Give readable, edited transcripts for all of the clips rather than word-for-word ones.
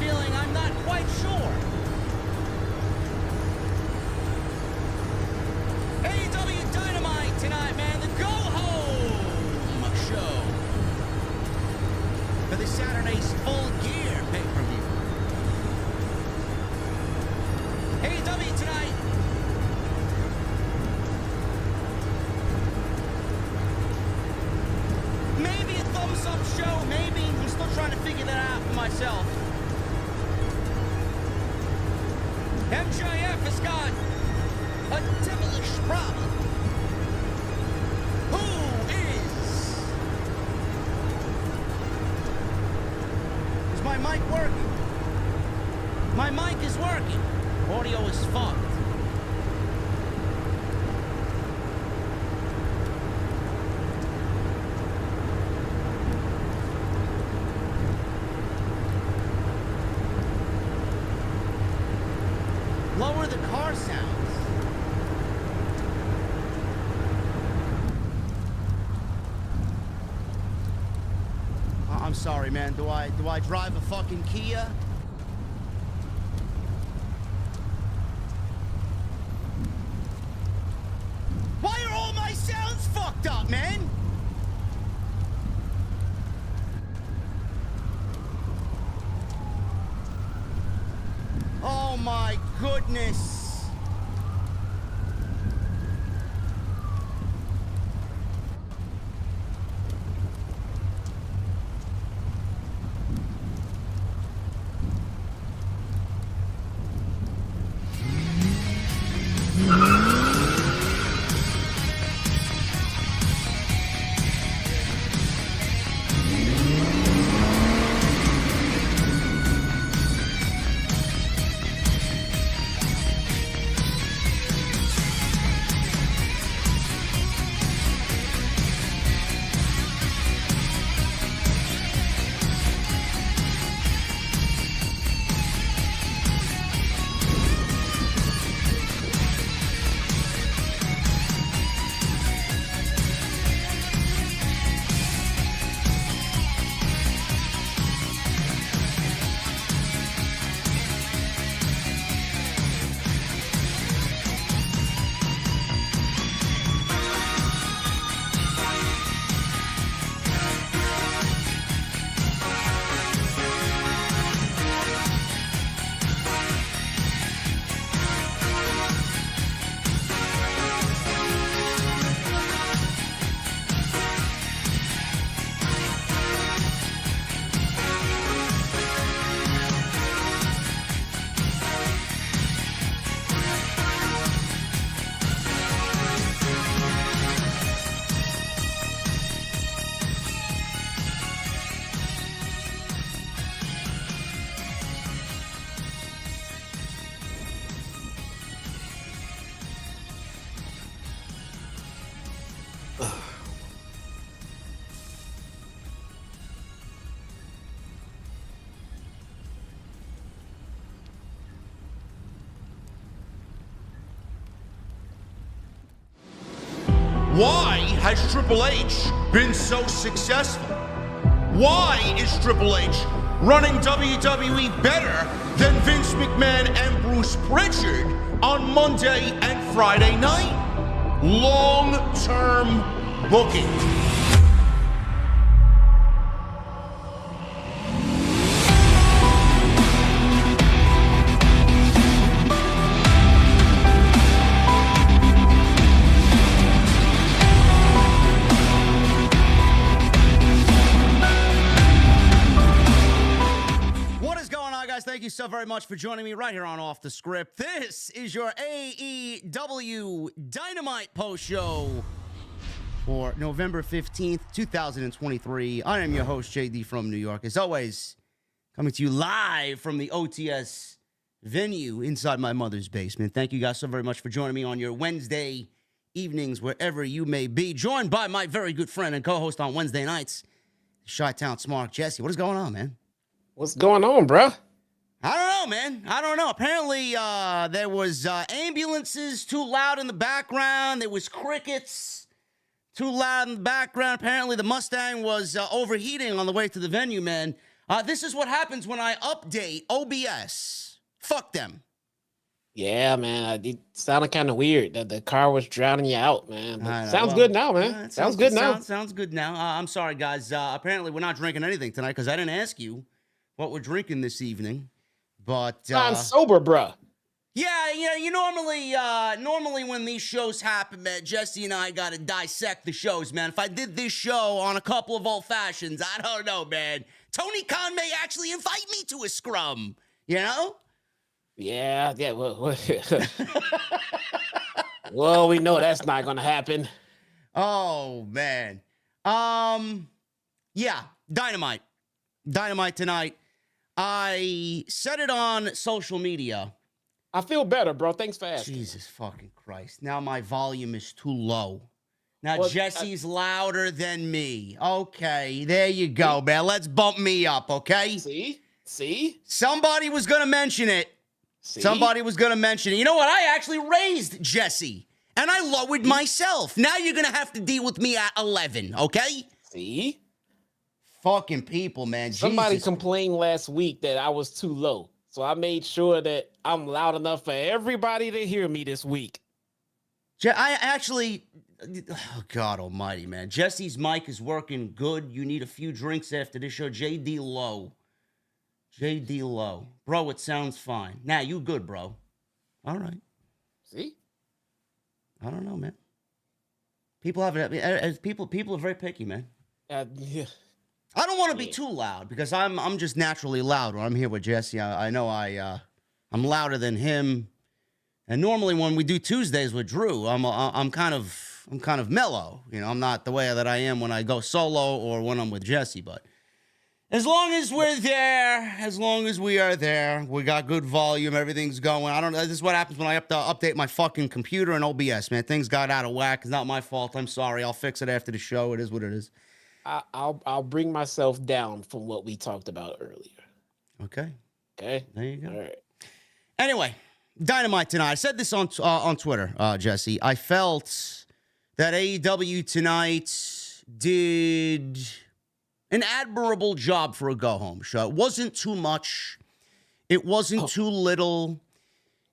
feeling I'm not quite sure. AEW Dynamite tonight, man. The go-home show for the Saturday's Full Gear pay-per-view. AEW tonight. Maybe a thumbs-up show, maybe. I'm still trying to figure that out for myself. MJF has got a devilish problem. Who is my mic working? My mic is working. Audio is fucked. Lower the car sounds. I'm sorry, man. Do I drive a fucking Kia? Why are all my sounds fucked up, man? Oh my goodness. Why has Triple H been so successful? Why is Triple H running WWE better than Vince McMahon and Bruce Pritchard on Monday and Friday night? Long-term booking. Thank you so very much for joining me right here on Off the Script. This is your AEW Dynamite post show for November 15th, 2023. I am your host, JD from New York. As always, coming to you live from the OTS venue inside my mother's basement. Thank you guys so very much for joining me on your Wednesday evenings, wherever you may be. Joined by my very good friend and co-host on Wednesday nights, Chi-Town Smart Jesse. What is going on, man? What's going on, bro? I don't know, man. I don't know. Apparently, there was ambulances too loud in the background. There was crickets too loud in the background. Apparently, the Mustang was overheating on the way to the venue, man. This is what happens when I update OBS. Fuck them. Yeah, man. It sounded kind of weird that the car was drowning you out, man. But sounds good now, man. Sounds good now. Sounds good now. I'm sorry, guys. Apparently, we're not drinking anything tonight because I didn't ask you what we're drinking this evening. But I'm sober, bruh. Yeah. You normally when these shows happen, man, Jesse and I got to dissect the shows, man. If I did this show on a couple of old fashions, I don't know, man. Tony Khan may actually invite me to a scrum, you know? Yeah. Well, we know that's not gonna happen. Oh man. Yeah, Dynamite tonight. I said it on social media. I feel better, bro. Thanks for asking. Jesus fucking Christ. Now my volume is too low. Now Well, Jesse's louder than me. Okay, there you go, man. Let's bump me up, okay? See? Somebody was gonna mention it. See? Somebody was gonna mention it. You know what? I actually raised Jesse. And I lowered myself. Now you're going to have to deal with me at 11, okay? See? Fucking people, man. Somebody Jesus. complained last week that I was too low. So I made sure that I'm loud enough for everybody to hear me this week. I actually... Oh, God almighty, man. Jesse's mic is working good. You need a few drinks after this show. JD low. Bro, it sounds fine. Nah, you good, bro. All right. See? I don't know, man. People are very picky, man. Yeah. I don't want to be too loud because I'm just naturally loud when I'm here with Jesse. I know I'm louder than him, and normally when we do Tuesdays with Drew, I'm kind of mellow. You know, I'm not the way that I am when I go solo or when I'm with Jesse. But as long as we're there, as long as we are there, we got good volume, everything's going. I don't know. This is what happens when I have to update my fucking computer and OBS, man. Things got out of whack. It's not my fault. I'm sorry. I'll fix it after the show. It is what it is. I'll bring myself down from what we talked about earlier. Okay. Okay. There you go. All right. Anyway, Dynamite tonight. I said this on Twitter, Jesse. I felt that AEW tonight did an admirable job for a go-home show. It wasn't too much. It wasn't too little.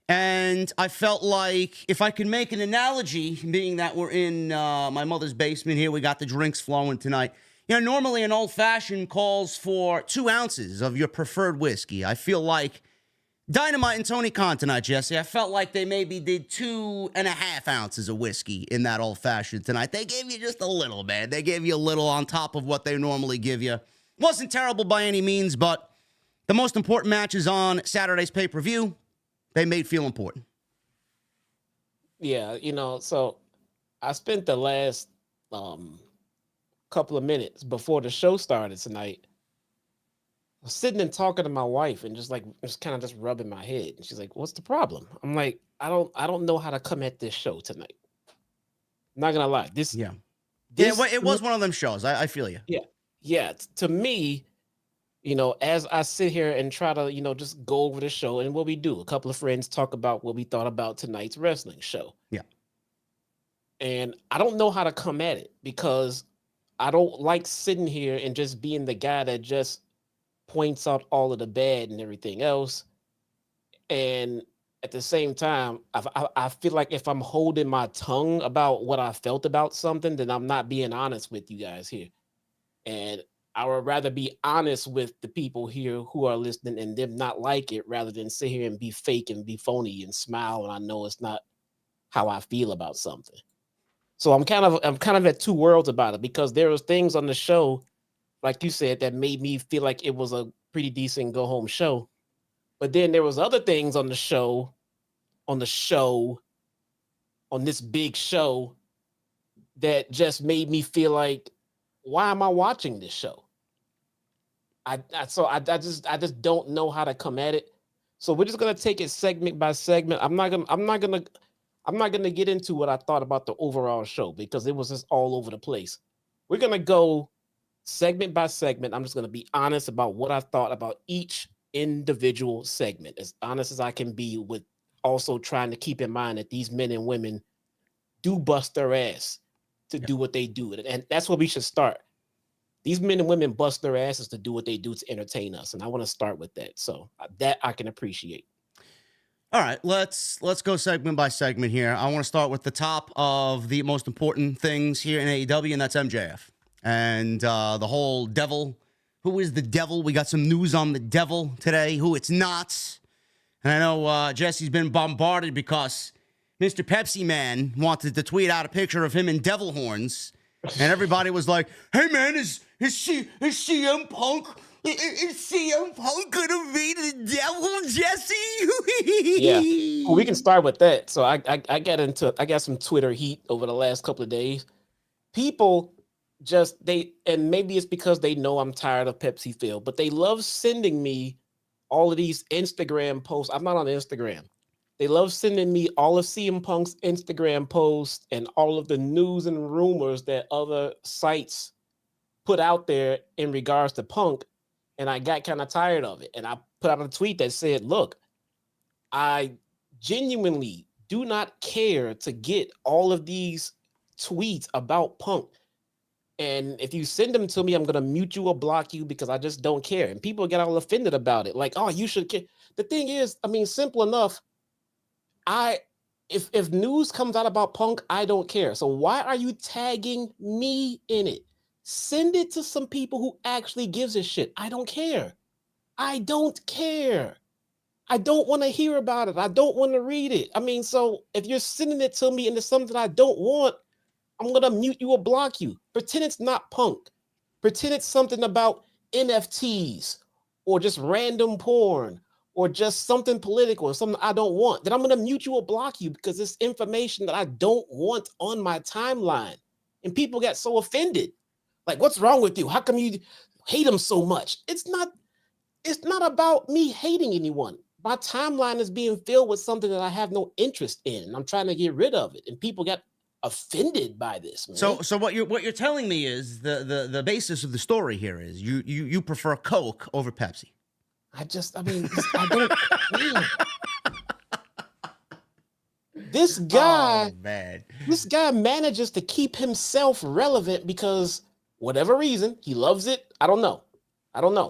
And I felt like if I could make an analogy, being that we're in my mother's basement here, we got the drinks flowing tonight. You know, normally an old-fashioned calls for 2 ounces of your preferred whiskey. I feel like Dynamite and Tony Khan tonight, Jesse, I felt like they maybe did 2.5 ounces of whiskey in that old-fashioned tonight. They gave you just a little, man. They gave you a little on top of what they normally give you. Wasn't terrible by any means, but the most important matches on Saturday's pay-per-view, they made feel important. Yeah, so I spent the last couple of minutes before the show started tonight sitting and talking to my wife and just kind of rubbing my head. And she's like, "What's the problem?" I'm like, I don't know how to come at this show tonight. I'm not gonna lie. It was one of them shows. I feel you. Yeah. To me, as I sit here and try to, just go over the show and what we do, a couple of friends talk about what we thought about tonight's wrestling show. Yeah. And I don't know how to come at it because I don't like sitting here and just being the guy that just points out all of the bad and everything else. And at the same time, I feel like if I'm holding my tongue about what I felt about something, then I'm not being honest with you guys here. And I would rather be honest with the people here who are listening and them not like it rather than sit here and be fake and be phony and smile and I know it's not how I feel about something. So I'm kind of at two worlds about it because there was things on the show, like you said, that made me feel like it was a pretty decent go home show. But then there was other things on this big show that just made me feel like, why am I watching this show? I just don't know how to come at it. So we're just gonna take it segment by segment. I'm not gonna get into what I thought about the overall show because it was just all over the place. We're gonna go segment by segment. I'm just gonna be honest about what I thought about each individual segment, as honest as I can be, with also trying to keep in mind that these men and women do bust their ass to do what they do. And that's where we should start. these men and women bust their asses to do what they do to entertain us, and I want to start with that. So that I can appreciate. All right, let's go segment by segment here. I want to start with the top of the most important things here in AEW, and that's MJF and the whole Devil. Who is the Devil? We got some news on the Devil today. Who it's not. And I know Jesse's been bombarded because Mr. Pepsi Man wanted to tweet out a picture of him in devil horns, and everybody was like, "Hey man, is CM Punk gonna be the Devil, Jesse?" Yeah, well, we can start with that. So I got some Twitter heat over the last couple of days. People and maybe it's because they know I'm tired of Pepsi Phil, but they love sending me all of these Instagram posts. I'm not on Instagram. They love sending me all of CM Punk's Instagram posts and all of the news and rumors that other sites put out there in regards to Punk. And I got kind of tired of it. And I put out a tweet that said, look, I genuinely do not care to get all of these tweets about Punk. And if you send them to me, I'm going to mute you or block you because I just don't care. And people get all offended about it. Like, oh, you should care. The thing is, I mean, simple enough. If news comes out about Punk, I don't care. So why are you tagging me in it? Send it to some people who actually gives a shit. I don't care. I don't care. I don't want to hear about it. I don't want to read it. I mean, so if you're sending it to me and it's something I don't want, I'm going to mute you or block you. Pretend it's not Punk. Pretend it's something about NFTs or just random porn or just something political or something I don't want. Then I'm going to mute you or block you because it's information that I don't want on my timeline. And people get so offended. Like, what's wrong with you? How come you hate him so much? It's not about me hating anyone. My timeline is being filled with something that I have no interest in. And I'm trying to get rid of it. And people got offended by this, man. So what you're telling me is the basis of the story here is you prefer Coke over Pepsi. I don't. Man. This guy manages to keep himself relevant because whatever reason he loves it. I don't know,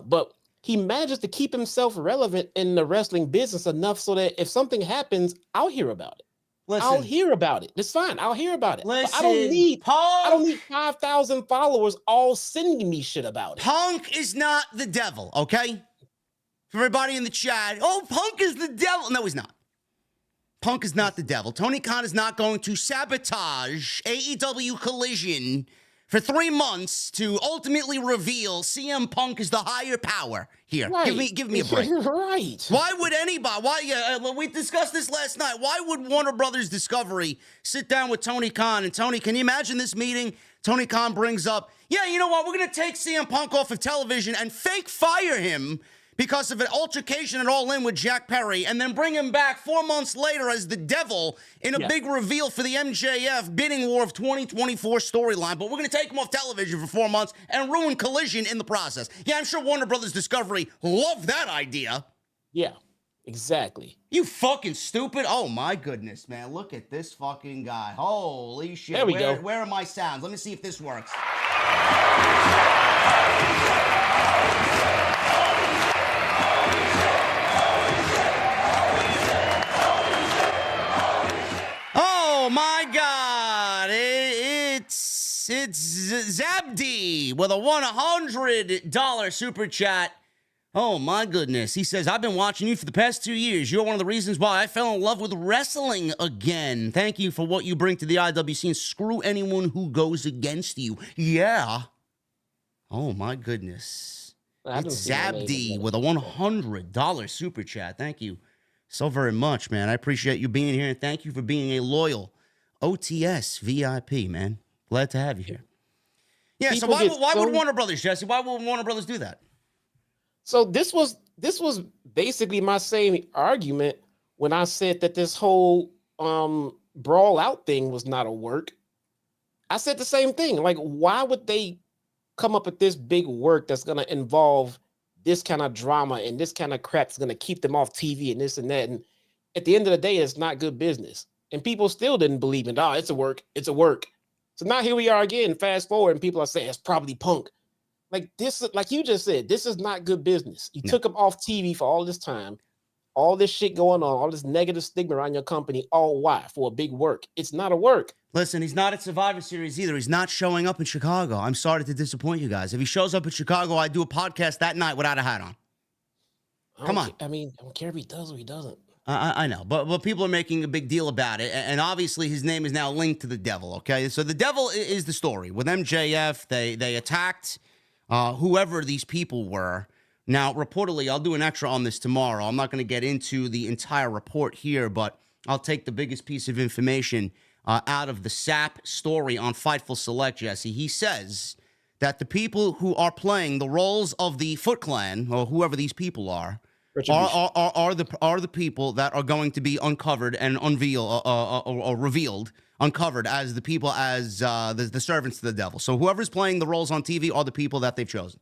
but he manages to keep himself relevant in the wrestling business enough so that if something happens, I'll hear about it. I'll hear about it. It's fine. I'll hear about it. But I don't need 5,000 followers all sending me shit about it. Punk is not the Devil, okay? For everybody in the chat, oh, Punk is the Devil. No, he's not. Punk is not the Devil. Tony Khan is not going to sabotage AEW Collision for 3 months to ultimately reveal CM Punk is the higher power here. Right. Give me a break. Right. Why would anybody? We discussed this last night. Why would Warner Brothers Discovery sit down with Tony Khan? And Tony, can you imagine this meeting? Tony Khan brings up, yeah, you know what? We're going to take CM Punk off of television and fake fire him because of an altercation at All In with Jack Perry, and then bring him back 4 months later as the Devil in a big reveal for the MJF Bidding War of 2024 storyline. But we're going to take him off television for 4 months and ruin Collision in the process. Yeah, I'm sure Warner Brothers Discovery loved that idea. Yeah, exactly. You fucking stupid. Oh, my goodness, man. Look at this fucking guy. Holy shit. There we go. Where are my sounds? Let me see if this works. Oh my God, it's Zabdi with a $100 super chat. Oh my goodness. He says, I've been watching you for the past 2 years. You're one of the reasons why I fell in love with wrestling again. Thank you for what you bring to the IWC and screw anyone who goes against you. Yeah. Oh my goodness. It's Zabdi with a $100 super chat. Thank you so very much, man. I appreciate you being here, and thank you for being a loyal OTS VIP, man. Glad to have you here. Yeah, so why would Warner Brothers, Jesse? Why would Warner Brothers do that? So this was basically my same argument when I said that this whole brawl out thing was not a work. I said the same thing. Like, why would they come up with this big work that's going to involve this kind of drama and this kind of crap that's going to keep them off TV and this and that? And at the end of the day, it's not good business. And people still didn't believe it. Oh, it's a work. It's a work. So now here we are again, fast forward, and people are saying it's probably Punk. Like this, like you just said, this is not good business. You No. took him off TV for all this time, all this shit going on, all this negative stigma around your company. All why? For a big work. It's not a work. Listen, he's not at Survivor Series either. He's not showing up in Chicago. I'm sorry to disappoint you guys. If he shows up in Chicago, I do a podcast that night without a hat on. Come on. I mean, I don't care if he does or he doesn't. I know, but people are making a big deal about it, and obviously his name is now linked to the Devil, okay? So the Devil is the story. With MJF, they attacked whoever these people were. Now, reportedly, I'll do an extra on this tomorrow. I'm not going to get into the entire report here, but I'll take the biggest piece of information out of the SAP story on Fightful Select, Jesse. He says that the people who are playing the roles of the Foot Clan, or whoever these people are the people that are going to be uncovered and revealed, uncovered as the people, as the servants to the Devil. So whoever's playing the roles on TV are the people that they've chosen.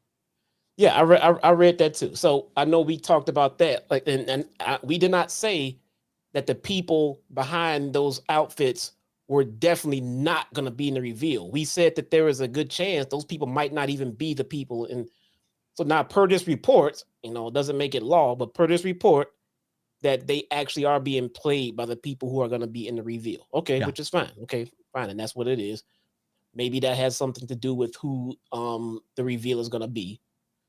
Yeah, I read that too. So I know we talked about that, like, and we did not say that the people behind those outfits were definitely not going to be in the reveal. We said that there is a good chance those people might not even be the people. And so now, per this report, it doesn't make it law, but per this report, that they actually are being played by the people who are going to be in the reveal. Okay, yeah. Which is fine. Okay, fine, and that's what it is. Maybe that has something to do with who the reveal is going to be.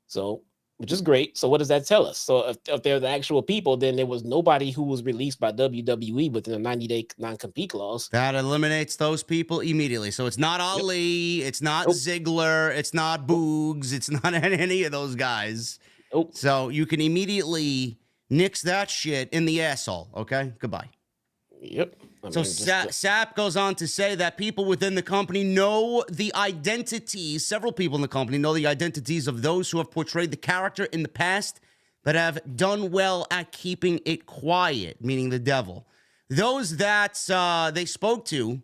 So, which is great. So what does that tell us? So if they're the actual people, then there was nobody who was released by WWE within a 90-day non-compete clause. That eliminates those people immediately. So it's not Ali, it's not Ziggler, it's not Boogs, it's not any of those guys. So you can immediately nix that shit in the asshole, okay? Goodbye. Yep. SAP goes on to say that people within the company know the identities, several people in the company know the identities of those who have portrayed the character in the past, but have done well at keeping it quiet, meaning the Devil. Those that they spoke to,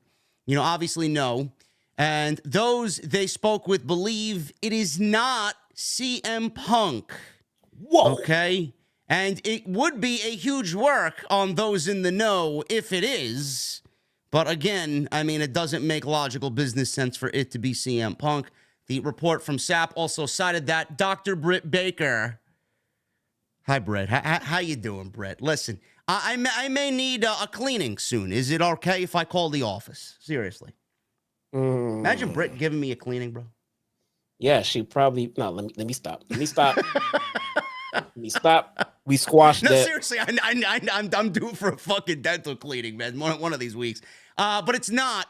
obviously know, and those they spoke with believe it is not CM Punk. Whoa. Okay? And it would be a huge work on those in the know if it is. But again, I mean, it doesn't make logical business sense for it to be CM Punk. The report from SAP also cited that Dr. Britt Baker. Hi, Britt. How you doing, Britt? Listen, I may need a cleaning soon. Is it okay if I call the office? Seriously. Imagine Britt giving me a cleaning, bro. Yeah, she probably... No, let me stop. Let me stop. Let me stop. We squashed that. No, seriously, I'm due for a fucking dental cleaning, man. One of these weeks. But it's not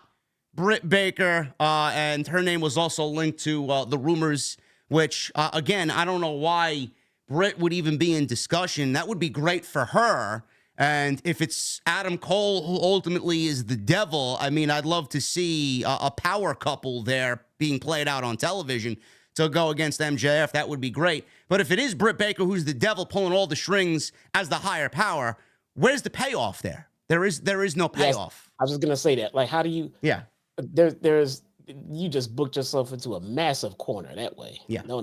Britt Baker, and her name was also linked to the rumors, which, again, I don't know why Britt would even be in discussion. That would be great for her. And if it's Adam Cole who ultimately is the Devil, I mean, I'd love to see a power couple there being played out on television to go against MJF. That would be great. But if it is Britt Baker who's the Devil pulling all the strings as the higher power, where's the payoff there? There is no payoff. Yes, I was just gonna say that. Like, how do you? Yeah. There's you just booked yourself into a massive corner that way. Yeah. No.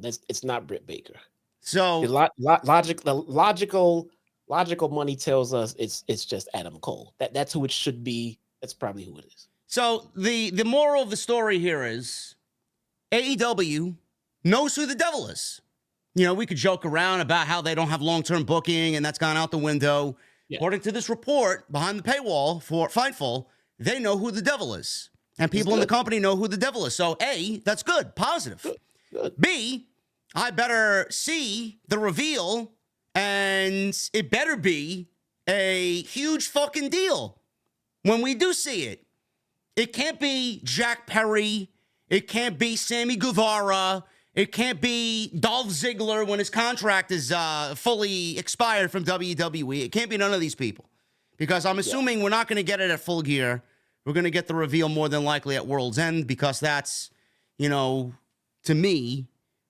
It's not Britt Baker. So the logical money tells us it's just Adam Cole. That's who it should be. That's probably who it is. So the moral of the story here is AEW knows who the Devil is. We could joke around about how they don't have long-term booking and that's gone out the window. Yeah. According to this report behind the paywall for Fightful, they know who the Devil is. And people in the company know who the Devil is. So A, that's good, positive. Good. B, I better see the reveal and it better be a huge fucking deal when we do see it. It can't be Jack Perry. It can't be Sammy Guevara. It can't be Dolph Ziggler when his contract is fully expired from WWE. It can't be none of these people. Because I'm assuming we're not going to get it at Full Gear. We're going to get the reveal more than likely at World's End because that's, to me,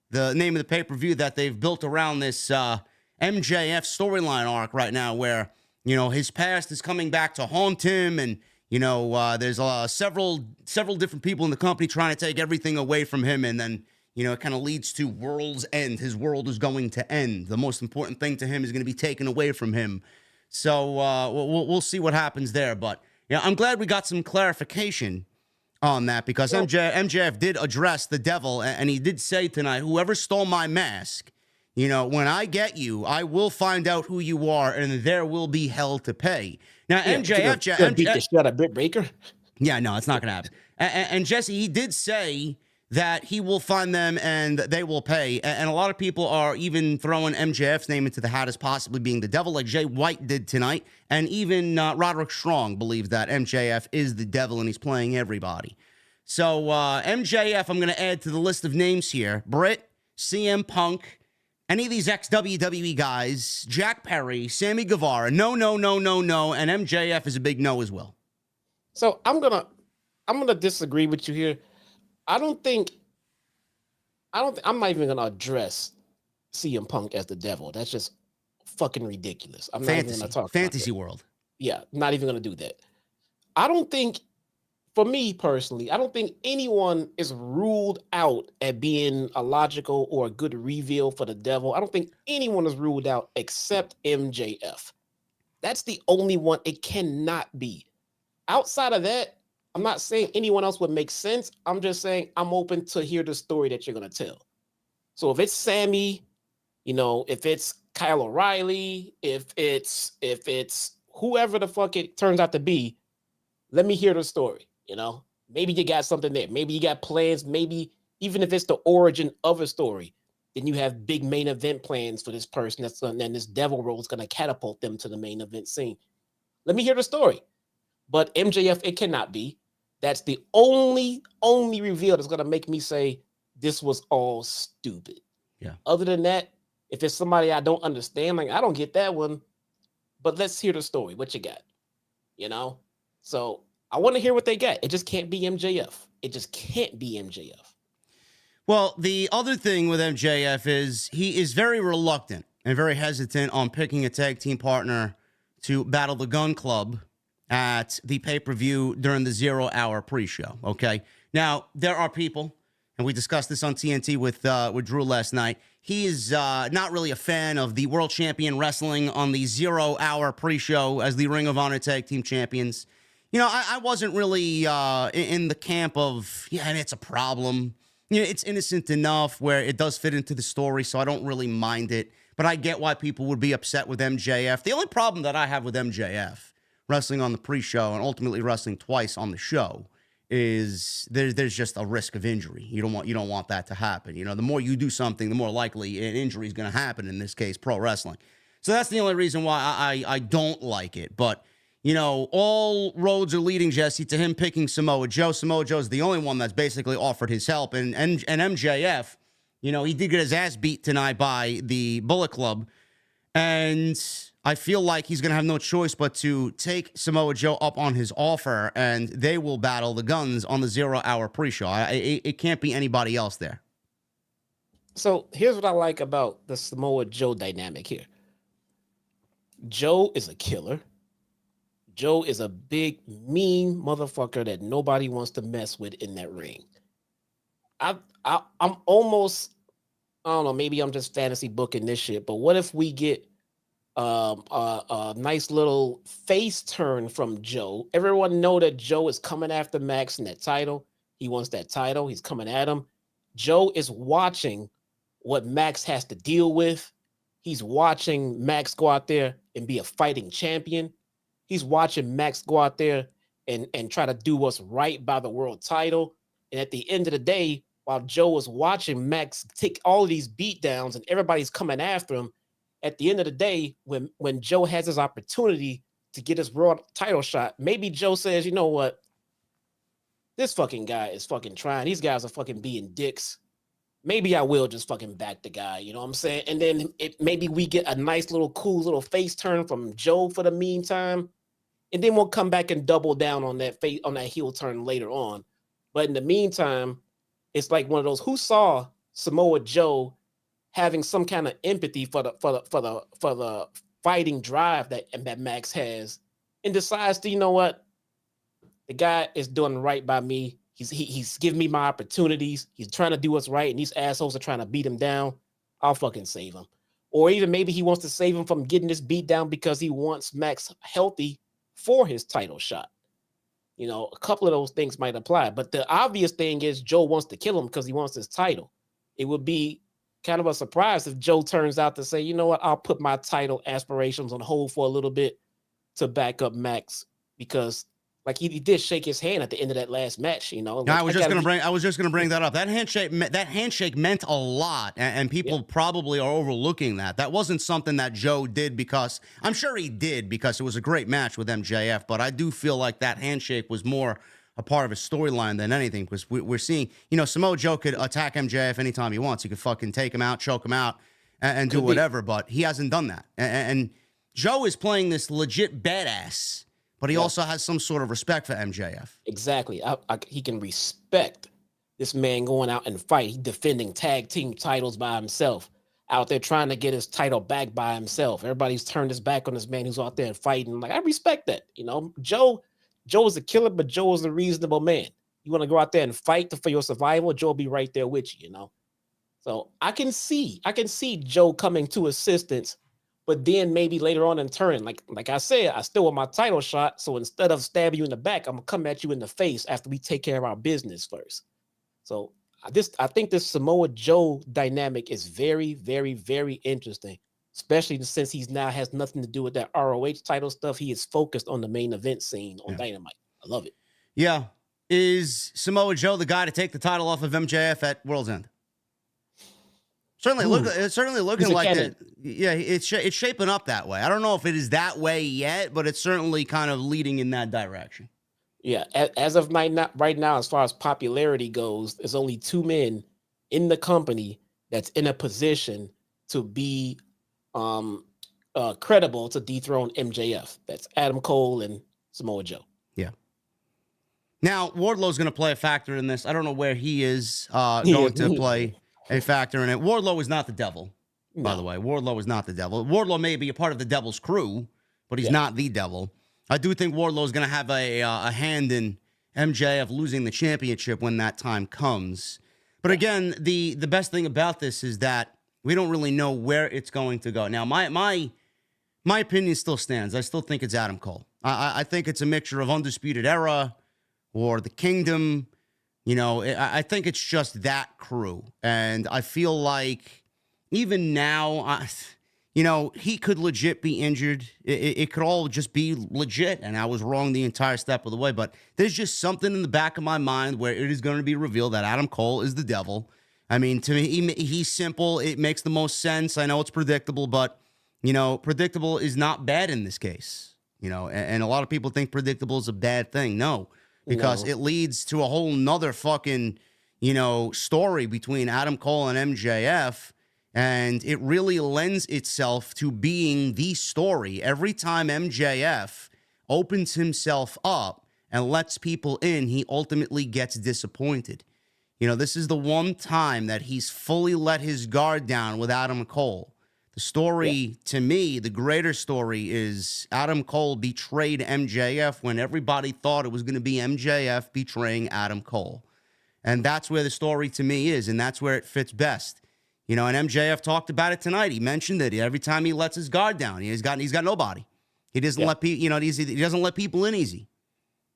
the name of the pay-per-view that they've built around this MJF storyline arc right now where, his past is coming back to haunt him and, there's several different people in the company trying to take everything away from him and then, it kind of leads to World's End. His world is going to end. The most important thing to him is going to be taken away from him. So we'll see what happens there. But I'm glad we got some clarification on that because MJF did address the devil, and he did say tonight, whoever stole my mask, you know, when I get you, I will find out who you are, and there will be hell to pay. Now, MJF beat the shit out of Britt Baker. Yeah, no, it's not going to happen. And Jesse, he did say that he will find them and they will pay. And a lot of people are even throwing MJF's name into the hat as possibly being the devil, like Jay White did tonight. And even Roderick Strong believes that MJF is the devil and he's playing everybody. So MJF, I'm going to add to the list of names here. Britt, CM Punk, any of these ex-WWE guys, Jack Perry, Sammy Guevara, no, and MJF is a big no as well. So I'm gonna disagree with you here. I'm not even gonna address CM Punk as the devil. That's just fucking ridiculous. I'm not even gonna talk fantasy about that. world. Yeah, not even gonna do that. I don't think, for me personally, I don't think anyone is ruled out at being a logical or a good reveal for the devil. I don't think anyone is ruled out except MJF. That's the only one it cannot be. Outside of that, I'm not saying anyone else would make sense. I'm just saying I'm open to hear the story that you're going to tell. So if it's Sammy, you know, if it's Kyle O'Reilly, if it's whoever the fuck it turns out to be, let me hear the story, you know? Maybe you got something there. Maybe you got plans. Maybe even if it's the origin of a story, then you have big main event plans for this person. And this devil role is going to catapult them to the main event scene. Let me hear the story. But MJF, it cannot be. That's the only reveal that's going to make me say this was all stupid. Yeah. Other than that, if it's somebody I don't understand, like I don't get that one, but let's hear the story. What you got? You know? So I want to hear what they got. It just can't be MJF. It just can't be MJF. Well, the other thing with MJF is he is very reluctant and very hesitant on picking a tag team partner to battle the Gun Club at the pay-per-view during the 0 hour pre-show, okay? Now, there are people, and we discussed this on TNT with Drew last night. He is not really a fan of the world champion wrestling on the 0 hour pre-show as the Ring of Honor tag team champions. You know, I wasn't really in the camp of, yeah, and it's a problem. You know, it's innocent enough where it does fit into the story, so I don't really mind it. But I get why people would be upset with MJF. The only problem that I have with MJF wrestling on the pre-show and ultimately wrestling twice on the show is there's just a risk of injury. You don't want that to happen. You know, the more you do something, the more likely an injury is going to happen. In this case, pro wrestling. So that's the only reason why I don't like it. But you know, all roads are leading, Jesse, to him picking Samoa Joe. Samoa Joe's the only one that's basically offered his help, and MJF, you know, he did get his ass beat tonight by the Bullet Club, and I feel like he's going to have no choice but to take Samoa Joe up on his offer, and they will battle the Guns on the 0 hour pre-show. It can't be anybody else there. So here's what I like about the Samoa Joe dynamic here. Joe is a killer. Joe is a big, mean motherfucker that nobody wants to mess with in that ring. I'm almost, I don't know, maybe I'm just fantasy booking this shit, but what if we get a nice little face turn from Joe? Everyone know that Joe is coming after Max in that title. He wants that title. He's coming at him. Joe is watching what Max has to deal with. He's watching Max go out there and be a fighting champion. He's watching Max go out there and try to do what's right by the world title. And at the end of the day, while Joe was watching Max take all of these beatdowns and everybody's coming after him, at the end of the day, when Joe has his opportunity to get his world title shot, maybe Joe says, you know what? This fucking guy is fucking trying. These guys are fucking being dicks. Maybe I will just fucking back the guy. You know what I'm saying? And then maybe we get a nice little cool little face turn from Joe for the meantime. And then we'll come back and double down on that heel turn later on. But in the meantime, it's like one of those, who saw Samoa Joe having some kind of empathy for the fighting drive that Max has, and decides to, you know what, the guy is doing right by me. He's giving me my opportunities. He's trying to do what's right, and these assholes are trying to beat him down. I'll fucking save him. Or even maybe he wants to save him from getting this beat down because he wants Max healthy for his title shot. You know, a couple of those things might apply, but the obvious thing is Joe wants to kill him because he wants his title. It would be kind of a surprise if Joe turns out to say, you know what, I'll put my title aspirations on hold for a little bit to back up Max, because like he did shake his hand at the end of that last match, you know. Like, I was just gonna bring that up. That handshake meant a lot, and people probably are overlooking that. That wasn't something that Joe did because I'm sure he did because it was a great match with MJF, but I do feel like that handshake was more a part of a storyline than anything, because we're seeing, you know, Samoa Joe could attack MJF anytime he wants. He could fucking take him out, choke him out, and do whatever, but he hasn't done that. And Joe is playing this legit badass, but he also has some sort of respect for MJF. Exactly. He can respect this man going out and fight. He's defending tag team titles by himself, out there trying to get his title back by himself. Everybody's turned his back on this man who's out there fighting. Like, I respect that. You know, Joe is a killer, but Joe is a reasonable man. You want to go out there and fight for your survival, Joe will be right there with you, you know? So I can see Joe coming to assistance, but then maybe later on in turn, like I said, I still want my title shot. So instead of stabbing you in the back, I'm gonna come at you in the face after we take care of our business first. So I think this Samoa Joe dynamic is very, very, very interesting, especially since he's now has nothing to do with that ROH title stuff. He is focused on the main event scene on Dynamite. I love it. Yeah. Is Samoa Joe the guy to take the title off of MJF at World's End? It's certainly looking like that. Yeah, it's shaping up that way. I don't know if it is that way yet, but it's certainly kind of leading in that direction. Yeah, as of right now, as far as popularity goes, there's only two men in the company that's in a position to be credible to dethrone MJF. That's Adam Cole and Samoa Joe. Yeah. Now, Wardlow's going to play a factor in this. I don't know where he is going to play a factor in it. Wardlow is not the devil, by the way. Wardlow is not the devil. Wardlow may be a part of the devil's crew, but he's not the devil. I do think Wardlow is going to have a hand in MJF losing the championship when that time comes. But again, the best thing about this is that we don't really know where it's going to go. Now, my opinion still stands. I still think it's Adam Cole. I think it's a mixture of Undisputed Era or the Kingdom. You know, I think it's just that crew. And I feel like even now, he could legit be injured. It could all just be legit. And I was wrong the entire step of the way. But there's just something in the back of my mind where it is going to be revealed that Adam Cole is the devil. I mean, to me, he's simple. It makes the most sense. I know it's predictable, but, predictable is not bad in this case. And a lot of people think predictable is a bad thing. No. Because it leads to a whole nother fucking, story between Adam Cole and MJF. And it really lends itself to being the story. Every time MJF opens himself up and lets people in, he ultimately gets disappointed. This is the one time that he's fully let his guard down with Adam Cole. The story, to me, the greater story is Adam Cole betrayed MJF when everybody thought it was going to be MJF betraying Adam Cole. And that's where the story to me is, and that's where it fits best. And MJF talked about it tonight. He mentioned that every time he lets his guard down, he's got nobody. He doesn't let people, he doesn't let people in easy.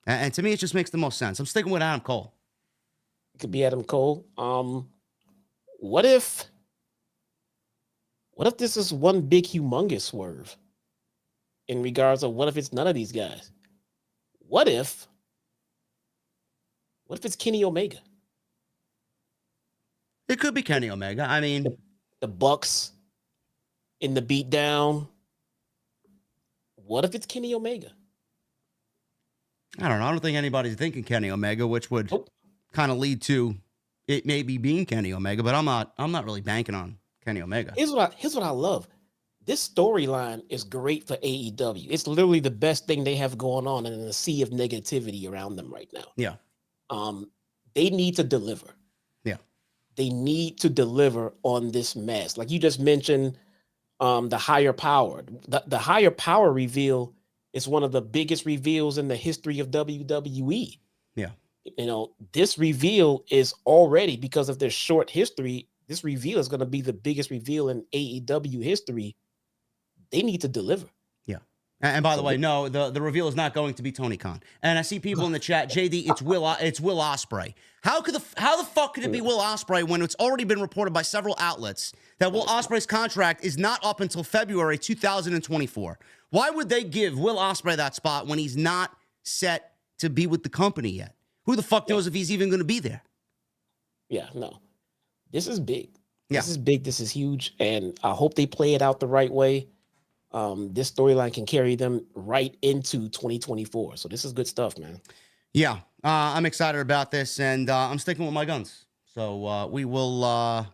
And to me, it just makes the most sense. I'm sticking with Adam Cole. It could be Adam Cole. What if this is one big humongous swerve in regards of what if it's none of these guys? What if it's Kenny Omega? It could be Kenny Omega. I mean, the Bucks in the beatdown. What if it's Kenny Omega? I don't know. I don't think anybody's thinking Kenny Omega, which would kind of lead to it maybe being Kenny Omega, but I'm not really banking on Kenny Omega. Here's what I love. This storyline is great for AEW. It's literally the best thing they have going on in a sea of negativity around them right now. Yeah. They need to deliver. Yeah. They need to deliver on this mess. Like you just mentioned, the higher power. The higher power reveal is one of the biggest reveals in the history of WWE. Yeah. This reveal is already, because of their short history, this reveal is going to be the biggest reveal in AEW history. They need to deliver. Yeah. And by the way, no, the reveal is not going to be Tony Khan. And I see people in the chat, JD, it's Will Ospreay. How the fuck could it be Will Ospreay when it's already been reported by several outlets that Will Ospreay's contract is not up until February 2024? Why would they give Will Ospreay that spot when he's not set to be with the company yet? Who the fuck knows if he's even going to be there? Yeah, no. This is big. Yeah. This is big. This is huge. And I hope they play it out the right way. This storyline can carry them right into 2024. So this is good stuff, man. Yeah, I'm excited about this, and I'm sticking with my guns. So we will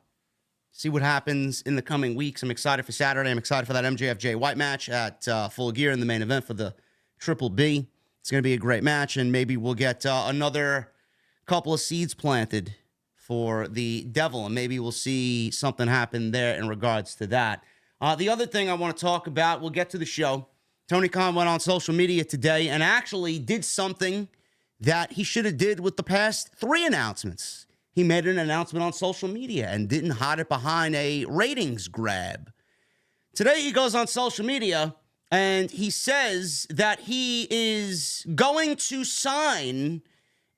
see what happens in the coming weeks. I'm excited for Saturday. I'm excited for that MJF Jay White match at Full Gear in the main event for the Triple B. It's going to be a great match, and maybe we'll get another couple of seeds planted for the Devil, and maybe we'll see something happen there in regards to that. The other thing I want to talk about, we'll get to the show. Tony Khan went on social media today and actually did something that he should have did with the past 3 announcements. He made an announcement on social media and didn't hide it behind a ratings grab. Today he goes on social media and he says that he is going to sign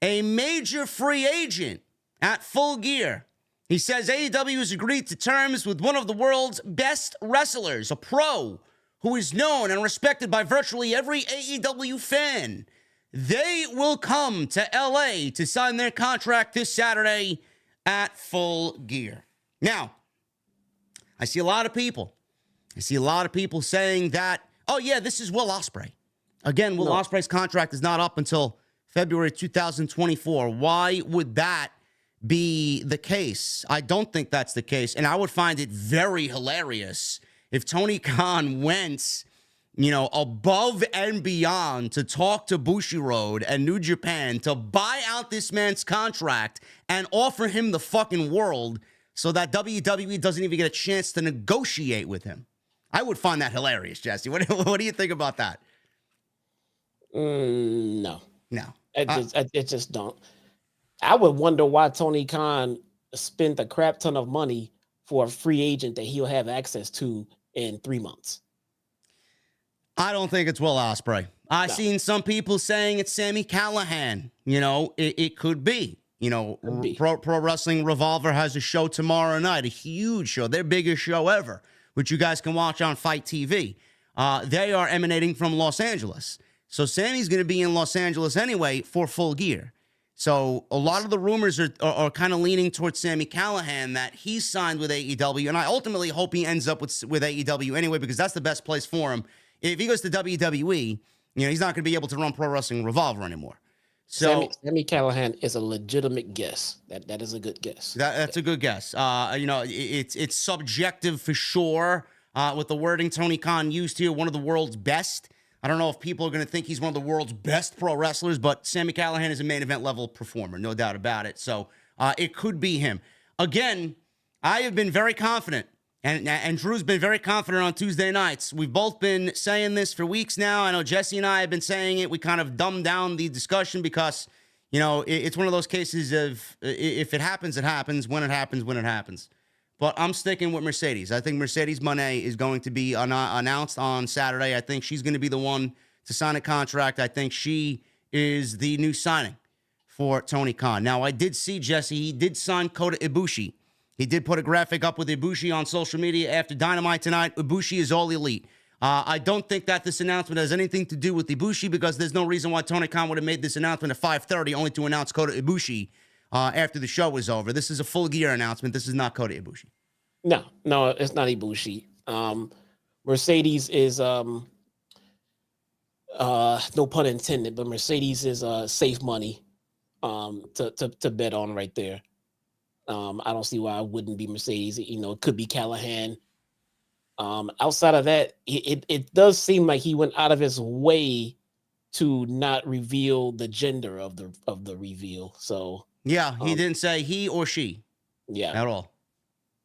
a major free agent at Full Gear. He says AEW has agreed to terms with one of the world's best wrestlers, a pro who is known and respected by virtually every AEW fan. They will come to LA to sign their contract this Saturday at Full Gear. Now, I see a lot of people saying that, oh yeah, this is Will Ospreay. Again, Will Ospreay's contract is not up until February 2024. Why would that be the case? I don't think that's the case, and I would find it very hilarious if Tony Khan went, above and beyond to talk to Bushiroad and New Japan to buy out this man's contract and offer him the fucking world so that WWE doesn't even get a chance to negotiate with him. I would find that hilarious, Jesse. What do you think about that? No. It just don't. I would wonder why Tony Khan spent a crap ton of money for a free agent that he'll have access to in 3 months. I don't think it's Will Ospreay. I've seen some people saying it's Sami Callihan. It could be. Pro Wrestling Revolver has a show tomorrow night, a huge show, their biggest show ever, which you guys can watch on Fight TV. They are emanating from Los Angeles. So Sami's going to be in Los Angeles anyway for Full Gear. So a lot of the rumors are kind of leaning towards Sami Callihan that he's signed with AEW, and I ultimately hope he ends up with AEW anyway because that's the best place for him. If he goes to WWE, he's not going to be able to run Pro Wrestling Revolver anymore. So Sami Callihan is a legitimate guess. That is a good guess. That's a good guess. It's subjective for sure with the wording Tony Khan used here, one of the world's best. I don't know if people are going to think he's one of the world's best pro wrestlers, but Sami Callihan is a main event level performer, no doubt about it. So it could be him. Again, I have been very confident, and Drew's been very confident on Tuesday nights. We've both been saying this for weeks now. I know Jesse and I have been saying it. We kind of dumbed down the discussion because, it's one of those cases of if it happens, it happens. When it happens, when it happens. But I'm sticking with Mercedes. I think Mercedes Moné is going to be announced on Saturday. I think she's going to be the one to sign a contract. I think she is the new signing for Tony Khan. Now, I did see, Jesse, he did sign Kota Ibushi. He did put a graphic up with Ibushi on social media after Dynamite tonight. Ibushi is all elite. I don't think that this announcement has anything to do with Ibushi because there's no reason why Tony Khan would have made this announcement at 5:30 only to announce Kota Ibushi after the show was over. This is a Full Gear announcement. This is not Kota Ibushi. No, it's not Ibushi. Mercedes is no pun intended, but Mercedes is safe money to bet on right there. I don't see why it wouldn't be Mercedes. It could be Callihan. Outside of that, it does seem like he went out of his way to not reveal the gender of the reveal. So yeah, he didn't say he or she. Yeah, at all.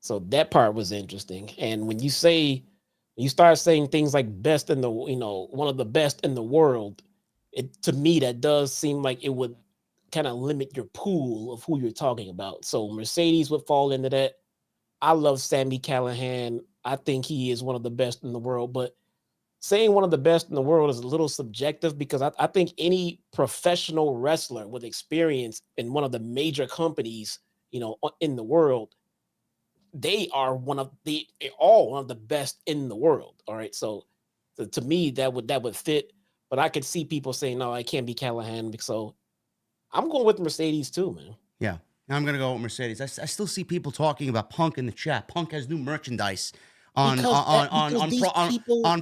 So that part was interesting. And when you start saying things like best in the, one of the best in the world, to me, that does seem like it would kind of limit your pool of who you're talking about. So Mercedes would fall into that. I love Sami Callihan. I think he is one of the best in the world, but saying one of the best in the world is a little subjective because I think any professional wrestler with experience in one of the major companies, in the world, they are all one of the best in the world. All right. So to me, that would fit. But I could see people saying, no, I can't be Callahan. So I'm going with Mercedes too, man. Yeah. I'm going to go with Mercedes. I still see people talking about Punk in the chat. Punk has new merchandise on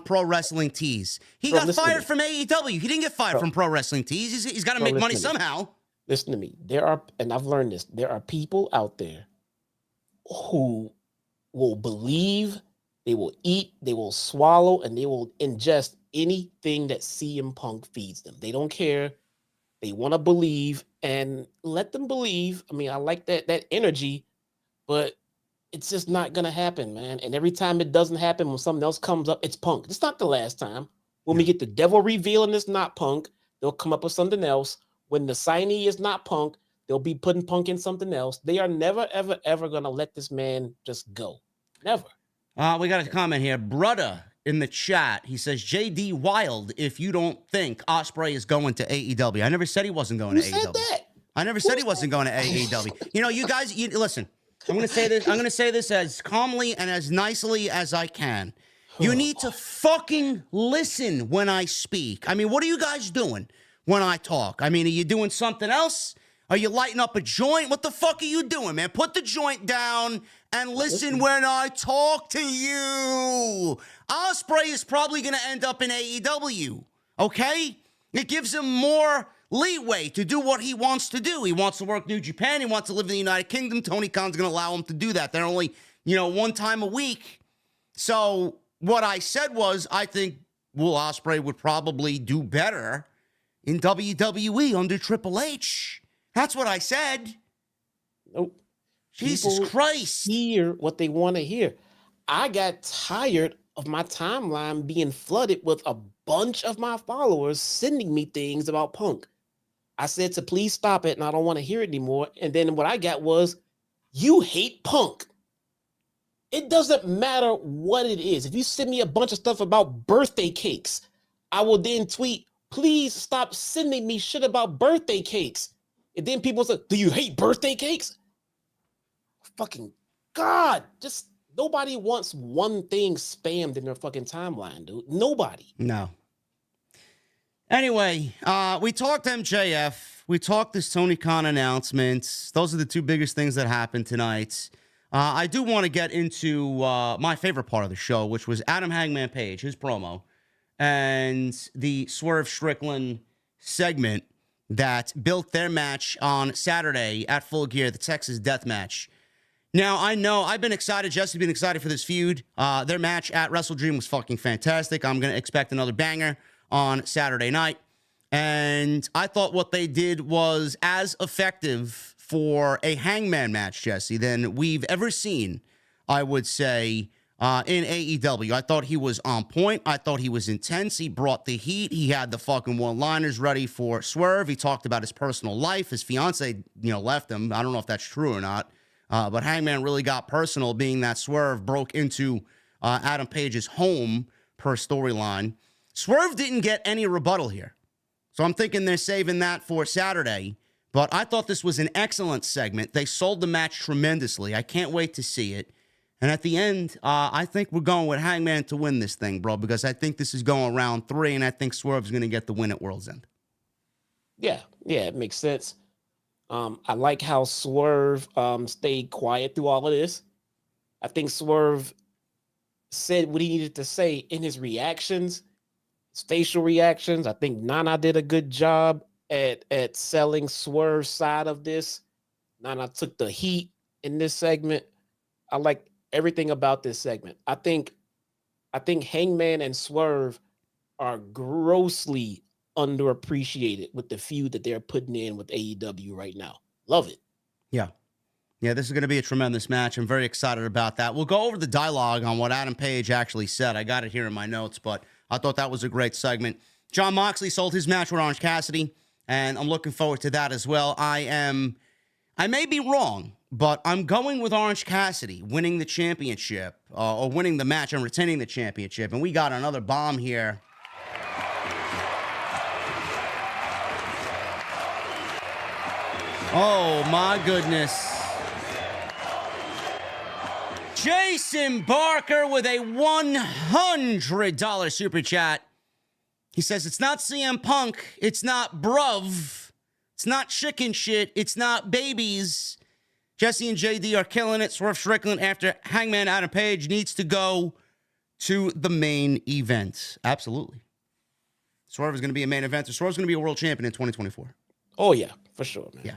Pro Wrestling Tees. He got fired from AEW. He didn't get fired from Pro Wrestling Tees. He's got to make money somehow. Listen to me. And I've learned this, there are people out there who will believe, they will eat, they will swallow, and they will ingest anything that CM Punk feeds them. They don't care. They want to believe, and let them believe. I mean, I like that energy, but it's just not going to happen, man. And every time it doesn't happen, when something else comes up, it's Punk. It's not the last time. When we get the devil reveal and it's not Punk, they'll come up with something else. When the signee is not Punk, they'll be putting Punk in something else. They are never, ever, ever going to let this man just go. Never. We got a comment here. Brudda in the chat. He says, JD Wild, if you don't think Ospreay is going to AEW. I never said he wasn't going to AEW. Said that? I never said he wasn't going to AEW. You guys, listen. I'm going to say this. I'm going to say this as calmly and as nicely as I can. You need to fucking listen when I speak. I mean, what are you guys doing when I talk? I mean, are you doing something else? Are you lighting up a joint? What the fuck are you doing, man? Put the joint down and listen when I talk to you. Ospreay is probably going to end up in AEW, okay? It gives him more leeway to do what he wants to do. He wants to work New Japan. He wants to live in the United Kingdom. Tony Khan's going to allow him to do that. They're only, one time a week. So what I said was, I think Will Ospreay would probably do better in WWE under Triple H. That's what I said. Nope. Jesus People Christ. Hear what they want to hear. I got tired of my timeline being flooded with a bunch of my followers sending me things about Punk. I said to please stop it, and I don't want to hear it anymore. And then what I got was, you hate Punk. It doesn't matter what it is. If you send me a bunch of stuff about birthday cakes, I will then tweet, please stop sending me shit about birthday cakes. And then people say, do you hate birthday cakes? Fucking God, just nobody wants one thing spammed in their fucking timeline, dude. Nobody. No. Anyway, we talked MJF. We talked this Tony Khan announcements. Those are the two biggest things that happened tonight. I do want to get into my favorite part of the show, which was Adam Hangman Page, his promo, and the Swerve Strickland segment that built their match on Saturday at Full Gear, the Texas Death Match. Now, I know I've been excited. Jesse's been excited for this feud. Their match at Wrestle Dream was fucking fantastic. I'm going to expect another banger on Saturday night. And I thought what they did was as effective for a Hangman match, Jesse, than we've ever seen, I would say, in AEW. I thought he was on point. I thought he was intense. He brought the heat. He had the fucking one-liners ready for Swerve. He talked about his personal life. His fiance, left him. I don't know if that's true or not. But Hangman really got personal, being that Swerve broke into Adam Page's home per storyline. Swerve didn't get any rebuttal here. So I'm thinking they're saving that for Saturday. But I thought this was an excellent segment. They sold the match tremendously. I can't wait to see it. And at the end, I think we're going with Hangman to win this thing, bro, because I think this is going round 3, and I think Swerve's going to get the win at World's End. Yeah, it makes sense. I like how Swerve stayed quiet through all of this. I think Swerve said what he needed to say in his reactions, his facial reactions. I think Nana did a good job at selling Swerve's side of this. Nana took the heat in this segment. I like everything about this segment. I think Hangman and Swerve are grossly underappreciated with the feud that they're putting in with AEW right now. Love it. Yeah, this is going to be a tremendous match. I'm very excited about that. We'll go over the dialogue on what Adam Page actually said. I got it here in my notes, but I thought that was a great segment. Jon Moxley sold his match with Orange Cassidy, and I'm looking forward to that as well. I may be wrong, but I'm going with Orange Cassidy winning the championship, or winning the match and retaining the championship. And we got another bomb here. Oh, my goodness. Jason Barker with a $100 super chat. He says, it's not CM Punk. It's not bruv. It's not chicken shit. It's not babies. Jesse and JD are killing it. Swerve Strickland after Hangman Adam Page needs to go to the main event. Absolutely. Swerve is going to be a main eventer. Swerve's going to be a world champion in 2024. Oh, yeah, for sure, man. Yeah.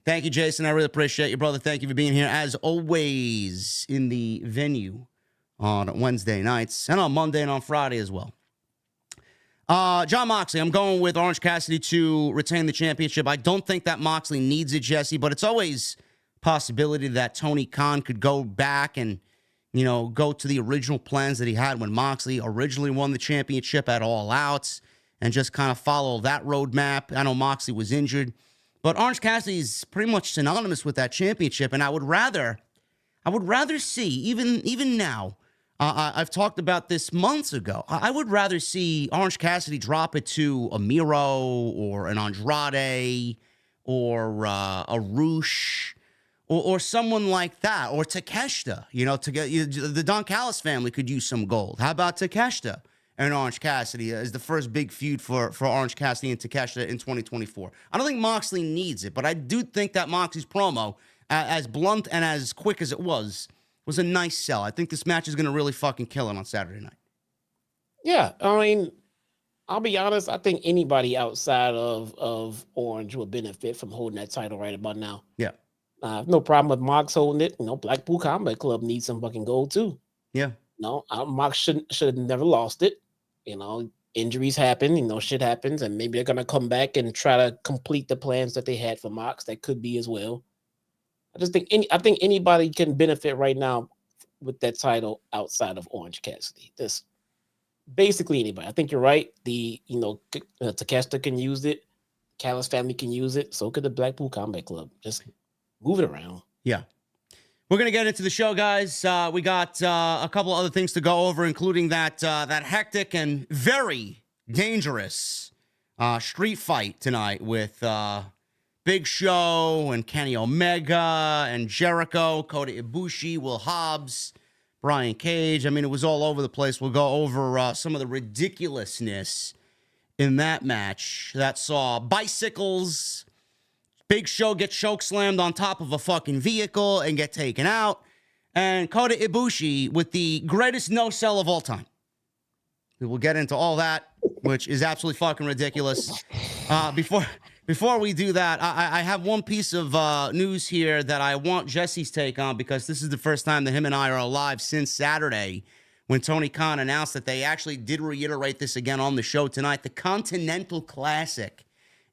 Thank you, Jason. I really appreciate you, brother. Thank you for being here, as always, in the venue on Wednesday nights and on Monday and on Friday as well. John Moxley, I'm going with Orange Cassidy to retain the championship. I don't think that Moxley needs it, Jesse, but it's always a possibility that Tony Khan could go back and, you know, go to the original plans that he had when Moxley originally won the championship at All Out and just kind of follow that roadmap. I know Moxley was injured, but Orange Cassidy is pretty much synonymous with that championship, and I would rather see, even now, I've talked about this months ago, I would rather see Orange Cassidy drop it to a Miro or an Andrade or a Roosh or someone like that, or Takeshita. You know, the Don Callis family could use some gold. How about Takeshita and Orange Cassidy as the first big feud for Orange Cassidy and Takeshita in 2024? I don't think Moxley needs it, but I do think that Moxley's promo, as blunt and as quick as it was a nice sell. I think this match is going to really fucking kill it on Saturday night. Yeah, I mean, I'll be honest. I think anybody outside of Orange will benefit from holding that title right about now. Yeah. No problem with Mox holding it. You know, Blackpool Combat Club needs some fucking gold too. Yeah. No, Mox should have never lost it. You know, injuries happen. You know, shit happens, and maybe they're gonna come back and try to complete the plans that they had for Mox. That could be as well. I think anybody can benefit right now with that title outside of Orange Cassidy. Just basically anybody. I think you're right. Takeshita can use it. Callis family can use it. So could the Blackpool Combat Club. Just move it around. Yeah. We're going to get into the show, guys. We got a couple other things to go over, including that hectic and very dangerous street fight tonight with Big Show and Kenny Omega and Jericho, Kota Ibushi, Will Hobbs, Brian Cage. I mean, it was all over the place. We'll go over some of the ridiculousness in that match that saw bicycles, Big Show get chokeslammed on top of a fucking vehicle and get taken out, and Kota Ibushi with the greatest no-sell of all time. We will get into all that, which is absolutely fucking ridiculous. Before we do that, I have one piece of news here that I want Jesse's take on, because this is the first time that him and I are alive since Saturday when Tony Khan announced that they actually did reiterate this again on the show tonight. The Continental Classic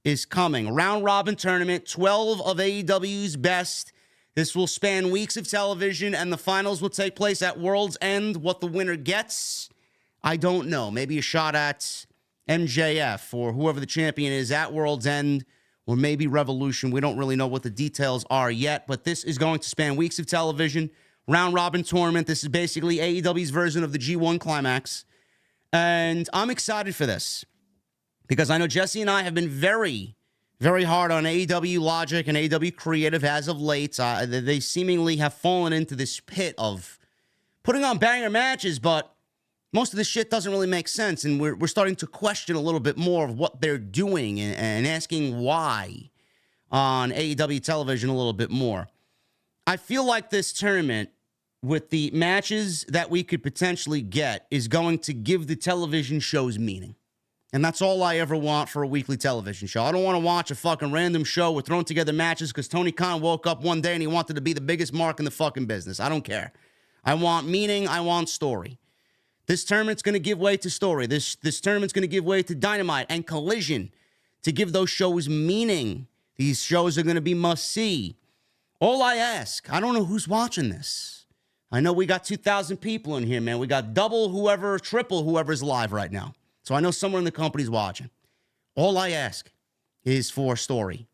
is coming. Round-robin tournament, 12 of AEW's best. This will span weeks of television, and the finals will take place at World's End. What the winner gets, I don't know. Maybe a shot at MJF or whoever the champion is at World's End, or maybe Revolution. We don't really know what the details are yet, but this is going to span weeks of television. Round-robin tournament. This is basically AEW's version of the G1 Climax, and I'm excited for this because I know Jesse and I have been very, very hard on AEW Logic and AEW Creative as of late. They seemingly have fallen into this pit of putting on banger matches, but most of this shit doesn't really make sense, and we're starting to question a little bit more of what they're doing and asking why on AEW television a little bit more. I feel like this tournament, with the matches that we could potentially get, is going to give the television shows meaning. And that's all I ever want for a weekly television show. I don't want to watch a fucking random show with thrown together matches because Tony Khan woke up one day and he wanted to be the biggest mark in the fucking business. I don't care. I want meaning. I want story. This tournament's going to give way to story. This tournament's going to give way to Dynamite and Collision to give those shows meaning. These shows are going to be must-see. All I ask, I don't know who's watching this. I know we got 2,000 people in here, man. We got double whoever, triple whoever's live right now. So I know someone in the company's watching. All I ask is for story.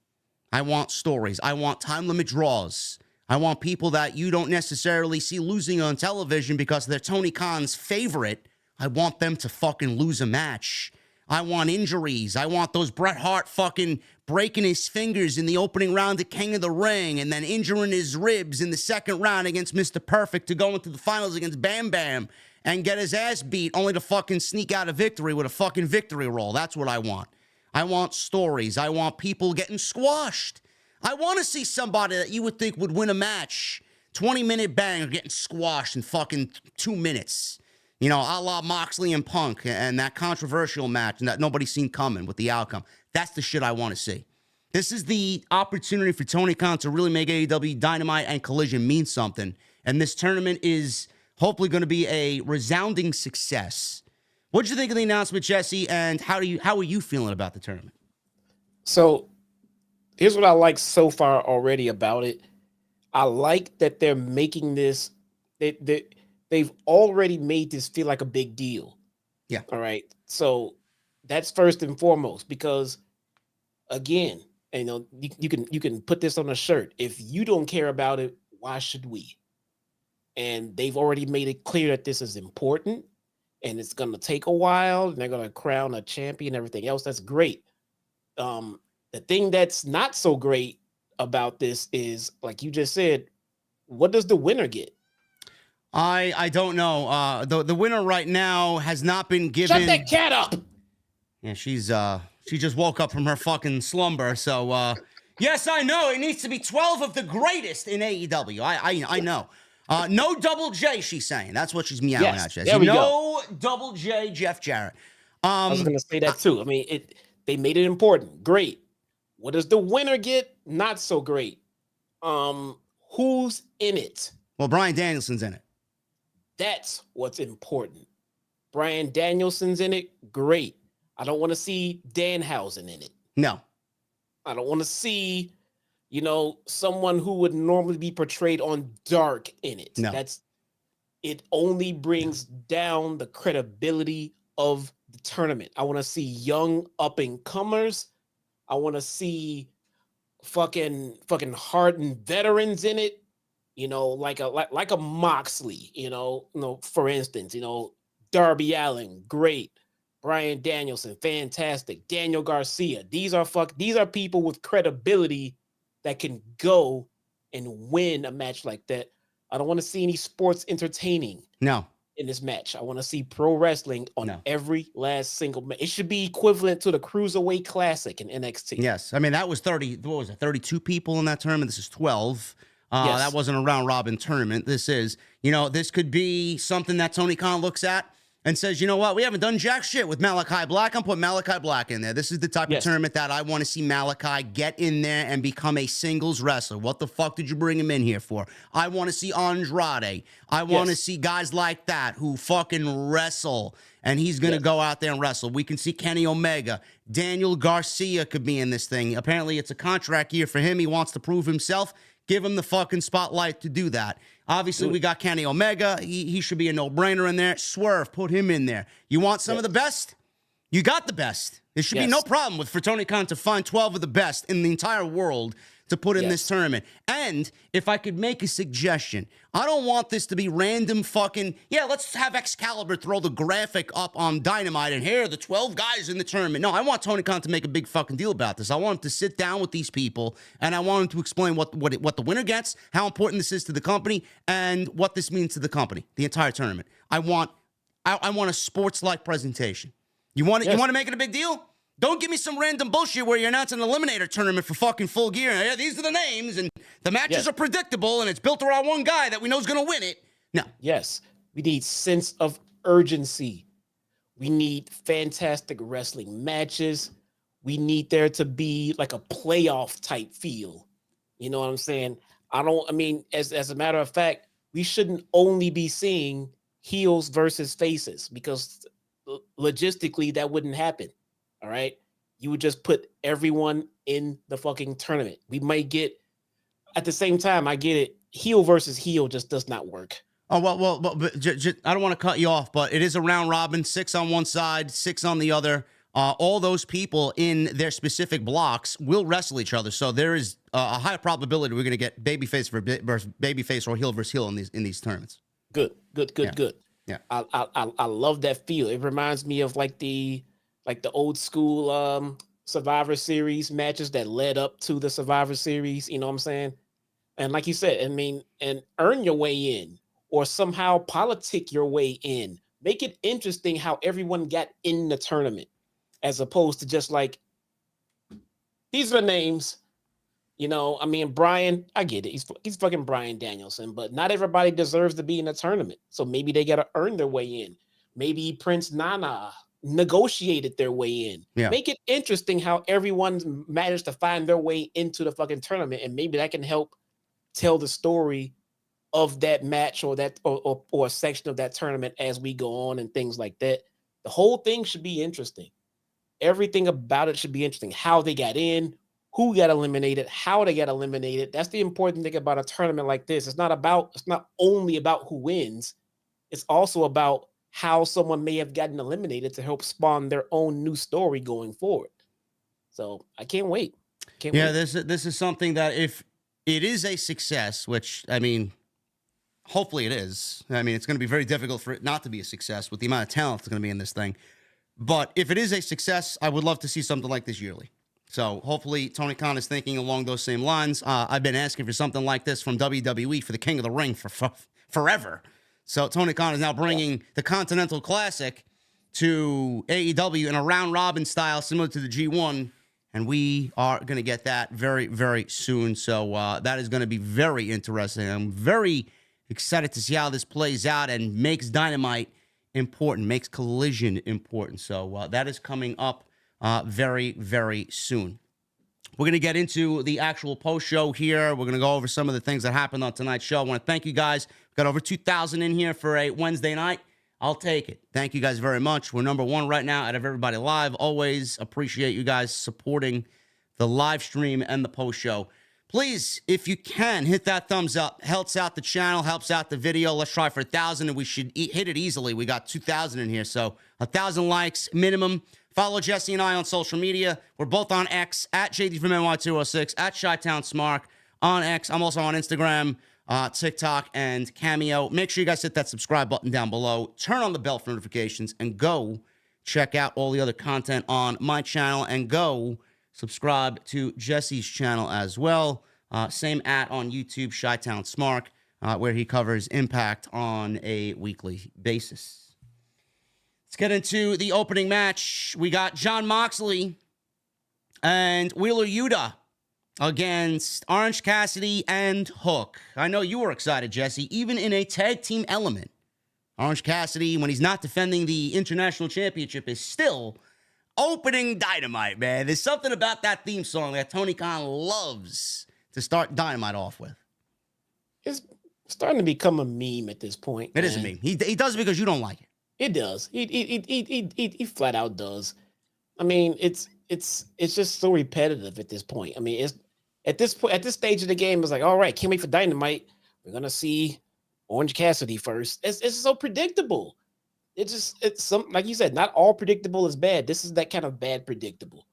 I want stories. I want time limit draws. I want people that you don't necessarily see losing on television because they're Tony Khan's favorite. I want them to fucking lose a match. I want injuries. I want those Bret Hart fucking breaking his fingers in the opening round of King of the Ring and then injuring his ribs in the second round against Mr. Perfect to go into the finals against Bam Bam and get his ass beat only to fucking sneak out a victory with a fucking victory roll. That's what I want. I want stories. I want people getting squashed. I want to see somebody that you would think would win a match, 20-minute banger, getting squashed in fucking 2 minutes. You know, a la Moxley and Punk and that controversial match and that nobody's seen coming with the outcome. That's the shit I want to see. This is the opportunity for Tony Khan to really make AEW Dynamite and Collision mean something. And this tournament is hopefully going to be a resounding success. What did you think of the announcement, Jesse? And how are you feeling about the tournament? So here's what I like so far already about it. I like that they're making this. They've already made this feel like a big deal. Yeah. All right. So that's first and foremost, because again, you know, you can put this on a shirt. If you don't care about it, why should we? And they've already made it clear that this is important and it's going to take a while and they're going to crown a champion, everything else. That's great. The thing that's not so great about this is, like you just said, what does the winner get? I don't know. The winner right now has not been given. Shut that cat up. Yeah, she just woke up from her fucking slumber. So yes, I know it needs to be 12 of the greatest in AEW. I know. No Double J, she's saying. That's what she's meowing at. There we go. Double J, Jeff Jarrett. I was gonna say that too. I mean, they made it important. Great. What does the winner get? Not so great. Who's in it? Well, Bryan Danielson's in it. That's what's important. Bryan Danielson's in it. Great. I don't want to see Danhausen in it. No. I don't want to see, you know, someone who would normally be portrayed on Dark in it. No. It only brings down the credibility of the tournament. I want to see young up-and-comers. I want to see fucking hardened veterans in it. You know, like a Moxley, you know, for instance, you know, Darby Allin, great. Bryan Danielson, fantastic. Daniel Garcia. These are people with credibility that can go and win a match like that. I don't want to see any sports entertaining. No. In this match. I want to see pro wrestling on every last single match. It should be equivalent to the Cruiserweight Classic in NXT. Yes. I mean, that was 32 people in that tournament. This is 12. Yes. That wasn't a round robin tournament. This is, you know, this could be something that Tony Khan looks at and says, you know what, we haven't done jack shit with Malachi Black. I'm putting Malachi Black in there. This is the type of tournament that I want to see Malachi get in there and become a singles wrestler. What the fuck did you bring him in here for? I want to see Andrade. I want to see guys like that who fucking wrestle, and he's going to go out there and wrestle. We can see Kenny Omega. Daniel Garcia could be in this thing. Apparently, it's a contract year for him. He wants to prove himself. Give him the fucking spotlight to do that. Obviously, we got Kenny Omega. He should be a no-brainer in there. Swerve, put him in there. You want some of the best? You got the best. There should be no problem for Tony Khan to find 12 of the best in the entire world to put in this tournament. And if I could make a suggestion, I don't want this to be random fucking, let's have Excalibur throw the graphic up on Dynamite and here are the 12 guys in the tournament. No, I want Tony Khan to make a big fucking deal about this. I want him to sit down with these people and I want him to explain what the winner gets, how important this is to the company, and what this means to the company, the entire tournament. I want a sports-like presentation. You want to make it a big deal? Don't give me some random bullshit where you're announcing an eliminator tournament for fucking Full Gear. Yeah, these are the names, and the matches are predictable, and it's built around one guy that we know is going to win it. No. Yes. We need sense of urgency. We need fantastic wrestling matches. We need there to be like a playoff type feel. You know what I'm saying? As a matter of fact, we shouldn't only be seeing heels versus faces because logistically that wouldn't happen. All right. You would just put everyone in the fucking tournament. We might get, at the same time, I get it. Heel versus heel just does not work. Oh, but I don't want to cut you off, but it is a round robin, 6 on one side, 6 on the other. all those people in their specific blocks will wrestle each other. So there is a high probability we're going to get babyface versus babyface or heel versus heel in these tournaments. Good. Yeah. I love that feel. It reminds me of like the old school Survivor Series matches that led up to the Survivor Series. You know what I'm saying? And like you said, I mean, and earn your way in, or somehow politic your way in. Make it interesting how everyone got in the tournament, as opposed to just like, these are the names. You know, I mean, Brian, I get it. He's fucking Brian Danielson, but not everybody deserves to be in a tournament. So maybe they got to earn their way in. Maybe Prince Nana negotiated their way in. Yeah. Make it interesting how everyone managed to find their way into the fucking tournament, and maybe that can help tell the story of that match or that or a section of that tournament as we go on and things like that. The whole thing should be interesting. Everything about it should be interesting. How they got in, who got eliminated, how they got eliminated. That's the important thing about a tournament like this. It's not only about who wins. It's also about how someone may have gotten eliminated to help spawn their own new story going forward. So I can't wait. Yeah, this is something that if it is a success, which, I mean, hopefully it is. I mean, it's going to be very difficult for it not to be a success with the amount of talent that's going to be in this thing. But if it is a success, I would love to see something like this yearly. So hopefully Tony Khan is thinking along those same lines. I've been asking for something like this from WWE for the King of the Ring for forever. So Tony Khan is now bringing the Continental Classic to AEW in a round-robin style similar to the G1. And we are going to get that very, very soon. So that is going to be very interesting. I'm very excited to see how this plays out and makes Dynamite important, makes Collision important. So that is coming up very, very soon. We're going to get into the actual post-show here. We're going to go over some of the things that happened on tonight's show. I want to thank you guys. We've got over 2,000 in here for a Wednesday night. I'll take it. Thank you guys very much. We're number one right now out of everybody live. Always appreciate you guys supporting the live stream and the post show. Please, if you can, hit that thumbs up. Helps out the channel, helps out the video. Let's try for 1,000, and we should hit it easily. We got 2,000 in here, so 1,000 likes minimum. Follow Jesse and I on social media. We're both on X, at JD from NY206, at Chi-Town Smark on X. I'm also on Instagram, TikTok, and Cameo. Make sure you guys hit that subscribe button down below. Turn on the bell for notifications, and go check out all the other content on my channel, and go subscribe to Jesse's channel as well. Same on YouTube, Chi-Town Smark, where he covers Impact on a weekly basis. Let's get into the opening match. We got Jon Moxley and Wheeler Yuta against Orange Cassidy and Hook. I know you were excited, Jesse, even in a tag team element. Orange Cassidy, when he's not defending the International Championship, is still opening Dynamite, man. There's something about that theme song that Tony Khan loves to start Dynamite off with. It's starting to become a meme at this point. It is a meme. He does it because you don't like it. It does. He flat out does. I mean, it's just so repetitive at this point. I mean, it's at this stage of the game, it's like, all right, can't wait for Dynamite. We're gonna see Orange Cassidy first. It's so predictable. It's some, like you said, not all predictable is bad. This is that kind of bad predictable.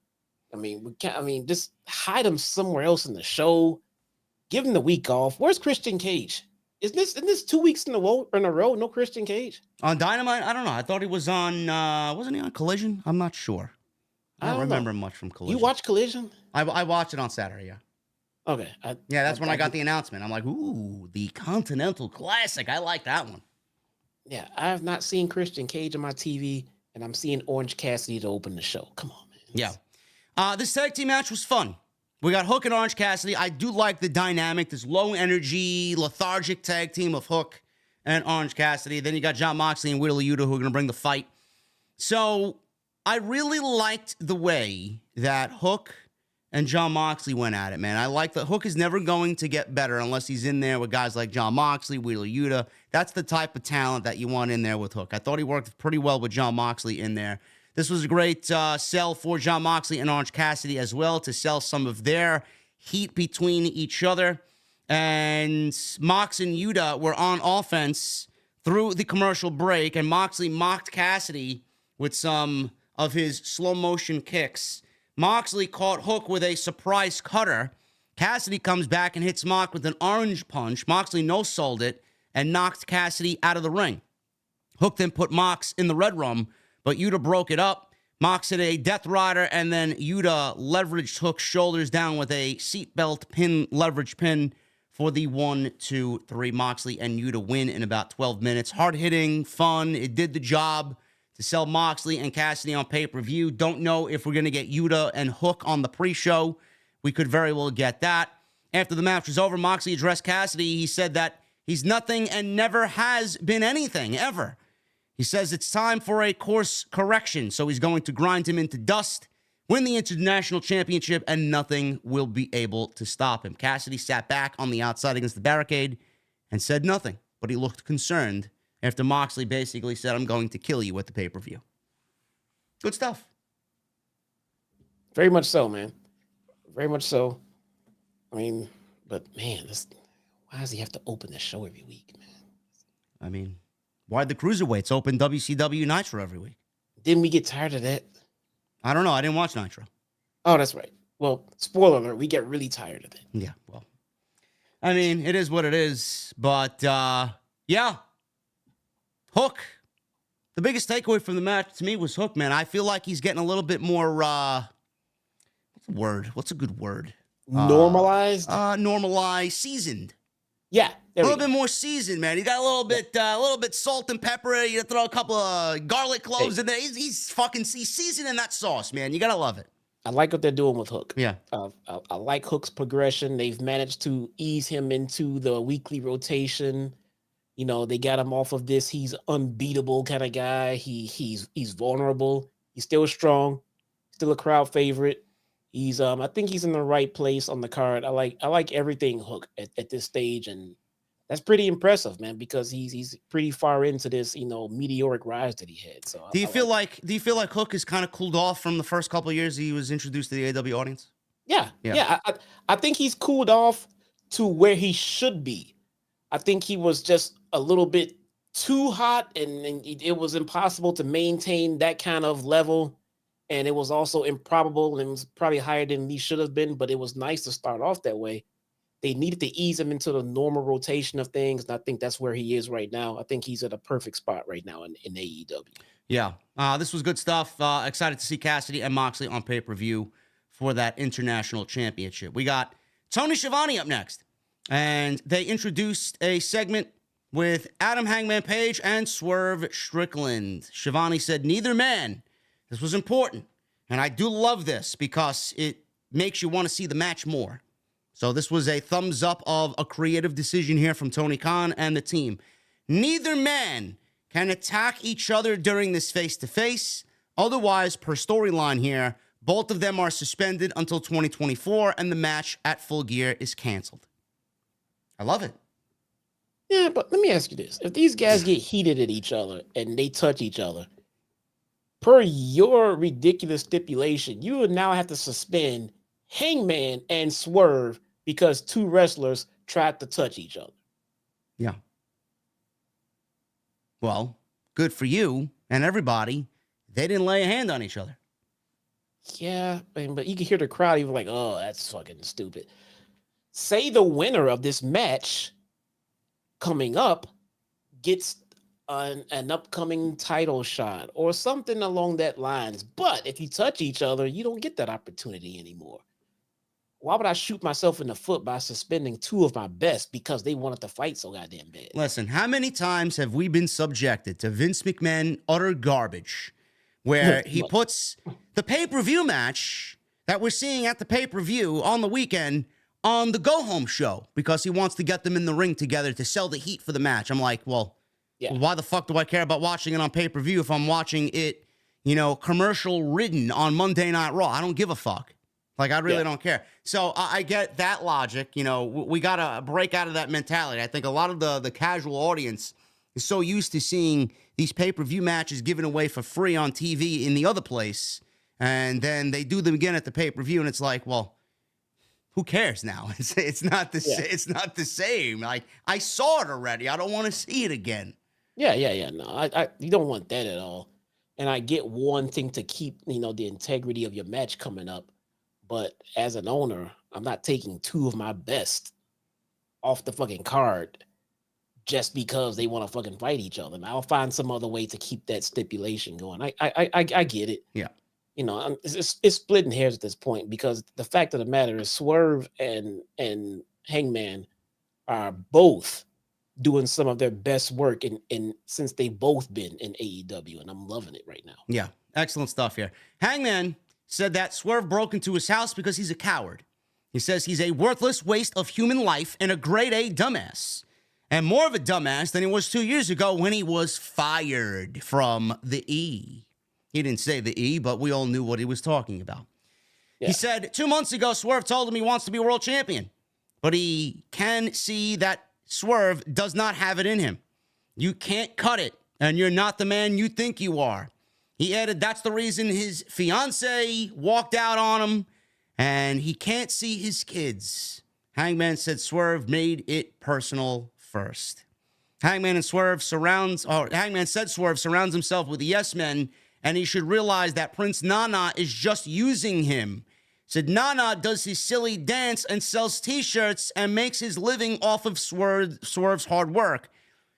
I mean, just hide him somewhere else in the show. Give him the week off. Where's Christian Cage? Isn't this 2 weeks in a row? No Christian Cage on Dynamite? I don't know. I thought he was on. Wasn't he on Collision? I'm not sure. I don't remember much from Collision. You watch Collision? I watched it on Saturday. Yeah. Okay. That's when I got the announcement. I'm like, ooh, the Continental Classic. I like that one. Yeah, I have not seen Christian Cage on my TV, and I'm seeing Orange Cassidy to open the show. Come on, man. Yeah. This tag team match was fun. We got Hook and Orange Cassidy. I do like the dynamic, this low energy, lethargic tag team of Hook and Orange Cassidy. Then you got Jon Moxley and Wheeler Yuta, who are going to bring the fight. So I really liked the way that Hook and Jon Moxley went at it, man. I like that Hook is never going to get better unless he's in there with guys like Jon Moxley, Wheeler Yuta. That's the type of talent that you want in there with Hook. I thought he worked pretty well with Jon Moxley in there. This was a great sell for Jon Moxley and Orange Cassidy as well, to sell some of their heat between each other. And Mox and Yuta were on offense through the commercial break, and Moxley mocked Cassidy with some of his slow motion kicks. Moxley caught Hook with a surprise cutter. Cassidy comes back and hits Mox with an orange punch. Moxley no-sold it and knocked Cassidy out of the ring. Hook then put Mox in the Red Room, but Yuta broke it up. Mox hit a Death Rider, and then Yuta leveraged Hook's shoulders down with a seatbelt pin, leverage pin for the 1, 2, 3. Moxley and Yuta win in about 12 minutes. Hard-hitting, fun. It did the job to sell Moxley and Cassidy on pay-per-view. Don't know if we're going to get Yuta and Hook on the pre-show. We could very well get that. After the match was over, Moxley addressed Cassidy. He said that he's nothing and never has been anything, ever. He says it's time for a course correction, so he's going to grind him into dust, win the International Championship, and nothing will be able to stop him. Cassidy sat back on the outside against the barricade and said nothing, but he looked concerned after Moxley basically said, I'm going to kill you at the pay-per-view. Good stuff. Very much so, man. Very much so. I mean, but man, why does he have to open the show every week, man? I mean, why'd the Cruiserweights open WCW Nitro every week? Didn't we get tired of that? I don't know. I didn't watch Nitro. Oh, that's right. Well, spoiler alert, we get really tired of it. Yeah, well, I mean, it is what it is. But, yeah. Hook. The biggest takeaway from the match to me was Hook, man. I feel like he's getting a little bit more, what's a word? What's a good word? Normalized? Normalized, seasoned. Yeah. A little bit more seasoned, man. He got a little bit salt and pepper. You throw a couple of garlic cloves in there. He's seasoning that sauce, man. You gotta love it. I like what they're doing with Hook. Yeah. I like Hook's progression. They've managed to ease him into the weekly rotation. You know, they got him off of this he's unbeatable kind of guy. He's vulnerable. He's still strong. Still a crowd favorite. He's I think he's in the right place on the card. I like everything Hook at this stage, and that's pretty impressive, man, because he's pretty far into this, meteoric rise that he had. So do you feel like Hook is kind of cooled off from the first couple of years he was introduced to the AEW audience? Yeah. I think he's cooled off to where he should be. I think he was just a little bit too hot, and it was impossible to maintain that kind of level. And it was also improbable, and it was probably higher than he should have been, but it was nice to start off that way. They needed to ease him into the normal rotation of things, and I think that's where he is right now. I think he's at a perfect spot right now in AEW. Yeah, this was good stuff. Excited to see Cassidy and Moxley on pay-per-view for that International Championship. We got Tony Schiavone up next, and they introduced a segment with Adam Hangman Page and Swerve Strickland. Schiavone said, neither man. This was important, and I do love this because it makes you want to see the match more. So this was a thumbs up of a creative decision here from Tony Khan and the team. Neither man can attack each other during this face-to-face. Otherwise, per storyline here, both of them are suspended until 2024, and the match at Full Gear is canceled. I love it. Yeah, but let me ask you this. If these guys get heated at each other and they touch each other, per your ridiculous stipulation, you would now have to suspend Hangman and Swerve because two wrestlers tried to touch each other. Yeah. Well, good for you and everybody. They didn't lay a hand on each other. Yeah, but you can hear the crowd even like, oh, that's fucking stupid. Say the winner of this match coming up gets an upcoming title shot or something along that lines. But if you touch each other, you don't get that opportunity anymore. Why would I shoot myself in the foot by suspending two of my best because they wanted to fight so goddamn bad? Listen, how many times have we been subjected to Vince McMahon utter garbage where he puts the pay-per-view match that we're seeing at the pay-per-view on the weekend on the go-home show because he wants to get them in the ring together to sell the heat for the match? I'm like, well, why the fuck do I care about watching it on pay-per-view if I'm watching it, commercial-ridden on Monday Night Raw? I don't give a fuck. Like, I really don't care. So I get that logic. We got to break out of that mentality. I think a lot of the casual audience is so used to seeing these pay-per-view matches given away for free on TV in the other place, and then they do them again at the pay-per-view, and it's like, well, who cares now? It's not the same. Like, I saw it already. I don't want to see it again. Yeah. No, you don't want that at all. And I get wanting to keep, the integrity of your match coming up. But as an owner, I'm not taking two of my best off the fucking card just because they want to fucking fight each other. And I'll find some other way to keep that stipulation going. I get it. Yeah. It's splitting hairs at this point, because the fact of the matter is Swerve and Hangman are both doing some of their best work in since they've both been in AEW, and I'm loving it right now. Yeah, excellent stuff here. Hangman said that Swerve broke into his house because he's a coward. He says he's a worthless waste of human life and a grade A dumbass. And more of a dumbass than he was 2 years ago when he was fired from the E. He didn't say the E, but we all knew what he was talking about. Yeah. He said 2 months ago, Swerve told him he wants to be world champion, but he can see that Swerve does not have it in him. You can't cut it, and you're not the man you think you are. He added that's the reason his fiance walked out on him, and he can't see his kids. Hangman said Swerve made it personal first. Hangman said Swerve surrounds himself with yes men, and he should realize that Prince Nana is just using him. Said Nana does his silly dance and sells t-shirts and makes his living off of Swerve's hard work.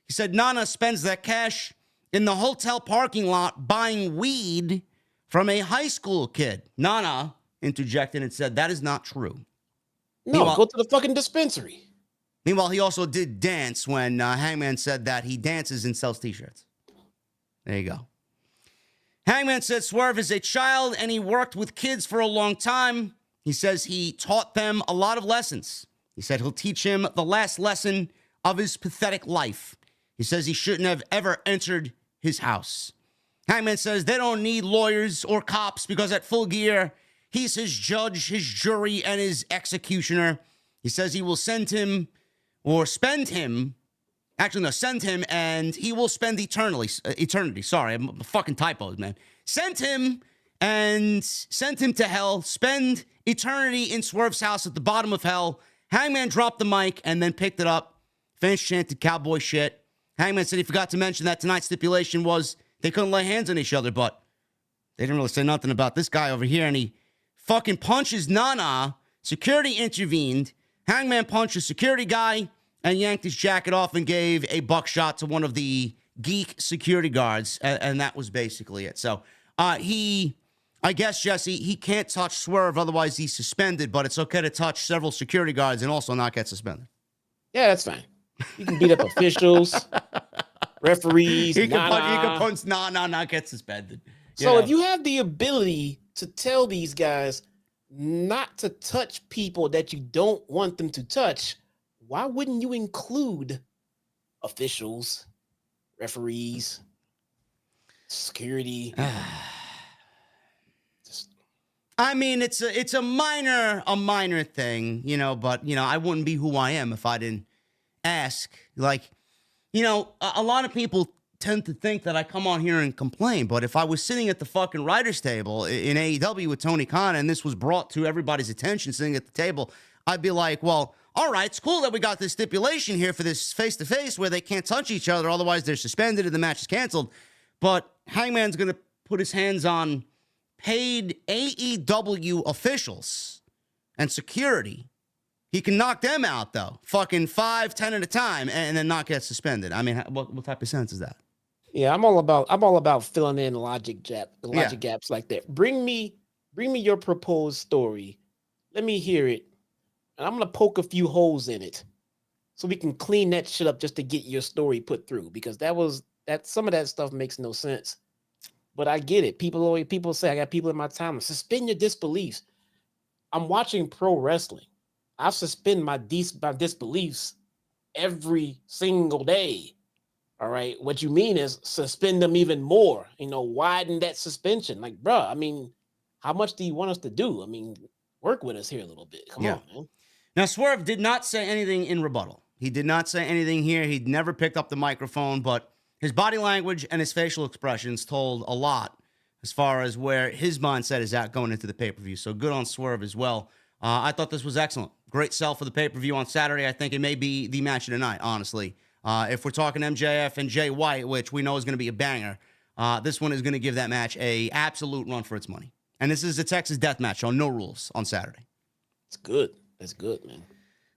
He said Nana spends that cash in the hotel parking lot buying weed from a high school kid. Nana interjected and said that is not true. No, go to the fucking dispensary. Meanwhile, he also did dance when Hangman said that he dances and sells t-shirts. There you go. Hangman said Swerve is a child and he worked with kids for a long time. He says he taught them a lot of lessons. He said he'll teach him the last lesson of his pathetic life. He says he shouldn't have ever entered his house. Hangman says they don't need lawyers or cops because at Full Gear, he's his judge, his jury, and his executioner. He says he will send him and he will spend eternity. Sorry, I'm fucking typos, man. Send him to hell. Spend eternity in Swerve's house at the bottom of hell. Hangman dropped the mic and then picked it up. Fans chanted cowboy shit. Hangman said he forgot to mention that tonight's stipulation was they couldn't lay hands on each other, but they didn't really say nothing about this guy over here, and he fucking punches Nana. Security intervened. Hangman punched a security guy and yanked his jacket off and gave a buckshot to one of the geek security guards, and that was basically it. So I guess, Jesse, he can't touch Swerve, otherwise he's suspended, but it's okay to touch several security guards and also not get suspended. Yeah, that's fine. You can beat up officials, referees. He can punch Nana, not get suspended. So if you have the ability to tell these guys not to touch people that you don't want them to touch, why wouldn't you include officials, referees, security? I mean, it's a minor thing, but I wouldn't be who I am if I didn't ask. Like, a lot of people tend to think that I come on here and complain, but if I was sitting at the fucking writer's table in AEW with Tony Khan and this was brought to everybody's attention sitting at the table, I'd be like, well, all right, it's cool that we got this stipulation here for this face-to-face where they can't touch each other, otherwise they're suspended and the match is canceled. But Hangman's going to put his hands on paid AEW officials and security. He can knock them out, though. Fucking 5, 10 at a time and then not get suspended. I mean, what type of sense is that? Yeah, I'm all about filling in logic gaps like that. Bring me your proposed story. Let me hear it. And I'm going to poke a few holes in it so we can clean that shit up just to get your story put through, because some of that stuff makes no sense. But I get it. People say, I got people in my time, suspend your disbeliefs. I'm watching pro wrestling. I suspend my disbeliefs every single day. All right. What you mean is suspend them even more, widen that suspension. Like, bruh, I mean, how much do you want us to do? I mean, work with us here a little bit. Come on, man. Now, Swerve did not say anything in rebuttal. He did not say anything here. He'd never picked up the microphone, but his body language and his facial expressions told a lot as far as where his mindset is at going into the pay-per-view. So good on Swerve as well. I thought this was excellent. Great sell for the pay-per-view on Saturday. I think it may be the match of the night, honestly. If we're talking MJF and Jay White, which we know is going to be a banger, This one is going to give that match a absolute run for its money. And this is a Texas death match on no rules on Saturday. It's good. That's good, man.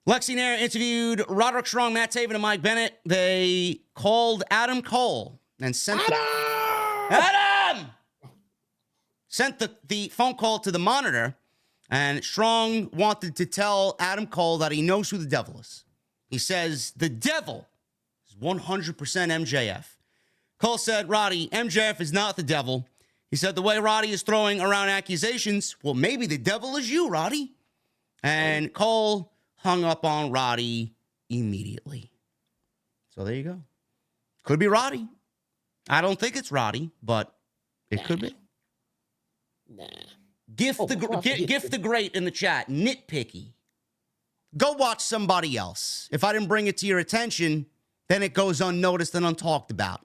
Lexi Nair interviewed Roderick Strong, Matt Taven, and Mike Bennett. They called Adam Cole and sent Adam! Sent the phone call to the monitor, and Strong wanted to tell Adam Cole that he knows who the devil is. He says, the devil is 100% MJF. Cole said, Roddy, MJF is not the devil. He said, the way Roddy is throwing around accusations, well, maybe the devil is you, Roddy. And Cole hung up on Roddy immediately. So there you go. Could be Roddy. I don't think it's Roddy, but it could be. Nah. Gift the Great in the chat. Nitpicky. Go watch somebody else. If I didn't bring it to your attention, then it goes unnoticed and untalked about.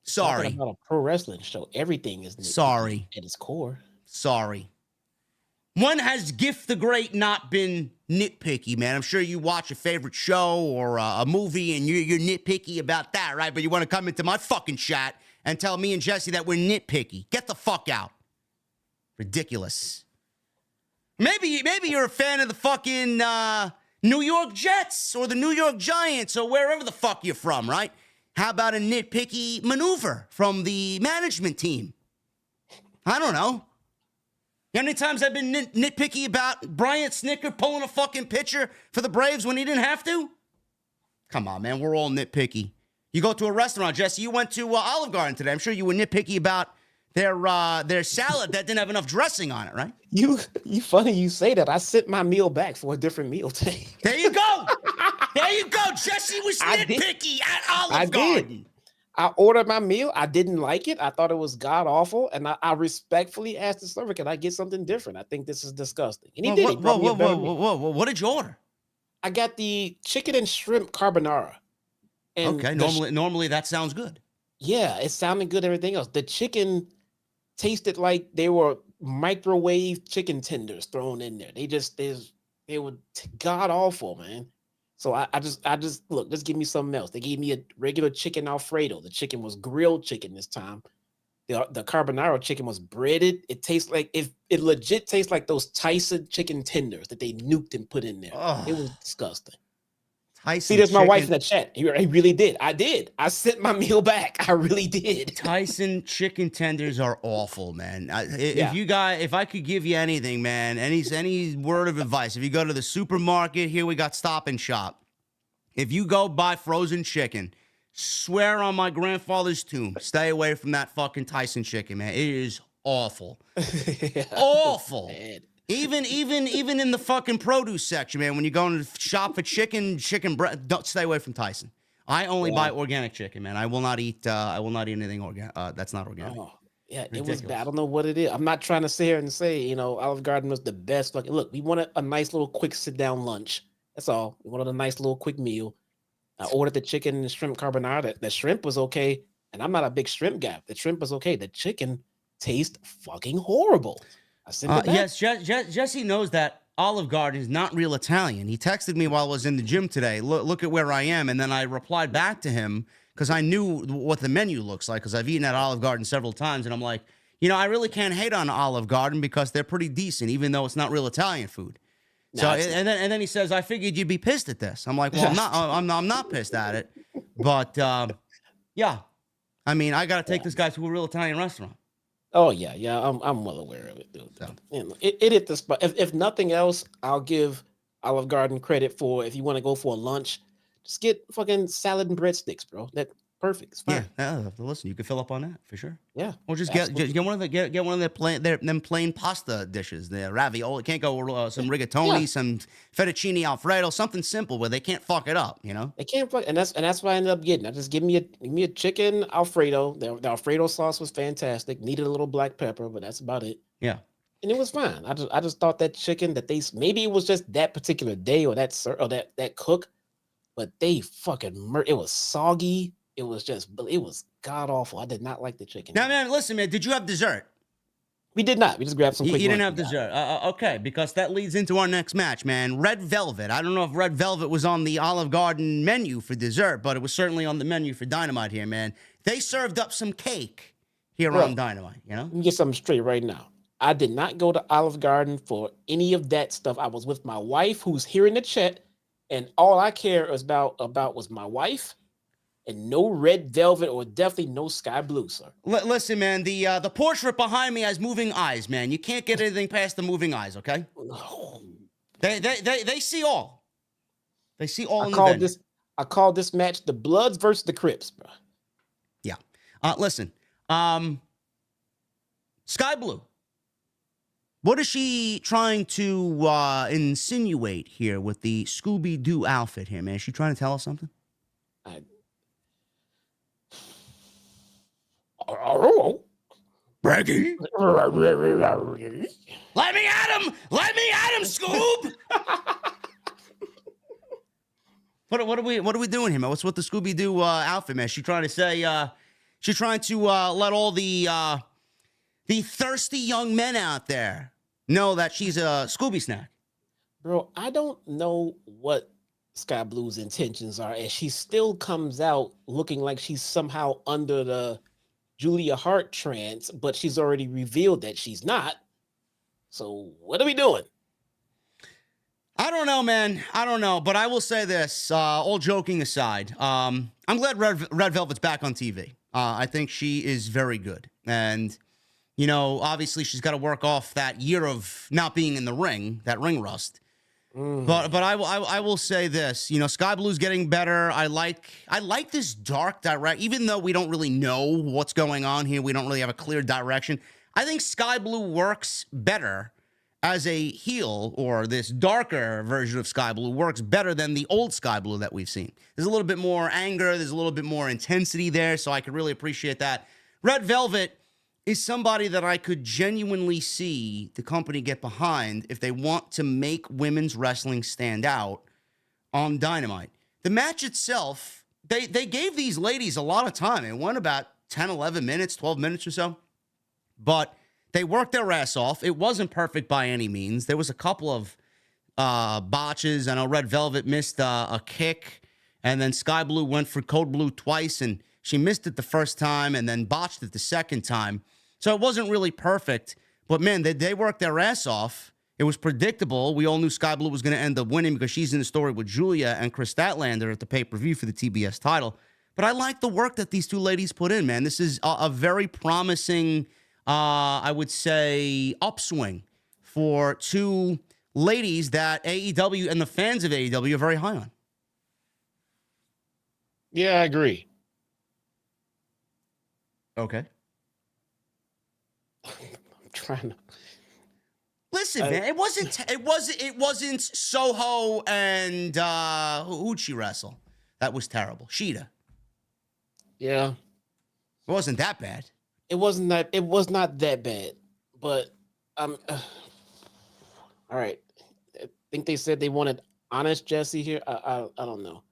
Sorry. Talking about a pro wrestling show. Everything is nitpicky sorry at its core. Sorry. When has Gift the Great not been nitpicky, man? I'm sure you watch a favorite show or a movie and you're nitpicky about that, right? But you want to come into my fucking chat and tell me and Jesse that we're nitpicky. Get the fuck out. Ridiculous. Maybe you're a fan of the fucking New York Jets or the New York Giants or wherever the fuck you're from, right? How about a nitpicky maneuver from the management team? I don't know. You know how many times I've been nitpicky about Bryant Snicker pulling a fucking pitcher for the Braves when he didn't have to? Come on, man. We're all nitpicky. You go to a restaurant, Jesse. You went to Olive Garden today. I'm sure you were nitpicky about their salad that didn't have enough dressing on it, right? You funny you say that. I sent my meal back for a different meal today. There you go. There you go. Jesse was nitpicky at Olive Garden. I ordered my meal. I didn't like it. I thought it was god awful, and I respectfully asked the server, "Can I get something different? I think this is disgusting." And he did. Whoa! What did you order? I got the chicken and shrimp carbonara. And okay, normally that sounds good. Yeah, it sounded good. Everything else, the chicken tasted like they were microwave chicken tenders thrown in there. They were god awful, man. So I just look, just give me something else. They gave me a regular chicken Alfredo. The chicken was grilled chicken this time. The carbonara chicken was breaded. It tastes like it legit tastes like those Tyson chicken tenders that they nuked and put in there. Oh. It was disgusting. Tyson See, there's chicken. my wife in the chat. He really did. I did. I sent my meal back. I really did. Tyson chicken tenders are awful, man. If I could give you anything, man, any word of advice, if you go to the supermarket, here we got Stop and Shop. If you go buy frozen chicken, swear on my grandfather's tomb, stay away from that fucking Tyson chicken, man. It is awful. Awful. Man. Even in the fucking produce section, man, when you go to shop for chicken breast, don't stay away from Tyson. I only buy organic chicken, man. I will not eat anything organic. That's not organic. Oh, yeah, Ridiculous. It was bad. I don't know what it is. I'm not trying to sit here and say, Olive Garden was the best. Look, we wanted a nice little quick sit down lunch. That's all. We wanted a nice little quick meal. I ordered the chicken and shrimp carbonara. The shrimp was okay, and I'm not a big shrimp guy. The shrimp was okay. The chicken tastes fucking horrible. Yes, Jesse knows that Olive Garden is not real Italian. He texted me while I was in the gym today. Look at where I am, and then I replied back to him because I knew what the menu looks like because I've eaten at Olive Garden several times, and I'm like, I really can't hate on Olive Garden because they're pretty decent, even though it's not real Italian food. So and then he says, I figured you'd be pissed at this. I'm like, well, I'm not pissed at it, but yeah, I mean, I got to take this guy to a real Italian restaurant. Oh yeah, I'm well aware of it, dude. So. It hit the spot. If nothing else, I'll give Olive Garden credit for if you want to go for a lunch, just get fucking salad and breadsticks, bro. That's perfect. It's fine. Yeah, listen, you can fill up on that for sure. Yeah, or just get one of the plain pasta dishes, the ravioli. Can't go some rigatoni, some fettuccine alfredo, something simple where they can't fuck it up. They can't fuck, and that's what I ended up getting. I just give me a chicken Alfredo. The Alfredo sauce was fantastic. Needed a little black pepper, but that's about it. Yeah, and it was fine. I just thought that chicken that maybe it was just that particular day or that cook, but they fucking it was soggy. It was god awful. I did not like the chicken. Now, man, listen, man. Did you have dessert? We did not. We just grabbed some. You didn't have dessert. Okay, because that leads into our next match, man. Red Velvet. I don't know if Red Velvet was on the Olive Garden menu for dessert, but it was certainly on the menu for Dynamite here, man. They served up some cake here Bro, on Dynamite, you know? Let me get something straight right now. I did not go to Olive Garden for any of that stuff. I was with my wife, who's here in the chat, and all I care about was my wife, and no red velvet or definitely no sky blue, sir. Listen, man, the portrait behind me has moving eyes, man. You can't get anything past the moving eyes, okay? They see all. They see all in the venue. I call this match the Bloods versus the Crips, bro. Yeah. Listen, Sky Blue. What is she trying to insinuate here with the Scooby-Doo outfit here, man? Is she trying to tell us something? Braggy. Let me at him! Let me at him, Scoob! What are we doing here, man? What's with the Scooby-Doo outfit, man? She trying to say she's trying to let all the thirsty young men out there know that she's a Scooby snack. Bro, I don't know what Sky Blue's intentions are, and she still comes out looking like she's somehow under the Julia Hart trance, but she's already revealed that she's not. So what are we doing? I don't know, man. I don't know, but I will say this, all joking aside, I'm glad Red Velvet's back on TV. I think she is very good. And, you know, obviously she's got to work off that year of not being in the ring, that ring rust. But I will say this, you know, Sky Blue's getting better. I like this dark direct, even though we don't really know what's going on here. We don't really have a clear direction. I think Sky Blue works better as a heel, or this darker version of Sky Blue works better than the old Sky Blue that we've seen. There's a little bit more anger. There's a little bit more intensity there, so I could really appreciate that. Red Velvet is somebody that I could genuinely see the company get behind if they want to make women's wrestling stand out on Dynamite. The match itself, they gave these ladies a lot of time. It went about 10, 11 minutes, 12 minutes or so. But they worked their ass off. It wasn't perfect by any means. There was a couple of botches. I know Red Velvet missed a kick, and then Sky Blue went for Code Blue twice, and she missed it the first time and then botched it the second time. So it wasn't really perfect. But, man, they worked their ass off. It was predictable. We all knew Sky Blue was going to end up winning because she's in the story with Julia and Chris Statlander at the pay-per-view for the TBS title. But I like the work that these two ladies put in, man. This is a very promising, I would say, upswing for two ladies that AEW and the fans of AEW are very high on. Yeah, I agree. Okay. I'm trying to listen, man. It wasn't Soho and who'd she wrestle? That was terrible. Sheeta. Yeah. It wasn't that bad. It was not that bad. But all right. I think they said they wanted Honest Jesse here. I don't know.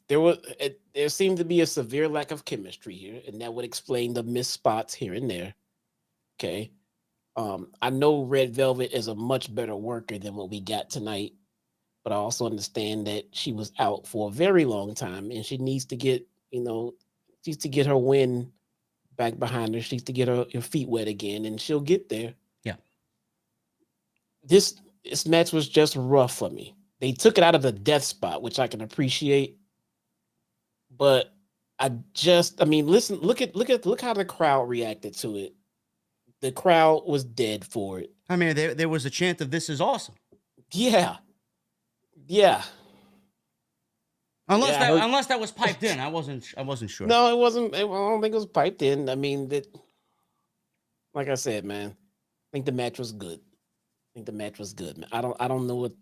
There seemed to be a severe lack of chemistry here, and that would explain the missed spots here and there. Okay. I know Red Velvet is a much better worker than what we got tonight, but I also understand that she was out for a very long time, and she needs to get, her win back behind her. She needs to get her feet wet again, and she'll get there. Yeah. This match was just rough for me. They took it out of the death spot, which I can appreciate. But listen, look how the crowd reacted to it. The crowd was dead for it. I mean, there was a chant of "This is awesome." Yeah. Unless that was piped in, I wasn't sure. No, it wasn't. I don't think it was piped in. I mean, like I said, man, I think the match was good. Man. I don't know what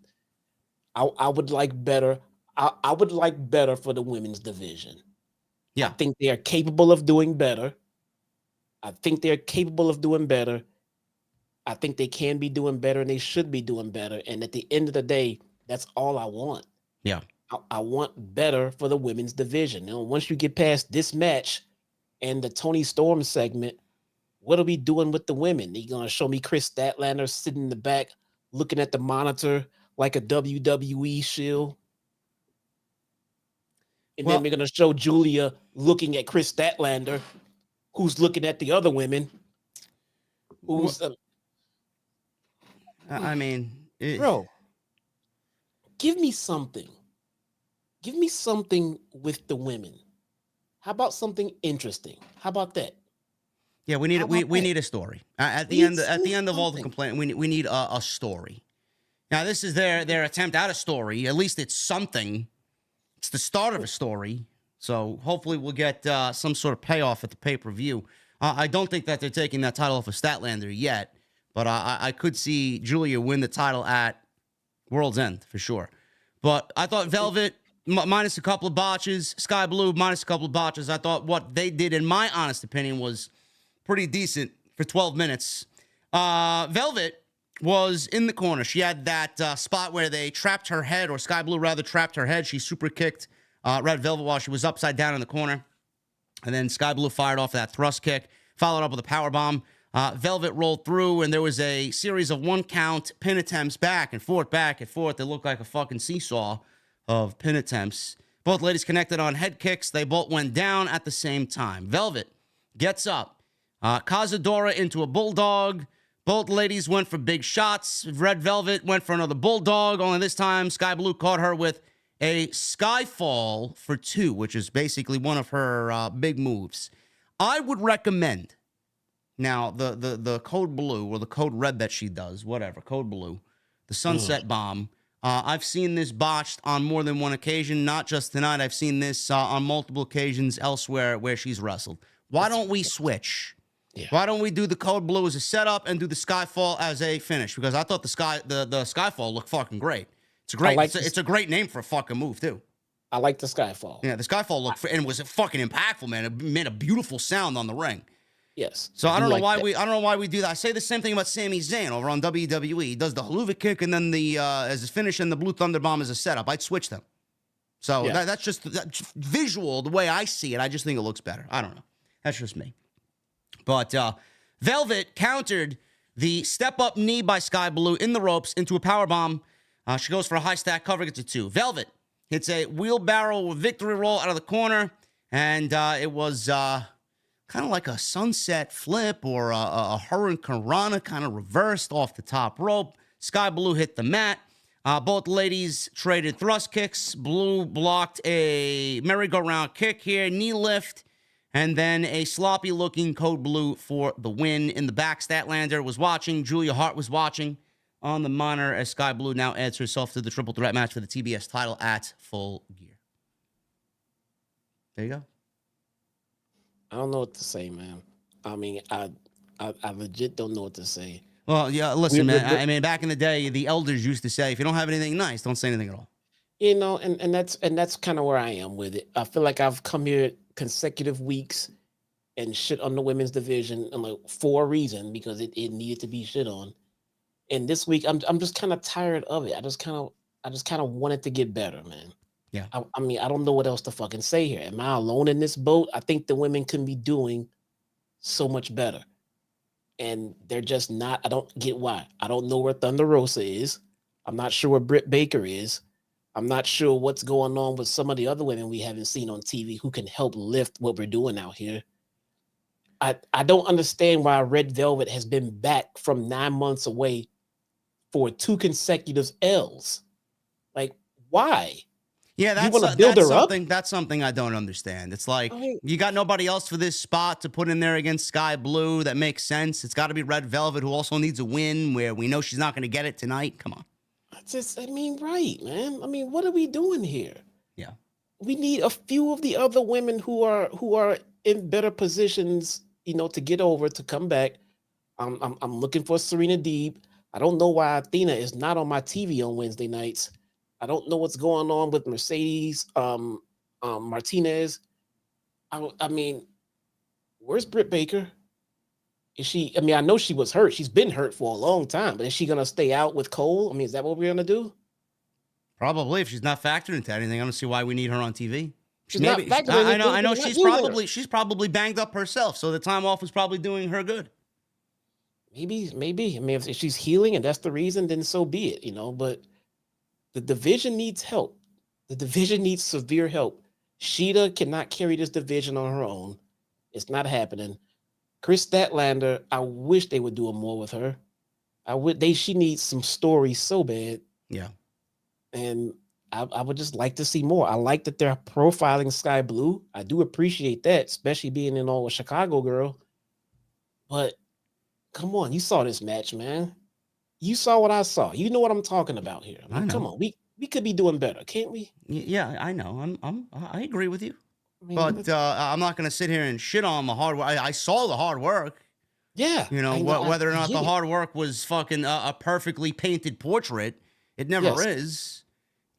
I would like better. I would like better for the women's division. Yeah. I think they are capable of doing better. I think they can be doing better, and they should be doing better. And at the end of the day, that's all I want. Yeah. I want better for the women's division. Once you get past this match and the Tony Storm segment, what are we doing with the women? They're going to show me Chris Statlander sitting in the back looking at the monitor like a WWE shield. And then we're gonna show Julia looking at Chris Statlander, who's looking at the other women. Who's bro, give me something. Give me something with the women. How about something interesting? How about that? Yeah, we need we need a story. At the end of all the complaint, we need a story. Now, this is their attempt at a story. At least it's something. It's the start of a story. So hopefully we'll get some sort of payoff at the pay-per-view. I don't think that they're taking that title off of Statlander yet, but I could see Julia win the title at World's End for sure. But I thought Velvet, minus a couple of botches, Sky Blue, minus a couple of botches. I thought what they did, in my honest opinion, was pretty decent for 12 minutes. Velvet was in the corner. She had that spot where they trapped her head, or Sky Blue rather trapped her head. She super kicked Red Velvet while she was upside down in the corner. And then Sky Blue fired off that thrust kick, followed up with a power bomb. Velvet rolled through, and there was a series of one-count pin attempts back and forth. They looked like a fucking seesaw of pin attempts. Both ladies connected on head kicks. They both went down at the same time. Velvet gets up. Cazadora into a bulldog. Both ladies went for big shots. Red Velvet went for another bulldog, only this time Sky Blue caught her with a Skyfall for 2, which is basically one of her big moves. I would recommend, now, the Code Blue, or the Code Red that she does, whatever, Code Blue, the Sunset Bomb. I've seen this botched on more than one occasion, not just tonight. I've seen this on multiple occasions elsewhere where she's wrestled. Why don't we switch? Yeah. Why don't we do the Code Blue as a setup and do the Skyfall as a finish? Because I thought the Skyfall looked fucking great. It's a great name for a fucking move too. I like the Skyfall. Yeah, the Skyfall looked and was fucking impactful, man. It made a beautiful sound on the ring. Yes. So I don't know why we do that. I say the same thing about Sami Zayn over on WWE. He does the haluva kick and then the as a finish and the Blue Thunder Bomb as a setup. I'd switch them. So that's just visual, the way I see it. I just think it looks better. I don't know. That's just me. But Velvet countered the step-up knee by Sky Blue in the ropes into a powerbomb. She goes for a high stack cover, gets a 2. Velvet hits a wheelbarrow victory roll out of the corner, and it was kind of like a sunset flip or a Hurricane Rana kind of reversed off the top rope. Sky Blue hit the mat. Both ladies traded thrust kicks. Blue blocked a merry-go-round kick here, knee lift, and then a sloppy-looking Code Blue for the win. In the back, Statlander was watching. Julia Hart was watching on the monitor as Sky Blue now adds herself to the triple threat match for the TBS title at Full Gear. There you go. I don't know what to say, man. I mean, I legit don't know what to say. Well, yeah, listen, man. I mean, back in the day, the elders used to say, if you don't have anything nice, don't say anything at all. You know, and that's kind of where I am with it. I feel like I've come here consecutive weeks and shit on the women's division, and like for a reason, because it needed to be shit on. And this week, I'm just kind of tired of it. I just kind of want it to get better, man. Yeah. I mean, I don't know what else to fucking say here. Am I alone in this boat? I think the women can be doing so much better, and they're just not. I don't get why. I don't know where Thunder Rosa is. I'm not sure where Britt Baker is. I'm not sure what's going on with some of the other women we haven't seen on TV who can help lift what we're doing out here. I don't understand why Red Velvet has been back from 9 months away for 2 consecutive L's. Like, why? Yeah, that's something I don't understand. It's like, you got nobody else for this spot to put in there against Sky Blue. That makes sense. It's got to be Red Velvet, who also needs a win, where we know she's not going to get it tonight. Come on. Right, man. I mean, what are we doing here? Yeah. We need a few of the other women who are in better positions, you know, to get over, to come back. I'm looking for Serena Deeb. I don't know why Athena is not on my TV on Wednesday nights. I don't know what's going on with Mercedes Martinez. I mean, where's Britt Baker? Is she? I mean, I know she was hurt. She's been hurt for a long time, but is she gonna stay out with Cole? I mean, is that what we're gonna do? Probably. If she's not factored into anything, I don't see why we need her on TV. She's not factored into I know she's probably banged up herself, so the time off was probably doing her good. Maybe. I mean, if she's healing and that's the reason, then so be it, you know. But the division needs help. The division needs severe help. Sheeta cannot carry this division on her own. It's not happening. Chris Statlander, I wish they would do more with her. She needs some stories so bad. Yeah. And I would just like to see more. I like that they're profiling Sky Blue. I do appreciate that, especially being in all a Chicago girl. But come on, you saw this match, man. You saw what I saw. You know what I'm talking about here. I mean, come on, we could be doing better, can't we? Yeah, I know. I agree with you. I mean, But I'm not going to sit here and shit on the hard work. I saw the hard work. Yeah. You know, whether or not the hard work was fucking a perfectly painted portrait, it never is.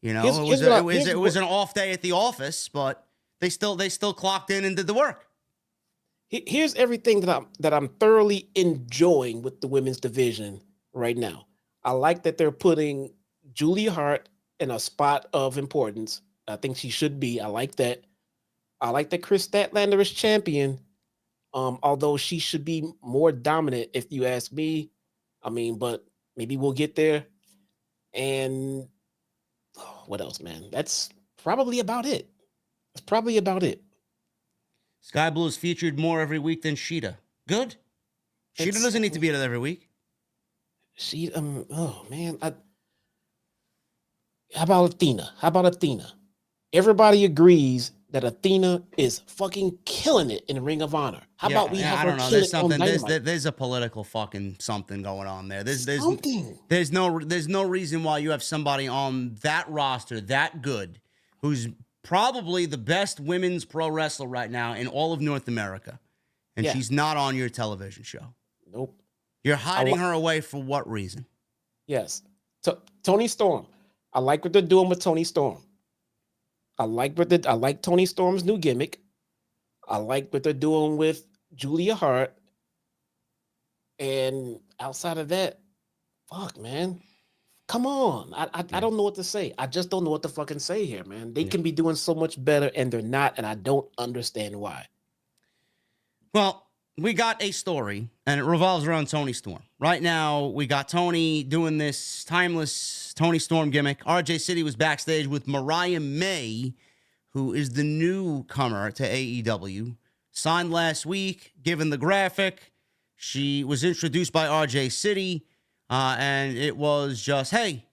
You know, it was an off day at the office, but they still clocked in and did the work. Here's everything that I'm thoroughly enjoying with the women's division right now. I like that they're putting Julia Hart in a spot of importance. I think she should be. I like that. I like that Chris Statlander is champion. Although she should be more dominant, if you ask me. I mean, but maybe we'll get there. And what else, man? That's probably about it. That's probably about it. Sky Blue is featured more every week than Sheeta. Good. Sheeta doesn't need to be there every week. Oh man. How about Athena? Everybody agrees that Athena is fucking killing it in Ring of Honor. How about we have her kill it on Dynamite? There's a political fucking something going on there. There's no reason why you have somebody on that roster that good, who's probably the best women's pro wrestler right now in all of North America, and she's not on your television show. Nope. You're hiding her away for what reason? Yes. Tony Storm. I like what they're doing with Tony Storm. I like Tony Storm's new gimmick. I like what they're doing with Julia Hart. And outside of that, fuck, man. Come on. I don't know what to say. I just don't know what to fucking say here, man. They can be doing so much better, and they're not, and I don't understand why. Well, we got a story, and it revolves around Tony Storm. Right now, we got Tony doing this timeless Tony Storm gimmick. RJ City was backstage with Mariah May, who is the newcomer to AEW. Signed last week, given the graphic. She was introduced by RJ City, and it was just, hey,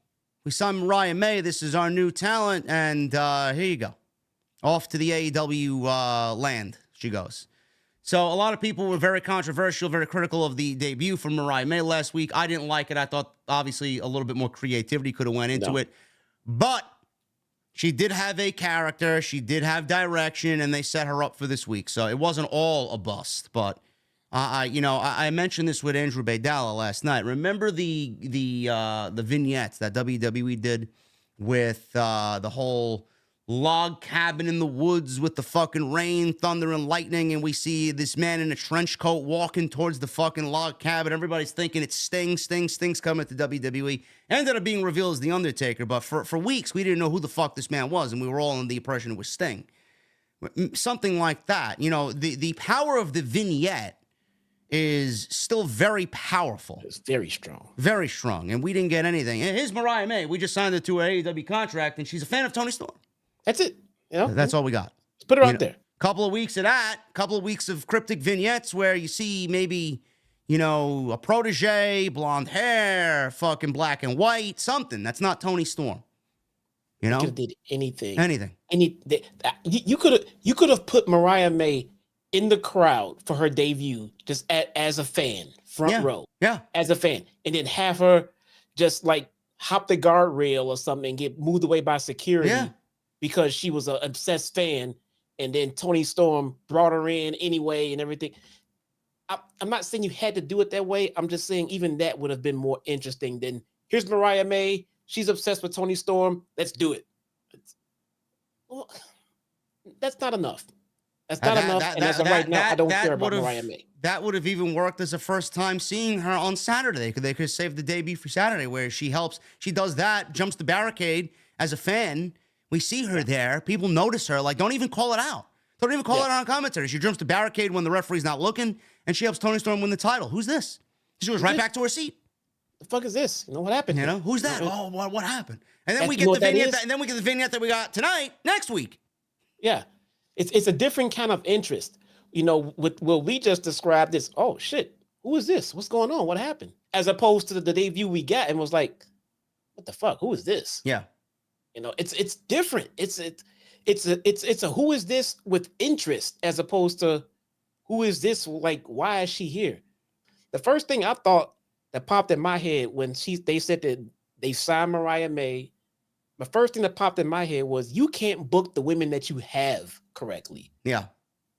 we signed Mariah May. This is our new talent, and here you go. Off to the AEW land she goes. So a lot of people were very controversial, very critical of the debut from Mariah May last week. I didn't like it. I thought, obviously, a little bit more creativity could have went into it. But she did have a character. She did have direction, and they set her up for this week. So it wasn't all a bust. But, I mentioned this with Andrew Baydala last night. Remember the vignettes that WWE did with the whole log cabin in the woods with the fucking rain, thunder, and lightning, and we see this man in a trench coat walking towards the fucking log cabin. Everybody's thinking it's Sting's coming to WWE. Ended up being revealed as The Undertaker, but for weeks, we didn't know who the fuck this man was, and we were all under the impression it was Sting. Something like that. You know, the power of the vignette is still very powerful. It's very strong. Very strong, and we didn't get anything. And here's Mariah May. We just signed her to an AEW contract, and she's a fan of Tony Storm. That's it. You know? That's all we got. Let's put her out there. Couple of weeks of that, couple of weeks of cryptic vignettes where you see maybe, a protege, blonde hair, fucking black and white, something. That's not Tony Storm. You know? Could have did anything. Anything. You could have put Mariah May in the crowd for her debut just as a fan, front row. Yeah. As a fan. And then have her just like hop the guardrail or something and get moved away by security. Yeah. Because she was an obsessed fan, and then Tony Storm brought her in anyway and everything. I'm not saying you had to do it that way. I'm just saying even that would have been more interesting than, here's Mariah May. She's obsessed with Tony Storm. Let's do it. Well, that's not enough. That's not enough. And as of right now, I don't care about Mariah May. That would have even worked as a first time seeing her on Saturday, because they could have saved the debut for Saturday, where she does that, jumps the barricade as a fan. We see her there. People notice her. Like, don't even call it out. Don't even call it out on commentary. She jumps the barricade when the referee's not looking, and she helps Tony Storm win the title. Who's this? She goes right back to her seat. The fuck is this? You know what happened? Who's that? Oh, what happened? And then we get the vignette. And then we get the vignette that we got tonight, next week. Yeah. It's a different kind of interest. With what we just described is, oh shit, who is this? What's going on? What happened? As opposed to the debut we got and was like, what the fuck? Who is this? Yeah. It's different. It's a who is this with interest as opposed to who is this? Like, why is she here? The first thing I thought that popped in my head when they said that they signed Mariah May, the first thing that popped in my head was you can't book the women that you have correctly. Yeah.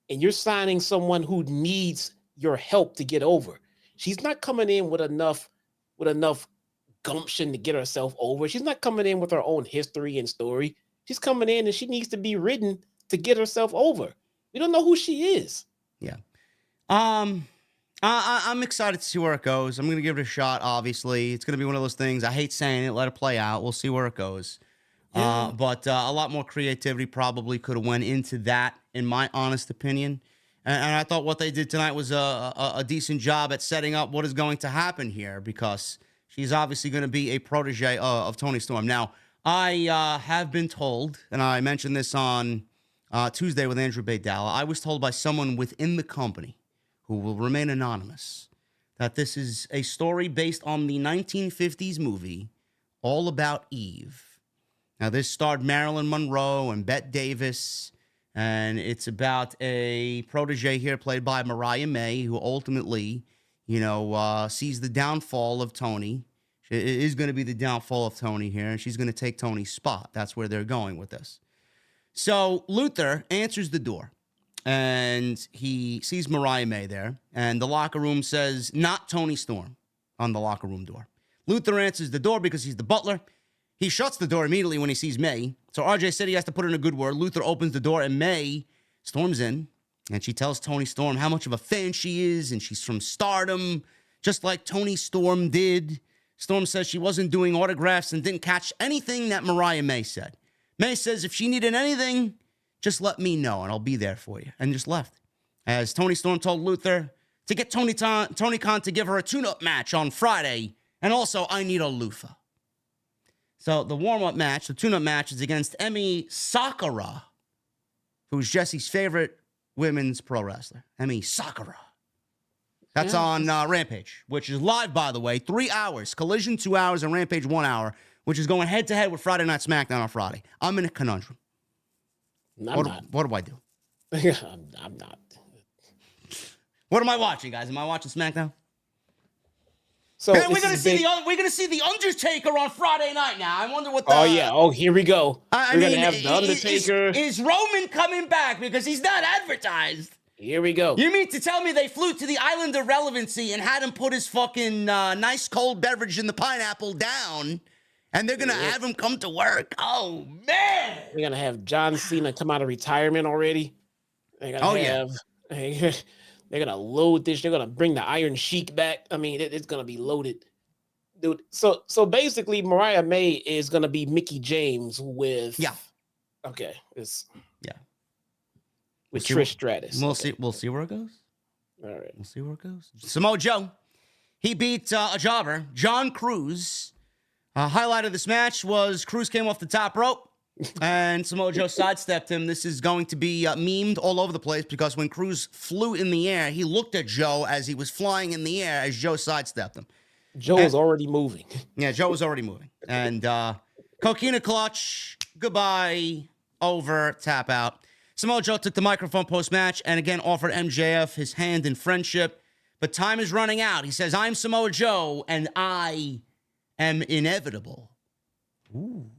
And you're signing someone who needs your help to get over. She's not coming in with enough gumption to get herself over. She's not coming in with her own history and story. She's coming in and she needs to be ridden to get herself over. We don't know who she is. Yeah. I'm excited to see where it goes. I'm going to give it a shot, obviously. It's going to be one of those things. I hate saying it. Let it play out. We'll see where it goes. Yeah. But a lot more creativity probably could have went into that, in my honest opinion. And I thought what they did tonight was a decent job at setting up what is going to happen here, because she's obviously going to be a protege of Toni Storm. Now, I have been told, and I mentioned this on Tuesday with Andrew Baydala, I was told by someone within the company who will remain anonymous that this is a story based on the 1950s movie All About Eve. Now, this starred Marilyn Monroe and Bette Davis, and it's about a protege here played by Mariah May, who ultimately, sees the downfall of Toni. It is going to be the downfall of Toni here, and she's going to take Toni's spot. That's where they're going with this. So Luther answers the door, and he sees Mariah May there, and the locker room says, not Toni Storm on the locker room door. Luther answers the door because he's the butler. He shuts the door immediately when he sees May. So RJ said he has to put in a good word. Luther opens the door, and May storms in, and she tells Toni Storm how much of a fan she is, and she's from Stardom, just like Toni Storm did. Storm says she wasn't doing autographs and didn't catch anything that Mariah May said. May says if she needed anything, just let me know, and I'll be there for you, and just left. As Toni Storm told Luther to get Tony Khan to give her a tune-up match on Friday, and also, I need a loofah. So the warm-up match, the tune-up match, is against Emi Sakura, who's Jesse's favorite women's pro wrestler. Emi Sakura. That's on Rampage, which is live, by the way. 3 hours. Collision, 2 hours, and Rampage, 1 hour, which is going head-to-head with Friday Night SmackDown on Friday. I'm in a conundrum. What do I do? I'm not. What am I watching, guys? Am I watching SmackDown? So man, we're gonna see the Undertaker on Friday night now. I wonder what the... Oh, yeah. Oh, here we go. We're gonna have the Undertaker. Is Roman coming back? Because he's not advertised. Here we go. You mean to tell me they flew to the island of relevancy and had him put his fucking nice cold beverage in the pineapple down, and they're gonna have him come to work? Oh, man! We're gonna have John Cena come out of retirement already. They're gonna load this. They're gonna bring the Iron Sheik back. I mean, it's gonna be loaded, dude. So basically, Mariah May is gonna be Mickey James with with Trish Stratus. We'll see where it goes. All right, we'll see where it goes. Samoa Joe, he beat a jobber, John Cruz. Highlight of this match was Cruz came off the top rope, and Samoa Joe sidestepped him. This is going to be memed all over the place because when Cruz flew in the air, he looked at Joe as he was flying in the air as Joe sidestepped him. Joe was already moving. Yeah, Joe was already moving. And Coquina clutch, goodbye, over, tap out. Samoa Joe took the microphone post-match and again offered MJF his hand in friendship. But time is running out. He says, I'm Samoa Joe, and I am inevitable. Ooh.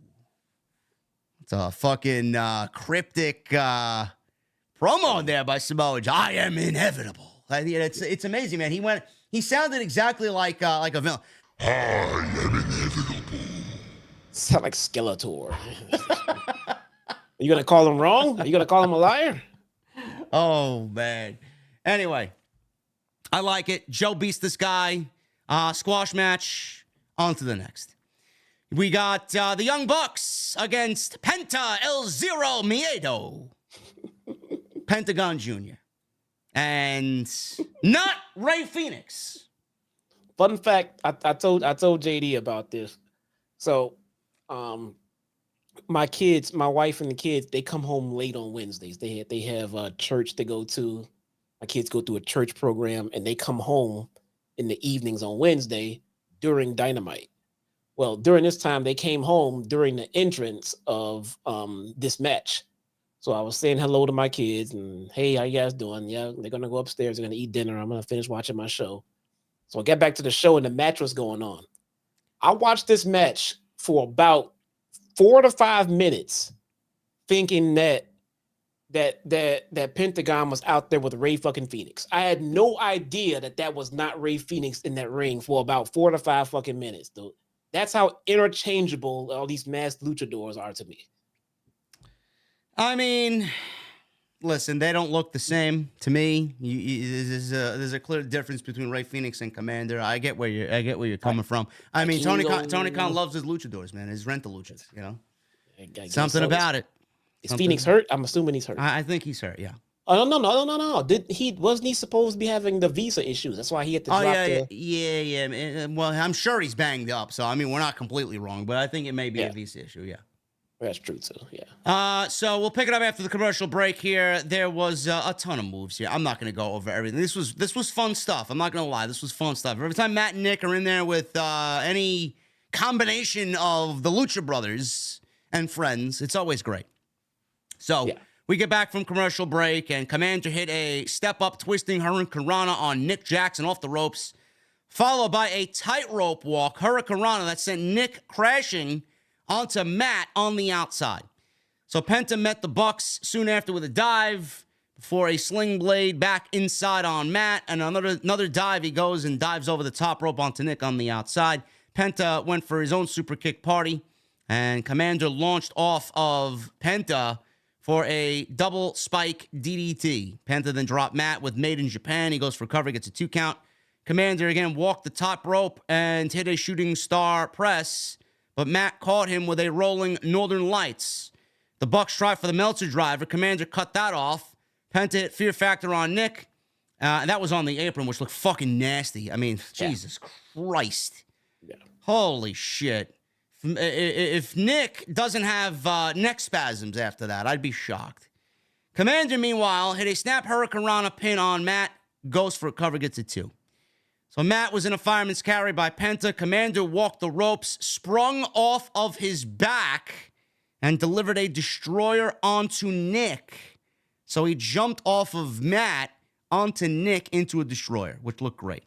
It's a fucking cryptic promo there by Samoa Joe. I am inevitable. It's amazing, man. He sounded exactly like a villain. I am inevitable. Sound like Skeletor. Are you gonna call him wrong? Are you gonna call him a liar? Oh man. Anyway, I like it. Joe beats this guy. Squash match. On to the next. We got the Young Bucks against Penta El Zero Miedo. Pentagon Jr. And not Rey Fenix. Fun fact, I told JD about this. So my kids, my wife and the kids, they come home late on Wednesdays. They have a church to go to. My kids go through a church program, and they come home in the evenings on Wednesday during Dynamite. Well, during this time, they came home during the entrance of this match. So I was saying hello to my kids and, hey, how you guys doing? Yeah, they're going to go upstairs. They're going to eat dinner. I'm going to finish watching my show. So I got back to the show, and the match was going on. I watched this match for about 4 to 5 minutes, thinking that Pentagon was out there with Ray fucking Phoenix. I had no idea that was not Ray Phoenix in that ring for about 4 to 5 fucking minutes, dude. That's how interchangeable all these masked luchadors are to me. I mean, listen, they don't look the same to me. There's a clear difference between Ray Phoenix and Commander. I get where you're coming from. I mean, Tony Khan loves his luchadors, man. His rental luchas, you know. Something about it. Is Phoenix hurt? I'm assuming he's hurt. I think he's hurt. Yeah. Oh no! Wasn't he supposed to be having the visa issues? That's why he had to drop yeah. Well, I'm sure he's banged up. So I mean, we're not completely wrong, but I think it may be a visa issue. Yeah. That's true too. Yeah. So we'll pick it up after the commercial break here. There was a ton of moves here. I'm not going to go over everything. This was fun stuff. I'm not going to lie. This was fun stuff. Every time Matt and Nick are in there with any combination of the Lucha Brothers and friends, it's always great. So we get back from commercial break, and Commander hit a step-up twisting Hurricane Rana on Nick Jackson off the ropes, followed by a tightrope walk Hurricane Rana that sent Nick crashing onto Matt on the outside. So Penta met the Bucks soon after with a dive before a sling blade back inside on Matt, and another dive. He goes and dives over the top rope onto Nick on the outside. Penta went for his own super kick party, and Commander launched off of Penta for a double spike DDT. Penta then dropped Matt with Made in Japan. He goes for cover, gets a 2 count. Commander again walked the top rope and hit a shooting star press, but Matt caught him with a rolling Northern Lights. The Bucks tried for the Meltzer driver. Commander cut that off. Penta hit Fear Factor on Nick. And that was on the apron, which looked fucking nasty. I mean, Jesus Christ. Yeah. Holy shit. If Nick doesn't have neck spasms after that, I'd be shocked. Commander, meanwhile, hit a snap Hurricane Rana pin on Matt. Goes for a cover, gets a 2. So Matt was in a fireman's carry by Penta. Commander walked the ropes, sprung off of his back, and delivered a destroyer onto Nick. So he jumped off of Matt onto Nick into a destroyer, which looked great.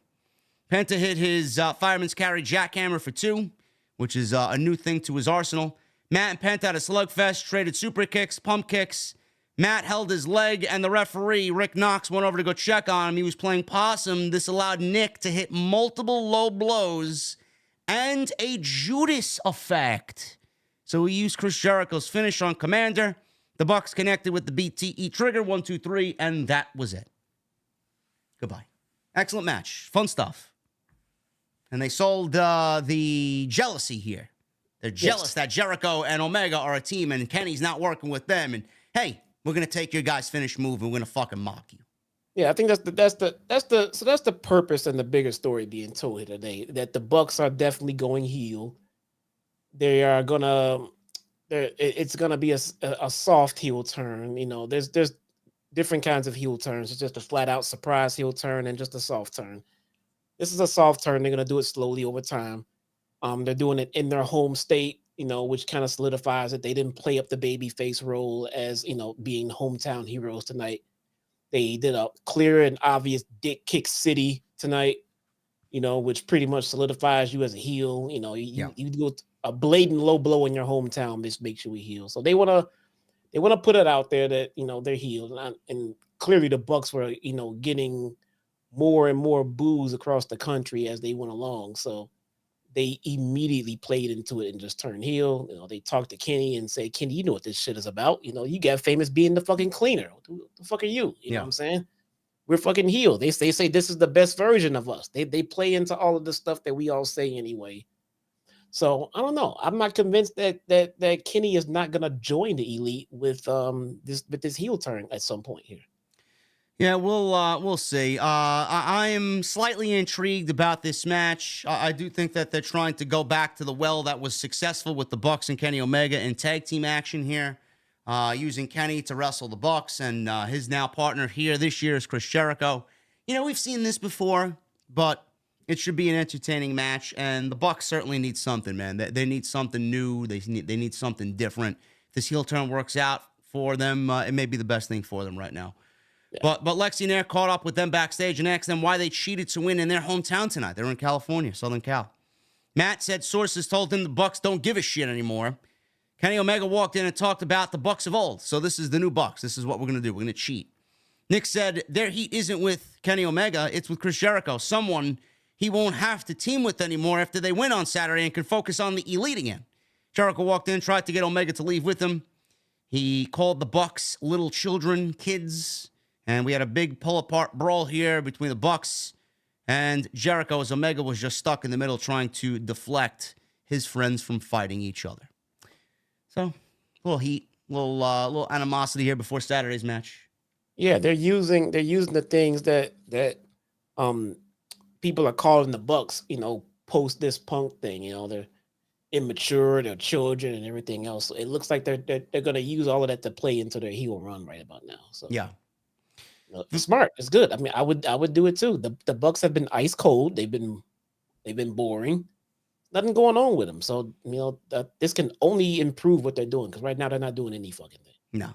Penta hit his fireman's carry jackhammer for 2, which is a new thing to his arsenal. Matt and Penta had a slugfest, traded super kicks, pump kicks. Matt held his leg, and the referee, Rick Knox, went over to go check on him. He was playing possum. This allowed Nick to hit multiple low blows and a Judas effect. So he used Chris Jericho's finish on Commander. The Bucks connected with the BTE trigger, 1, 2, 3, and that was it. Goodbye. Excellent match. Fun stuff. And they sold the jealousy here. They're jealous that Jericho and Omega are a team, and Kenny's not working with them. And hey, we're gonna take your guys' finish move, and we're gonna fucking mock you. Yeah, I think that's the purpose and the bigger story being told here today. That the Bucks are definitely going heel. They are gonna. It's gonna be a soft heel turn. You know, there's different kinds of heel turns. It's just a flat out surprise heel turn and just a soft turn. This is a soft turn. They're gonna do it slowly over time. They're doing it in their home state, you know, which kind of solidifies it. They didn't play up the babyface role as, you know, being hometown heroes tonight. They did a clear and obvious dick kick city tonight, you know, which pretty much solidifies you as a heel. You know, you do a blatant low blow in your hometown, this makes you a heel. So they want to put it out there that, you know, they're healed. And clearly the Bucks were, you know, getting more and more boos across the country as they went along. So they immediately played into it and just turned heel. You know, they talked to Kenny and say, Kenny, you know what this shit is about. You know, you got famous being the fucking cleaner. What the fuck are you? You know what I'm saying? We're fucking heel. They say this is the best version of us. They play into all of the stuff that we all say anyway. So I don't know. I'm not convinced that Kenny is not gonna join the Elite with this heel turn at some point here. Yeah, we'll see. I am slightly intrigued about this match. I do think that they're trying to go back to the well that was successful with the Bucks and Kenny Omega in tag team action here, using Kenny to wrestle the Bucks, and his now partner here this year is Chris Jericho. You know, we've seen this before, but it should be an entertaining match, and the Bucks certainly need something, man. They need something new. They need something different. If this heel turn works out for them, it may be the best thing for them right now. Yeah. But Lexi Nair caught up with them backstage and asked them why they cheated to win in their hometown tonight. They're in California, Southern Cal. Matt said sources told him the Bucks don't give a shit anymore. Kenny Omega walked in and talked about the Bucks of old. So this is the new Bucks. This is what we're going to do. We're going to cheat. Nick said their heat isn't with Kenny Omega. It's with Chris Jericho, someone he won't have to team with anymore after they win on Saturday and can focus on the Elite again. Jericho walked in, tried to get Omega to leave with him. He called the Bucks little children, kids. And we had a big pull-apart brawl here between the Bucks and Jericho as Omega was just stuck in the middle trying to deflect his friends from fighting each other. So, a little heat, little animosity here before Saturday's match. Yeah, they're using the things that people are calling the Bucks, post this Punk thing. They're immature, they're children, and everything else. So it looks like they're going to use all of that to play into their heel run right about now. So yeah. It's smart. It's good. I mean, I would do it too. The Bucks have been ice cold. They've been boring. Nothing going on with them. So this can only improve what they're doing because right now they're not doing any fucking thing. No.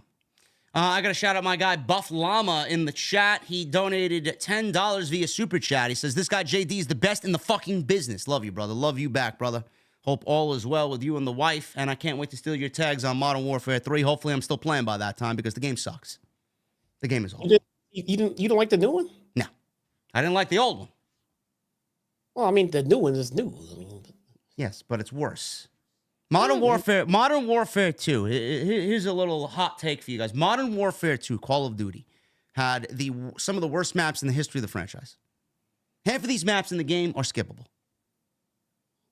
I got to shout out my guy Buff Llama in the chat. He donated $10 via Super Chat. He says, this guy JD is the best in the fucking business. Love you, brother. Love you back, brother. Hope all is well with you and the wife. And I can't wait to steal your tags on Modern Warfare 3. Hopefully I'm still playing by that time because the game sucks. The game is old. You don't like the new one? No. I didn't like the old one. Well, I mean, the new one is new. Yes, but it's worse. Modern Warfare 2. Here's a little hot take for you guys. Modern Warfare 2, Call of Duty, had some of the worst maps in the history of the franchise. Half of these maps in the game are skippable.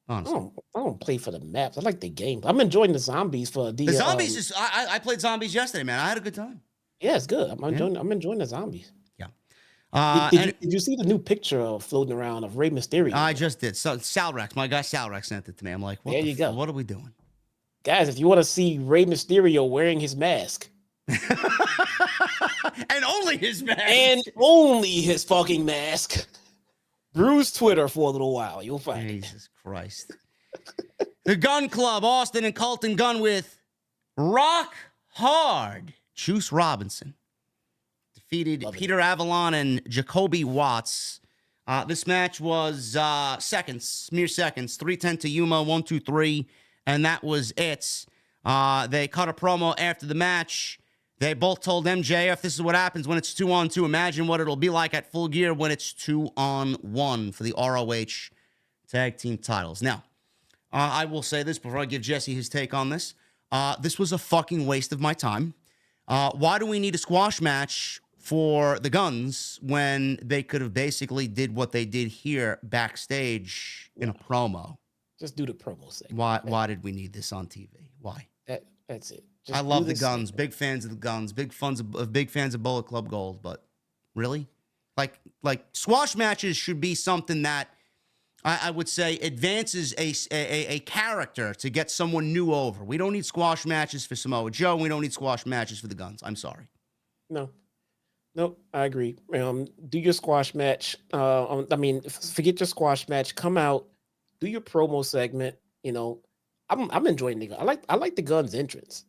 Honestly. I don't play for the maps. I like the game. I'm enjoying the zombies for the zombies. I played zombies yesterday, man. I had a good time. Yeah, it's good. I'm enjoying the zombies. Yeah. Did you see the new picture floating around of Rey Mysterio? I just did. So Salrex, my guy Salrex sent it to me. I'm like, there you go. What are we doing? Guys, if you want to see Rey Mysterio wearing his mask. And only his mask. And only his fucking mask. Bruise Twitter for a little while. You'll find it. Jesus Christ. The Gun Club, Austin and Colton Gunn with Rock Hard. Juice Robinson defeated Peter Avalon and Jacoby Watts. This match was mere seconds. 3:10 to Yuma, 1, 2, 3, and that was it. They cut a promo after the match. They both told MJF this is what happens when it's 2-on-2. Imagine what it'll be like at Full Gear when it's 2-on-1 for the ROH tag team titles. Now, I will say this before I give Jesse his take on this. This was a fucking waste of my time. Why do we need a squash match for the Guns when they could have basically did what they did here backstage in a promo? Just do the promo segment. Why did we need this on TV? Why? That's it. I love the Guns. Segment. Big fans of the Guns. Big fans of Bullet Club Gold. But really, like squash matches should be something that I would say advances a character to get someone new over. We don't need squash matches for Samoa Joe. We don't need squash matches for the Guns. I'm sorry. No, I agree. Do your squash match. Forget your squash match. Come out, do your promo segment. I'm enjoying the Guns. I like the Guns entrance.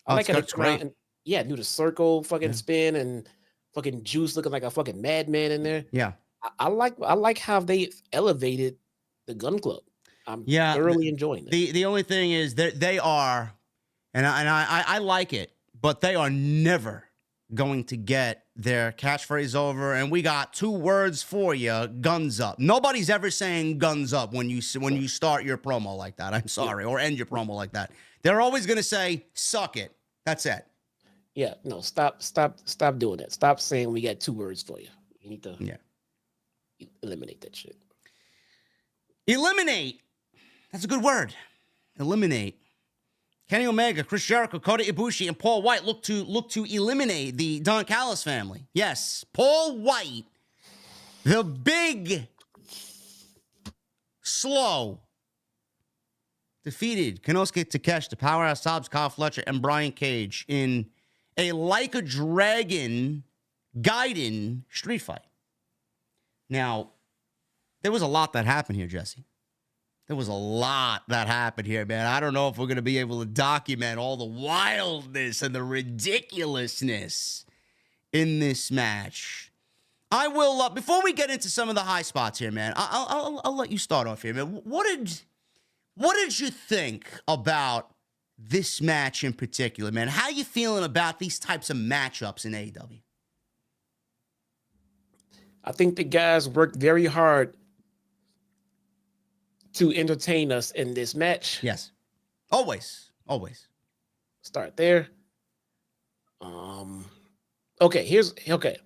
I like it. It's great. Do the circle fucking spin and fucking Juice looking like a fucking madman in there. Yeah. I like how they elevated the Gun Club. I'm thoroughly enjoying it. The only thing is that they are, and I like it, but they are never going to get their catchphrase over. And we got 2 words for you: guns up. Nobody's ever saying guns up when you start your promo like that. I'm sorry, or end your promo like that. They're always going to say "suck it." That's it. Yeah, no, stop doing that. Stop saying we got 2 words for you. You need to eliminate that shit. Eliminate. That's a good word. Eliminate Kenny Omega, Chris Jericho, Kota Ibushi, and Paul White look to eliminate the Don Callis family. Yes, Paul White, the big, slow, defeated Konosuke Takeshita, Powerhouse Hobbs, Kyle Fletcher, and Brian Cage in a Like a Dragon Gaiden street fight. Now, there was a lot that happened here, Jesse. There was a lot that happened here, man. I don't know if we're going to be able to document all the wildness and the ridiculousness in this match. I will, before we get into some of the high spots here, man, I'll let you start off here, man. What did you think about this match in particular, man? How you feeling about these types of matchups in AEW? I think the guys worked very hard to entertain us in this match. Yes. Always. Start there. Okay.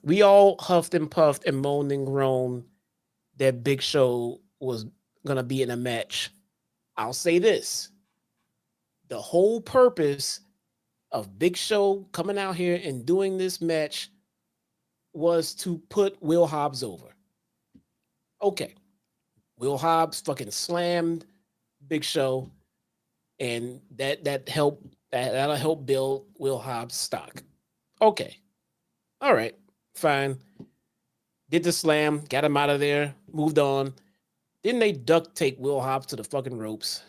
We all huffed and puffed and moaned and groaned that Big Show was gonna be in a match. I'll say this. The whole purpose of Big Show coming out here and doing this match was to put Will Hobbs over. Okay. Will Hobbs fucking slammed Big Show, and that'll help build Will Hobbs' stock. Okay. All right. Fine. Did the slam, got him out of there, moved on. Then they duct tape Will Hobbs to the fucking ropes.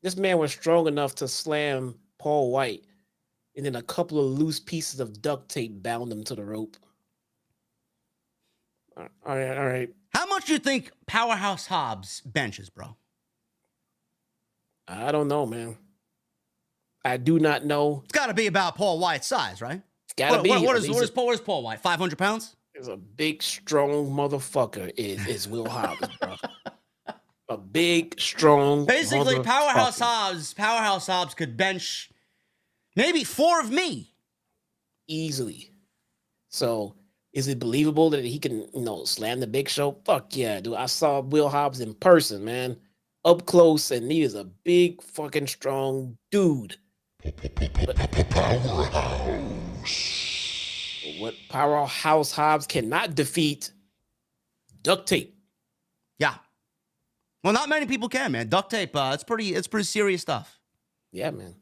This man was strong enough to slam Paul White, and then a couple of loose pieces of duct tape bound him to the rope. All right. How much do you think Powerhouse Hobbs benches, bro? I don't know, man. I do not know. It's got to be about Paul White's size, right? It's got to be. What is Paul White? 500 pounds? Is a big, strong motherfucker. Is Will Hobbs, bro? A big, strong. Basically, Powerhouse Hobbs could bench maybe 4 of me easily. So, is it believable that he can, slam the Big Show? Fuck yeah, dude. I saw Will Hobbs in person, man, up close, and he is a big, fucking strong dude. What Powerhouse Hobbs cannot defeat? Duct tape. Yeah. Well, not many people can, man. Duct tape, it's pretty serious stuff. Yeah, man.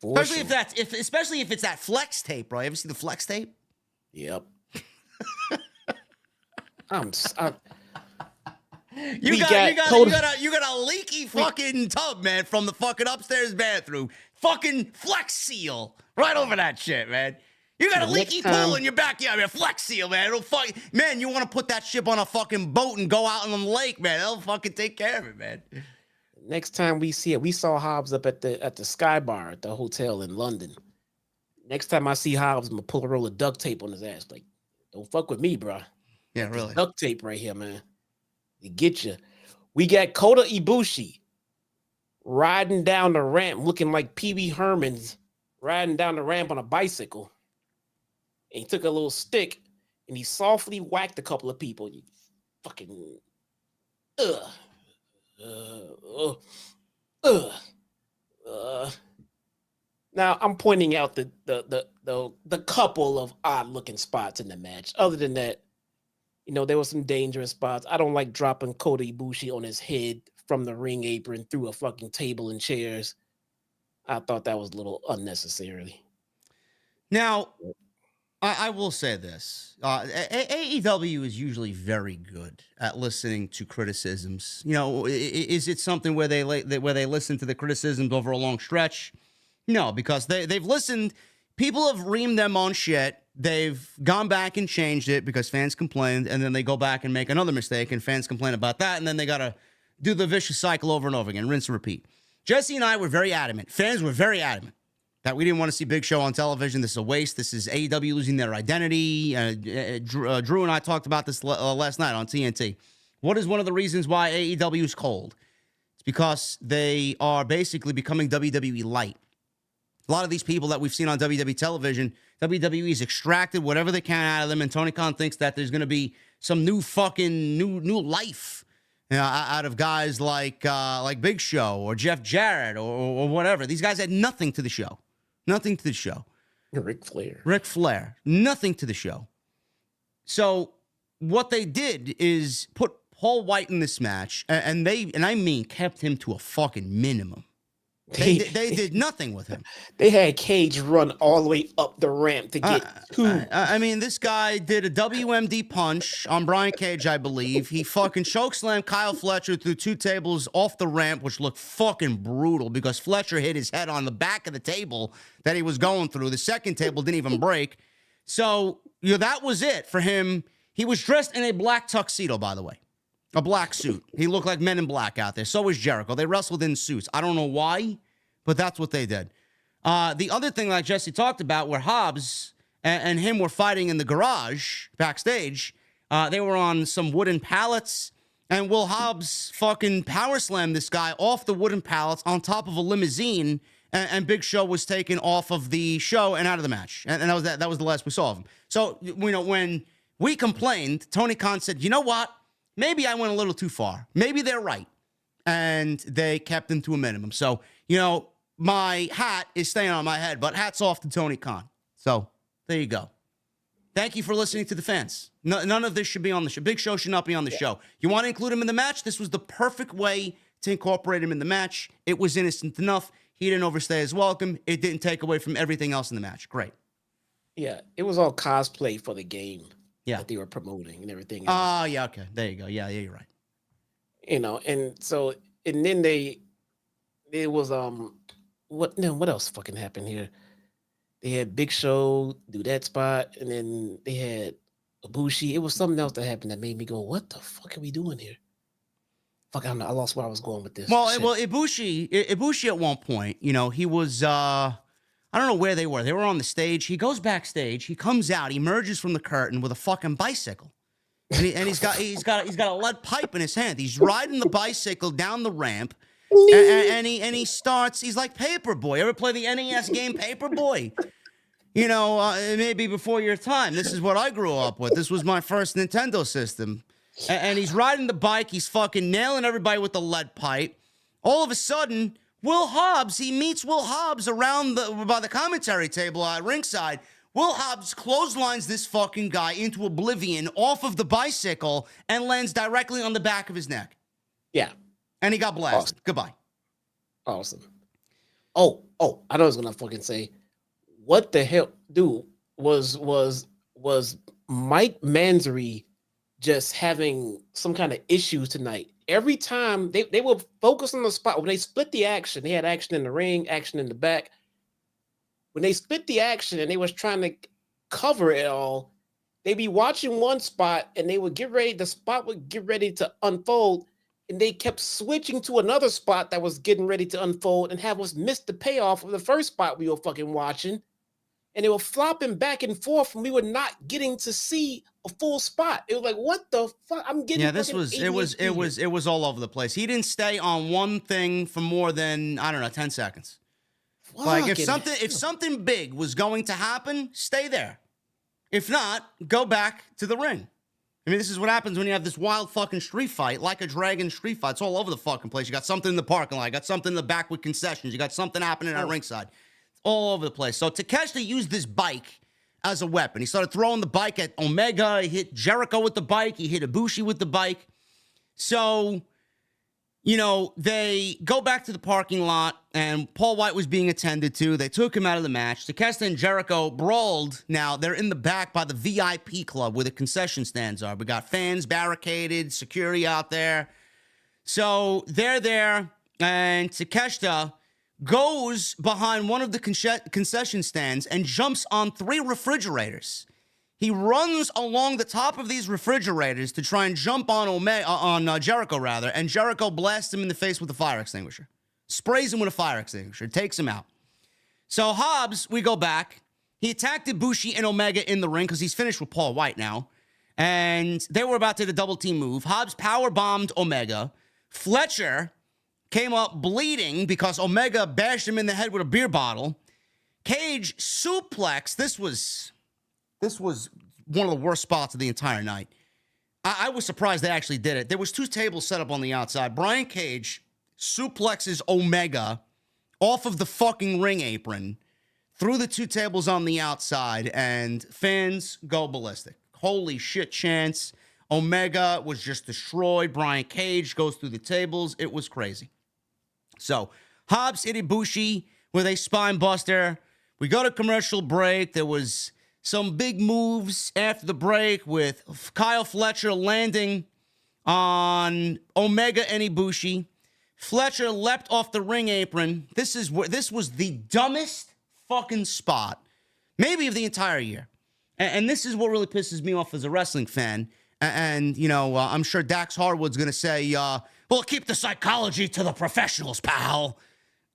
Especially if it's that flex tape, bro. You ever see the flex tape? Yep. You got a leaky fucking tub, man, from the fucking upstairs bathroom. Fucking Flex Seal right over that shit, man. You got a leaky pool in your backyard, man. Flex Seal, man. Man, you want to put that ship on a fucking boat and go out on the lake, man. They'll fucking take care of it, man. Next time we see it, we saw Hobbs up at the Sky Bar at the hotel in London. Next time I see Hobbs, I'm gonna pull a roll of duct tape on his ass. Like, don't fuck with me, bro. Yeah, really. Duct tape right here, man. It get you. We got Kota Ibushi riding down the ramp, looking like Pee-wee Herman's riding down the ramp on a bicycle. And he took a little stick and he softly whacked a couple of people. You fucking Now I'm pointing out the couple of odd looking spots in the match. Other than that, there were some dangerous spots. I don't like dropping Kota Ibushi on his head from the ring apron through a fucking table and chairs. I thought that was a little unnecessary. Now, I will say this. AEW is usually very good at listening to criticisms. Is it something where they listen to the criticisms over a long stretch? No, because they've listened. People have reamed them on shit. They've gone back and changed it because fans complained, and then they go back and make another mistake, and fans complain about that, and then they got to do the vicious cycle over and over again, rinse and repeat. Jesse and I were very adamant. Fans were very adamant that we didn't want to see Big Show on television. This is a waste. This is AEW losing their identity. Drew and I talked about this last night on TNT. What is one of the reasons why AEW is cold? It's because they are basically becoming WWE light. A lot of these people that we've seen on WWE television, WWE's extracted whatever they can out of them, and Tony Khan thinks that there's going to be some new fucking new life You know, out of guys like Big Show or Jeff Jarrett or whatever. These guys had nothing to the show. Nothing to the show. Ric Flair. Nothing to the show. So what they did is put Paul White in this match, and I mean kept him to a fucking minimum. They did nothing with him. They had Cage run all the way up the ramp to get to. I mean, this guy did a WMD punch on Brian Cage, I believe. He fucking chokeslammed Kyle Fletcher through 2 tables off the ramp, which looked fucking brutal because Fletcher hit his head on the back of the table that he was going through. The second table didn't even break. So, you know, that was it for him. He was dressed in a black tuxedo, by the way. A black suit. He looked like Men in Black out there. So was Jericho. They wrestled in suits. I don't know why, but that's what they did. The other thing, like Jesse talked about, where Hobbs and him were fighting in the garage backstage. They were on some wooden pallets, and Will Hobbs fucking power slammed this guy off the wooden pallets on top of a limousine, and Big Show was taken off of the show and out of the match. And that was the last we saw of him. So, you know, when we complained, Tony Khan said, you know what? Maybe I went a little too far. Maybe they're right. And they kept him to a minimum. So, you know, my hat is staying on my head, but hats off to Tony Khan. So, there you go. Thank you for listening to the fans. None of this should be on the show. Big Show should not be on the show. You want to include him in the match? This was the perfect way to incorporate him in the match. It was innocent enough. He didn't overstay his welcome. It didn't take away from everything else in the match. Great. Yeah, it was all cosplay for the game. Yeah. That they were promoting and everything. Oh, yeah, okay. There you go. Yeah, you're right. You know, and so, and then it was, what else fucking happened here? They had Big Show do that spot, and then they had Ibushi. It was something else that happened that made me go, what the fuck are we doing here? Fuck, I don't know. I lost where I was going with this. Well, Ibushi at one point, you know, he was, I don't know where they were. They were on the stage. He goes backstage. He comes out. He emerges from the curtain with a fucking bicycle, and he's got a lead pipe in his hand. He's riding the bicycle down the ramp, and he starts. He's like Paperboy. Ever play the NES game Paperboy? You know, maybe before your time. This is what I grew up with. This was my first Nintendo system, and he's riding the bike. He's fucking nailing everybody with the lead pipe. All of a sudden, he meets Will Hobbs by the commentary table at ringside. Will Hobbs clotheslines this fucking guy into oblivion off of the bicycle and lands directly on the back of his neck. Yeah. And he got blasted. Awesome. Goodbye. Awesome. Oh, I know I was gonna fucking say, what the hell, dude, was Mike Mansory just having some kind of issues tonight? Every time they will focus on the spot when they split the action, they had action in the ring, action in the back. When they split the action and they was trying to cover it all, they'd be watching one spot and the spot would get ready to unfold, and they kept switching to another spot that was getting ready to unfold and have us miss the payoff of the first spot we were fucking watching. And they were flopping back and forth, and we were not getting to see a full spot. It was like, what the fuck? I'm getting. Yeah, it was all over the place. He didn't stay on one thing for more than, I don't know, 10 seconds. Like if something big was going to happen, stay there. If not, go back to the ring. I mean, this is what happens when you have this wild fucking street fight, like a dragon street fight. It's all over the fucking place. You got something in the parking lot, you got something in the back with concessions, you got something happening at ringside. All over the place. So Takeshita used this bike as a weapon. He started throwing the bike at Omega. He hit Jericho with the bike. He hit Ibushi with the bike. So, you know, they go back to the parking lot, and Paul White was being attended to. They took him out of the match. Takeshita and Jericho brawled. Now, they're in the back by the VIP club where the concession stands are. We got fans barricaded, security out there. So they're there, and Takeshita goes behind one of the concession stands and jumps on 3 refrigerators. He runs along the top of these refrigerators to try and jump on Jericho, and Jericho blasts him in the face with a fire extinguisher. Sprays him with a fire extinguisher. Takes him out. So Hobbs, we go back. He attacked Ibushi and Omega in the ring because he's finished with Paul White now. And they were about to do the double team move. Hobbs power-bombed Omega. Fletcher came up bleeding because Omega bashed him in the head with a beer bottle. Cage suplex. This was one of the worst spots of the entire night. I was surprised they actually did it. There was 2 tables set up on the outside. Brian Cage suplexes Omega off of the fucking ring apron through the 2 tables on the outside, and fans go ballistic. Holy shit chants. Omega was just destroyed. Brian Cage goes through the tables. It was crazy. So, Hobbs hit Ibushi with a spine buster. We go to commercial break. There was some big moves after the break with Kyle Fletcher landing on Omega and Ibushi. Fletcher leapt off the ring apron. This was the dumbest fucking spot, maybe of the entire year. And this is what really pisses me off as a wrestling fan. And I'm sure Dax Harwood's going to say, well, keep the psychology to the professionals, pal.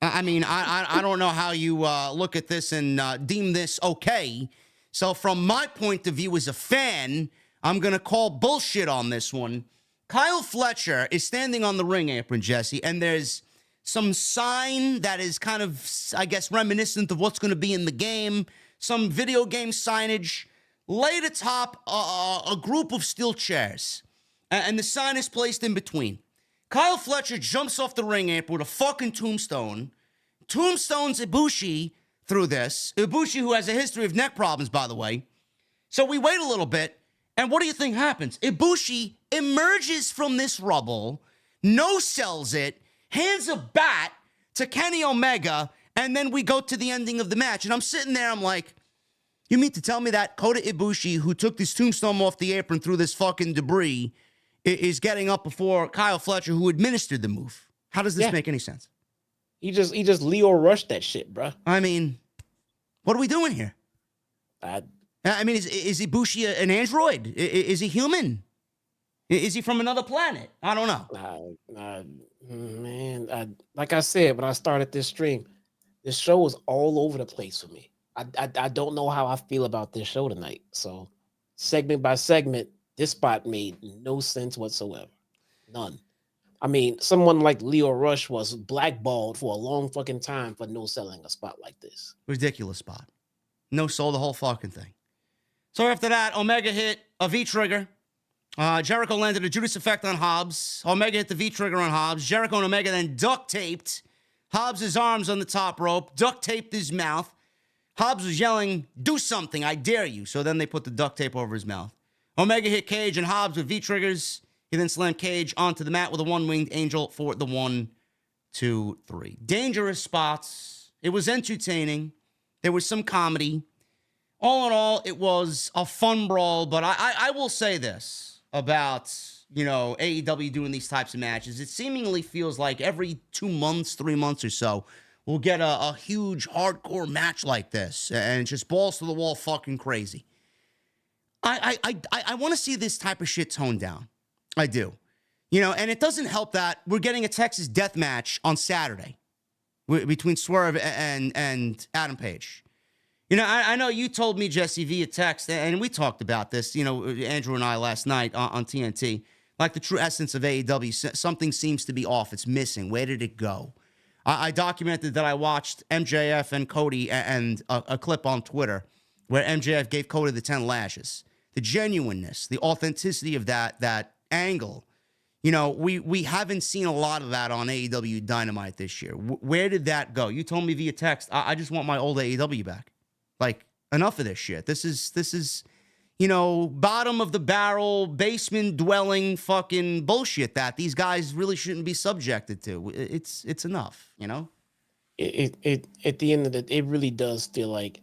I mean, I don't know how you look at this and deem this okay. So from my point of view as a fan, I'm going to call bullshit on this one. Kyle Fletcher is standing on the ring apron, Jesse, and there's some sign that is kind of, I guess, reminiscent of what's going to be in the game. Some video game signage laid atop a group of steel chairs, and the sign is placed in between. Kyle Fletcher jumps off the ring apron with a fucking tombstone, tombstones Ibushi through this. Ibushi, who has a history of neck problems, by the way. So we wait a little bit, and what do you think happens? Ibushi emerges from this rubble, no-sells it, hands a bat to Kenny Omega, and then we go to the ending of the match. And I'm sitting there, I'm like, you mean to tell me that Kota Ibushi, who took this tombstone off the apron through this fucking debris, is getting up before Kyle Fletcher, who administered the move? How does this make any sense? He just Leo rushed that shit, bro. I mean, what are we doing here? I mean, is Ibushi an android? Is he human? Is he from another planet? I don't know. Man, like I said, when I started this stream, this show was all over the place for me. I don't know how I feel about this show tonight. So segment by segment, this spot made no sense whatsoever. None. I mean, someone like Leo Rush was blackballed for a long fucking time for no selling a spot like this. Ridiculous spot. No soul, the whole fucking thing. So after that, Omega hit a V-trigger. Jericho landed a Judas effect on Hobbs. Omega hit the V-trigger on Hobbs. Jericho and Omega then duct-taped Hobbs' arms on the top rope, duct-taped his mouth. Hobbs was yelling, do something, I dare you. So then they put the duct tape over his mouth. Omega hit Cage and Hobbs with V-triggers. He then slammed Cage onto the mat with a one-winged angel for the 1, 2, 3. Dangerous spots. It was entertaining. There was some comedy. All in all, it was a fun brawl, but I will say this about, AEW doing these types of matches. It seemingly feels like every 2 months, 3 months or so, we'll get a huge hardcore match like this, and it's just balls to the wall fucking crazy. I want to see this type of shit toned down. I do. And it doesn't help that we're getting a Texas death match on Saturday between Swerve and Adam Page. I know you told me, Jesse, via text, and we talked about this, Andrew and I last night on TNT, like the true essence of AEW, something seems to be off. It's missing. Where did it go? I documented that I watched MJF and Cody and a clip on Twitter where MJF gave Cody the 10 lashes. The genuineness, the authenticity of that angle. We haven't seen a lot of that on AEW Dynamite this year. Where did that go? You told me via text, I just want my old AEW back. Like, enough of this shit. This is bottom of the barrel, basement dwelling fucking bullshit that these guys really shouldn't be subjected to. It's enough, It at the end of it really does feel like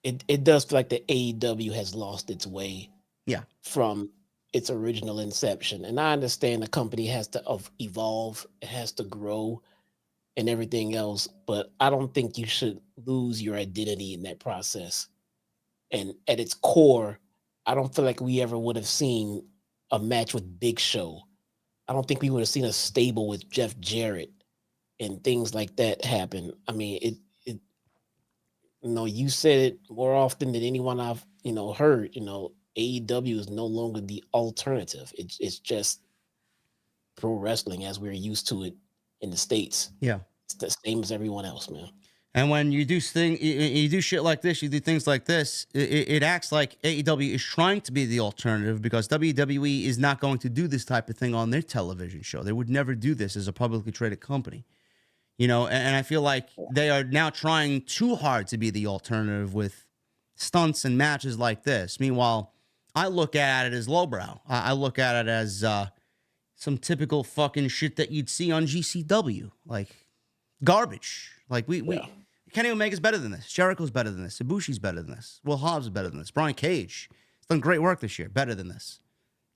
it does feel like the AEW has lost its way. Yeah. From its original inception. And I understand the company has to evolve, it has to grow and everything else, but I don't think you should lose your identity in that process. And at its core, I don't feel like we ever would have seen a match with Big Show. I don't think we would have seen a stable with Jeff Jarrett and things like that happen. I mean, you said it more often than anyone I've, heard, AEW is no longer the alternative. It's just pro wrestling as we're used to it in the States. Yeah. It's the same as everyone else, man. And when you do you do shit like this, you do things like this, it acts like AEW is trying to be the alternative because WWE is not going to do this type of thing on their television show. They would never do this as a publicly traded company. You know, and I feel like they are now trying too hard to be the alternative with stunts and matches like this. Meanwhile, I look at it as lowbrow. I look at it as some typical fucking shit that you'd see on GCW. Like, garbage. Like, we Kenny Omega's better than this. Jericho's better than this. Ibushi's better than this. Will Hobbs is better than this. Brian Cage has done great work this year. Better than this.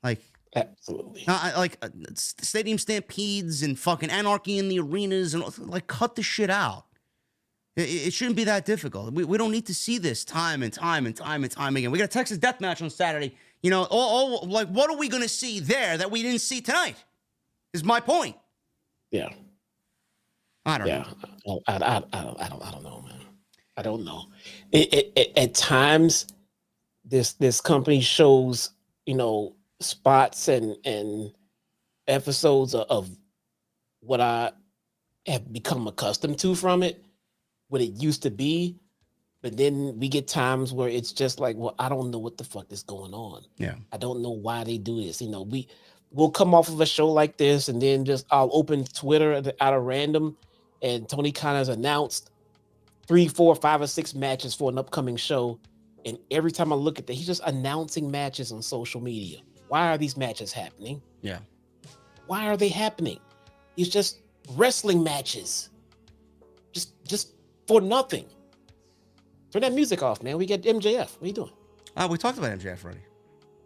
Like, absolutely. Stadium Stampedes and fucking anarchy in the arenas and like, cut the shit out. It shouldn't be that difficult. We don't need to see this time and time again. We got a Texas death match on Saturday. You know, like, what are we going to see there that we didn't see tonight? Is my point. Yeah. I don't know. I don't know, man. I don't know. At times, this company shows, you know, spots and episodes of what I have become accustomed to from it, what it used to be. But then we get times where it's just like, well, I don't know what the fuck is going on. Yeah. I don't know why they do this. You know, we'll come off of a show like this and then I'll open Twitter out of random. And Tony Khan has announced 3, 4, 5, or 6 matches for an upcoming show. And every time I look at that, he's just announcing matches on social media. Why are these matches happening? Yeah. Why are they happening? It's just wrestling matches. Just for nothing. Turn that music off, man. We get MJF. What are you doing? We talked about MJF already.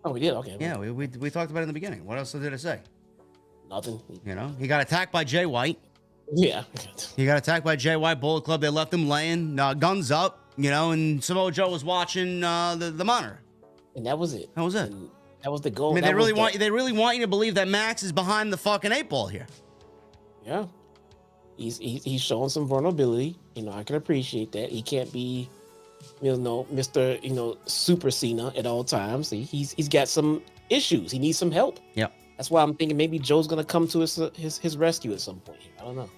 Oh, we did? Okay. Yeah, we talked about it in the beginning. What else did I say? Nothing. You know, he got attacked by Jay White. Yeah. He got attacked by Jay White, Bullet Club. They left him laying, guns up, you know, and Samoa Joe was watching the monitor. And that was it. That was it. And that was the goal. I mean, they really want you to believe that Max is behind the fucking 8 ball here. Yeah. He's showing some vulnerability. You know, I can appreciate that. He can't be, you know, Mr. You know, Super Cena at all times. He's got some issues. He needs some help. Yep. That's why I'm thinking maybe Joe's gonna come to his rescue at some point. I don't know.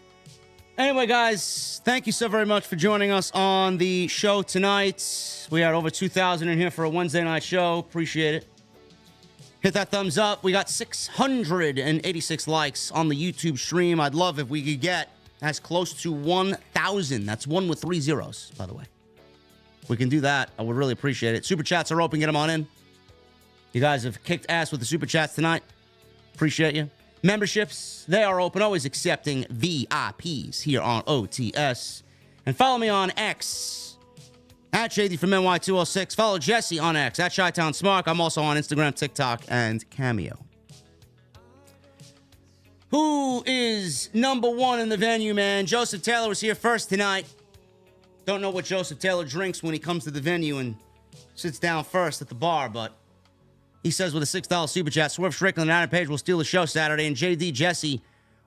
Anyway, guys, thank you so very much for joining us on the show tonight. We had over 2,000 in here for a Wednesday night show. Appreciate it. Hit that thumbs up. We got 686 likes on the YouTube stream. I'd love if we could get as close to 1,000. That's 1 with 3 zeros, by the way. If we can do that, I would really appreciate it. Super chats are open. Get them on in. You guys have kicked ass with the super chats tonight. Appreciate you. Memberships, they are open, always accepting VIPs here on OTS. And follow me on X, at JD from NY206. Follow Jesse on X, at Chi-Town Smart. I'm also on Instagram, TikTok, and Cameo. Who is number 1 in the venue, man? Joseph Taylor was here first tonight. Don't know what Joseph Taylor drinks when he comes to the venue and sits down first at the bar, but he says with a $6 super chat, Swerve Strickland and Adam Page will steal the show Saturday. And JD, Jesse,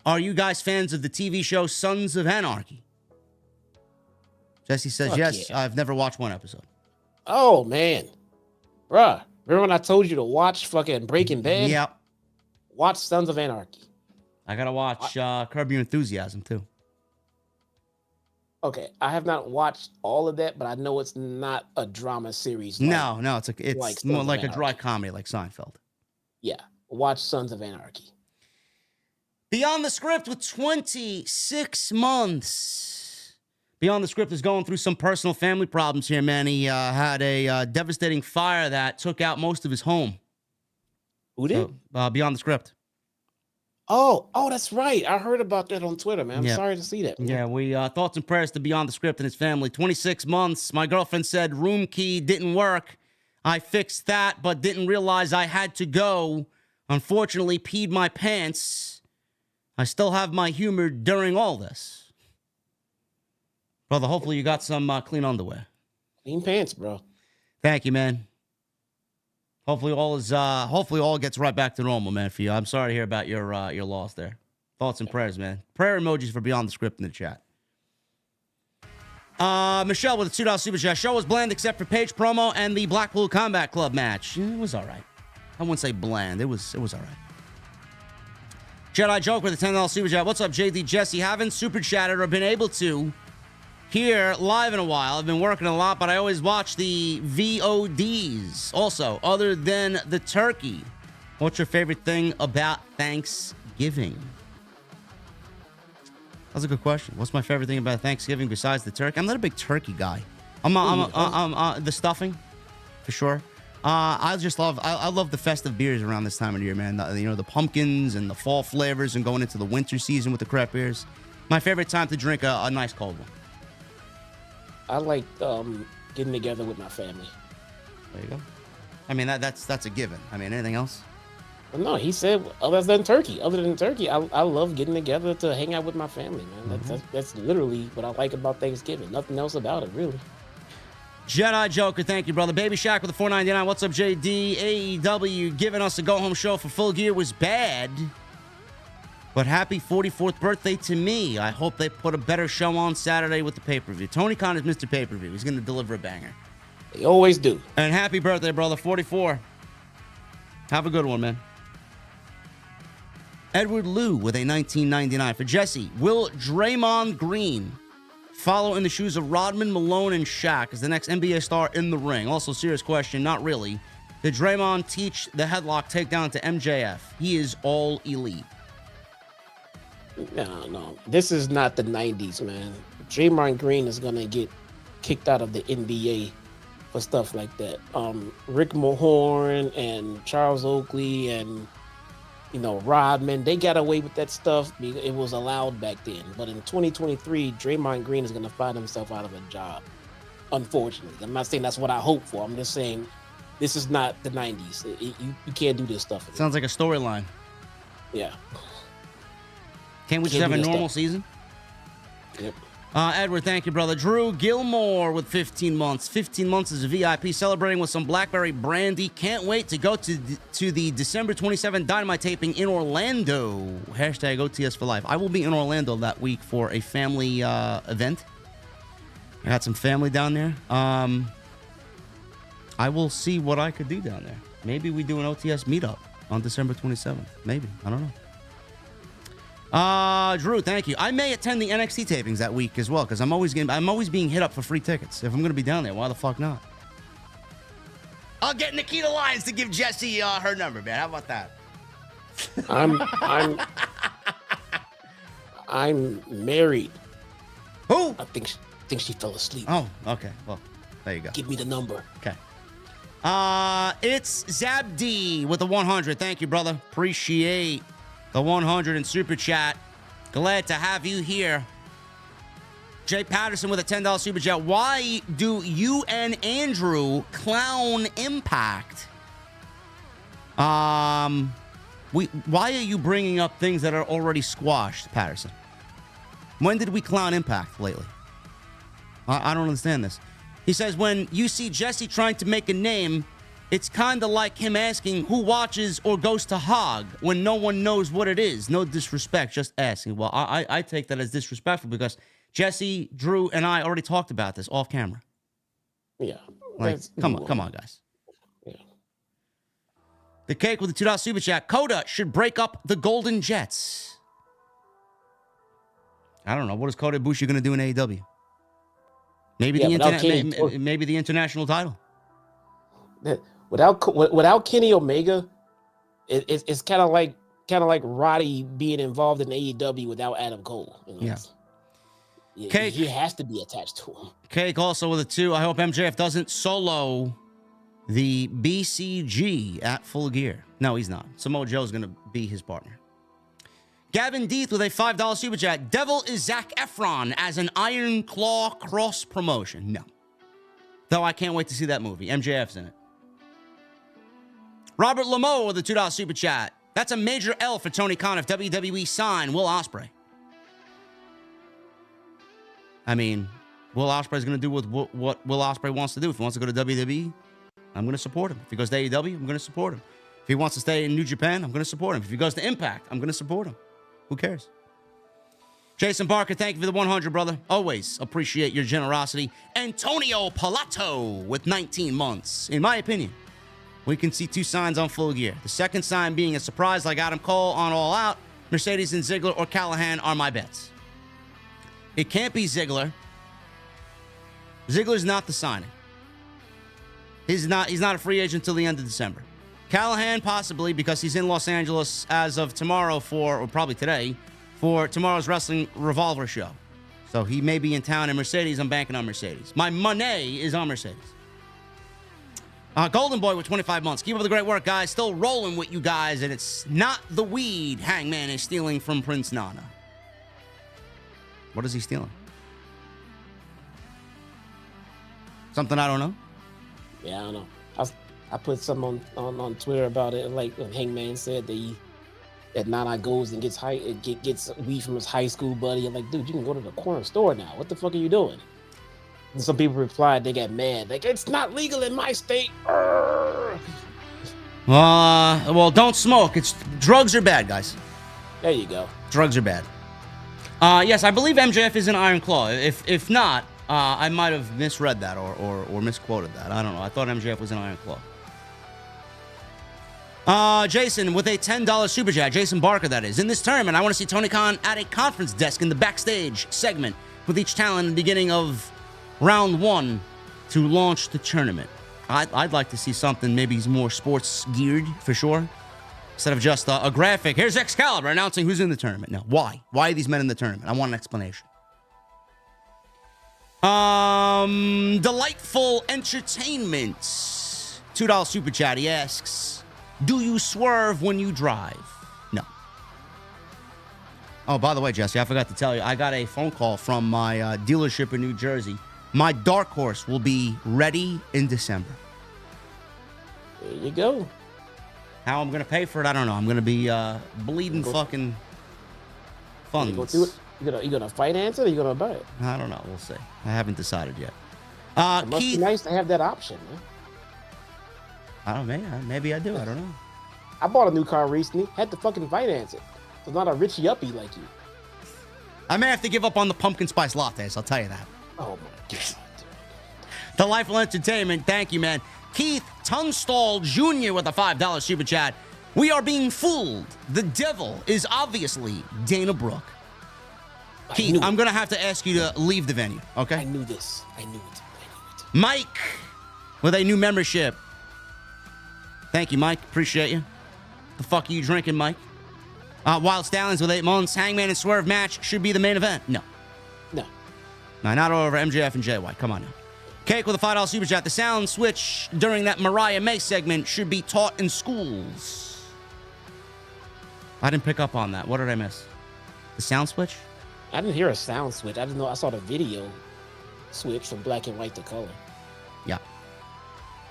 are you guys fans of the TV show Sons of Anarchy? Jesse says, yes, yeah. I've never watched 1 episode. Oh, man. Bruh, remember when I told you to watch fucking Breaking Bad? Yep. Watch Sons of Anarchy. I got to watch Curb Your Enthusiasm, too. Okay, I have not watched all of that, but I know it's not a drama series. No, it's more like a dry comedy like Seinfeld. Yeah, watch Sons of Anarchy. Beyond the Script with 26 months. Beyond the Script is going through some personal family problems here, man. He had a devastating fire that took out most of his home. Who did? So, Beyond the Script. Oh, that's right. I heard about that on Twitter, man. I'm sorry to see that. Man. Yeah, we thoughts and prayers to Beyond the Script and his family. 26 months. My girlfriend said room key didn't work. I fixed that, but didn't realize I had to go. Unfortunately, peed my pants. I still have my humor during all this. Brother, hopefully you got some clean underwear. Clean pants, bro. Thank you, man. Hopefully all gets right back to normal, man, for you. I'm sorry to hear about your loss there. Thoughts and prayers, man. Prayer emojis for Beyond the Script in the chat. Michelle with a $2 super chat. Show was bland except for Page promo and the Blackpool Combat Club match. It was all right. I wouldn't say bland. It was all right. Jedi Joke with a $10 super chat. What's up, JD? Jesse? Haven't super chatted or been able to here live in a while. I've been working a lot, but I always watch the VODs. Also, other than the turkey, what's your favorite thing about Thanksgiving? That's a good question. What's my favorite thing about Thanksgiving besides the turkey? I'm not a big turkey guy. I'm the stuffing, for sure. I love the festive beers around this time of the year, man. The pumpkins and the fall flavors and going into the winter season with the craft beers. My favorite time to drink a nice cold one. I like getting together with my family. There you go. I mean, that's a given. I mean, anything else? No, he said other than turkey. Other than turkey, I love getting together to hang out with my family, man. That's literally what I like about Thanksgiving. Nothing else about it, really. Jedi Joker, thank you, brother. Baby Shaq with the $4.99. What's up, JD? AEW giving us a go-home show for Full Gear was bad. But happy 44th birthday to me. I hope they put a better show on Saturday with the pay-per-view. Tony Khan is Mr. Pay-per-view. He's going to deliver a banger. They always do. And happy birthday, brother. 44. Have a good one, man. Edward Liu with a $19.99 for Jesse. Will Draymond Green follow in the shoes of Rodman, Malone, and Shaq as the next NBA star in the ring? Also, serious question, not really. Did Draymond teach the headlock takedown to MJF? He is all elite. No. This is not the 90s, man. Draymond Green is going to get kicked out of the NBA for stuff like that. Rick Mahorn and Charles Oakley and Rodman, they got away with that stuff because it was allowed back then. But in 2023, Draymond Green is going to find himself out of a job, unfortunately. I'm not saying that's what I hope for. I'm just saying this is not the 90s. You can't do this stuff. Sounds like a storyline. Yeah. Can't we just have a normal season? Yep. Edward, thank you, brother. Drew Gilmore with 15 months. 15 months as a VIP, celebrating with some Blackberry brandy. Can't wait to go to the December 27th Dynamite taping in Orlando. Hashtag OTS for life. I will be in Orlando that week for a family event. I got some family down there. I will see what I could do down there. Maybe we do an OTS meetup on December 27th. Maybe. I don't know. Drew, thank you. I may attend the NXT tapings that week as well, because I'm always being hit up for free tickets. If I'm going to be down there, why the fuck not? I'll get Nikita Lyons to give Jesse her number, man. How about that? I'm married. Who? I think she fell asleep. Oh, okay. Well, there you go. Give me the number. Okay. It's Zabd with the 100. Thank you, brother. Appreciate the 100 in Super Chat. Glad to have you here. Jay Patterson with a $10 Super Chat. Why do you and Andrew clown Impact? Why are you bringing up things that are already squashed, Patterson? When did we clown Impact lately? I don't understand this. He says, when you see Jesse trying to make a name, it's kind of like him asking who watches or goes to Hog when no one knows what it is. No disrespect, just asking. Well, I take that as disrespectful because Jesse, Drew, and I already talked about this off camera. Yeah. Like, come on, guys. Yeah. The Cake with the $2 Super Chat. Coda should break up the Golden Jets. I don't know. What is Kota Ibushi going to do in AEW? Maybe maybe the international title. Without Kenny Omega, it's kind of like Roddy being involved in AEW without Adam Cole. Cake, he has to be attached to him. Cake also with a 2. I hope MJF doesn't solo the BCG at Full Gear. No, he's not. Samoa Joe is going to be his partner. Gavin Deeth with a $5 Super Chat. Devil is Zac Efron as an Iron Claw cross promotion. No. Though I can't wait to see that movie. MJF's in it. Robert Lameau with a $2 Super Chat. That's a major L for Tony Khan if WWE sign Will Ospreay. I mean, Will Ospreay's going to do what Will Ospreay wants to do. If he wants to go to WWE, I'm going to support him. If he goes to AEW, I'm going to support him. If he wants to stay in New Japan, I'm going to support him. If he goes to Impact, I'm going to support him. Who cares? Jason Barker, thank you for the 100, brother. Always appreciate your generosity. Antonio Palato with 19 months. In my opinion, we can see 2 signs on Full Gear. The second sign being a surprise like Adam Cole on All Out. Mercedes and Ziggler or Callahan are my bets. It can't be Ziggler Ziggler's not the signing. He's not a free agent until the end of December. Callahan, possibly, because he's in Los Angeles as of tomorrow or probably today, for tomorrow's Wrestling Revolver show. So he may be in town. And Mercedes, I'm banking on Mercedes. My money is on Mercedes. Golden Boy with 25 months. Keep up the great work, guys. Still rolling with you guys, and it's not the weed Hangman is stealing from Prince Nana. What is he stealing? Something I don't know? Yeah, I don't know. I put something on Twitter about it, like when Hangman said that Nana goes and gets weed from his high school buddy. I'm like, dude, you can go to the corner store now. What the fuck are you doing? And some people replied, they got mad. Like, it's not legal in my state. Well, don't smoke. Drugs are bad, guys. There you go. Drugs are bad. Yes, I believe MJF is an Iron Claw. If not, I might have misread that or misquoted that. I don't know. I thought MJF was an Iron Claw. Jason with a $10 super chat. Jason Barker, that is. In this tournament, I want to see Tony Khan at a conference desk in the backstage segment with each talent in the beginning of round 1 to launch the tournament. I'd like to see something maybe more sports geared for sure. Instead of just a graphic. Here's Excalibur announcing who's in the tournament. Now, why? Why are these men in the tournament? I want an explanation. Delightful Entertainment. $2 super chat. He asks, do you swerve when you drive? No. Oh, by the way, Jesse, I forgot to tell you, I got a phone call from my dealership in New Jersey. My Dark Horse will be ready in December. There you go. How I'm going to pay for it, I don't know. I'm going to be bleeding fucking funds. You going to finance it or you going to buy it? I don't know. We'll see. I haven't decided yet. It must Keith, be nice to have that option, man. I don't know. Maybe I do. I don't know. I bought a new car recently. Had to fucking finance it. So not a richie uppie like you. I may have to give up on the pumpkin spice lattes. I'll tell you that. Oh my God. Delightful Entertainment. Thank you, man. Keith Tunstall Jr. with a $5 super chat. We are being fooled. The devil is obviously Dana Brooke. Keith, I'm going to have to ask you to leave the venue, okay? I knew this. I knew it. Mike with a new membership. Thank you, Mike. Appreciate you. The fuck are you drinking, Mike? Wild Stallions with 8 months. Hangman and Swerve match should be the main event. No, not over MJF and JY. Come on now. Cake with a $5 super chat. The sound switch during that Mariah May segment should be taught in schools. I didn't pick up on that. What did I miss? The sound switch? I didn't hear a sound switch. I didn't know. I saw the video switch from black and white to color. Yeah.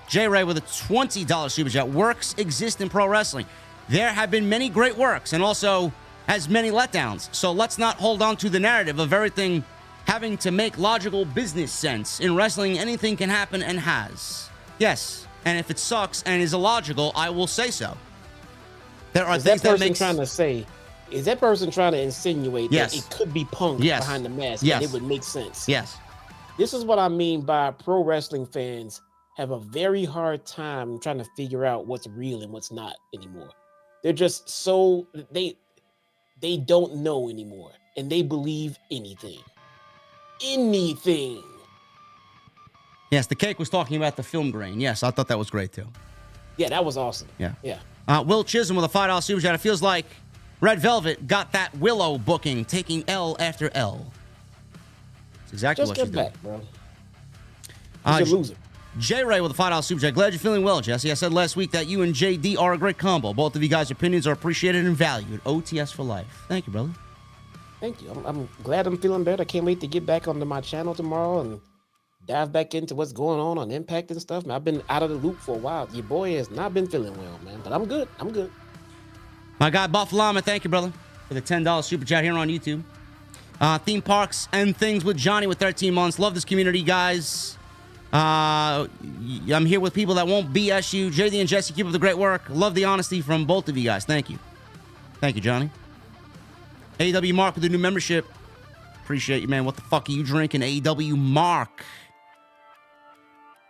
J Ray with a $20 super chat. Works exist in pro wrestling. There have been many great works and also as many letdowns. So let's not hold on to the narrative of everything having to make logical business sense. In wrestling, anything can happen and has. Yes, and if it sucks and is illogical, I will say so. There are things that make Is that person trying to insinuate that it could be Punk behind the mask and it would make sense? Yes. This is what I mean by pro wrestling fans have a very hard time trying to figure out what's real and what's not anymore. They're just so they don't know anymore and they believe anything. Anything. Yes, the Cake was talking about the film grain. Yes, I thought that was great too. Yeah, that was awesome. Yeah. Yeah. Will Chisholm with a $5 super chat. It feels like Red Velvet got that Willow booking, taking L after L. That's exactly what she's doing. Just get back, bro. He's a loser. J Ray with a $5 super chat. Glad you're feeling well, Jesse. I said last week that you and JD are a great combo. Both of you guys' opinions are appreciated and valued. OTS for life. Thank you, brother. Thank you. I'm glad I'm feeling better. I can't wait to get back onto my channel tomorrow and dive back into what's going on Impact and stuff. Man, I've been out of the loop for a while. Your boy has not been feeling well, man. But I'm good. I'm good. My guy, Buffalama, thank you, brother, for the $10 super chat here on YouTube. Theme Parks and Things with Johnny with 13 months. Love this community, guys. I'm here with people that won't BS you. JD and Jesse, keep up the great work. Love the honesty from both of you guys. Thank you. Thank you, Johnny. AEW Mark with the new membership. Appreciate you, man. What the fuck are you drinking? AEW Mark.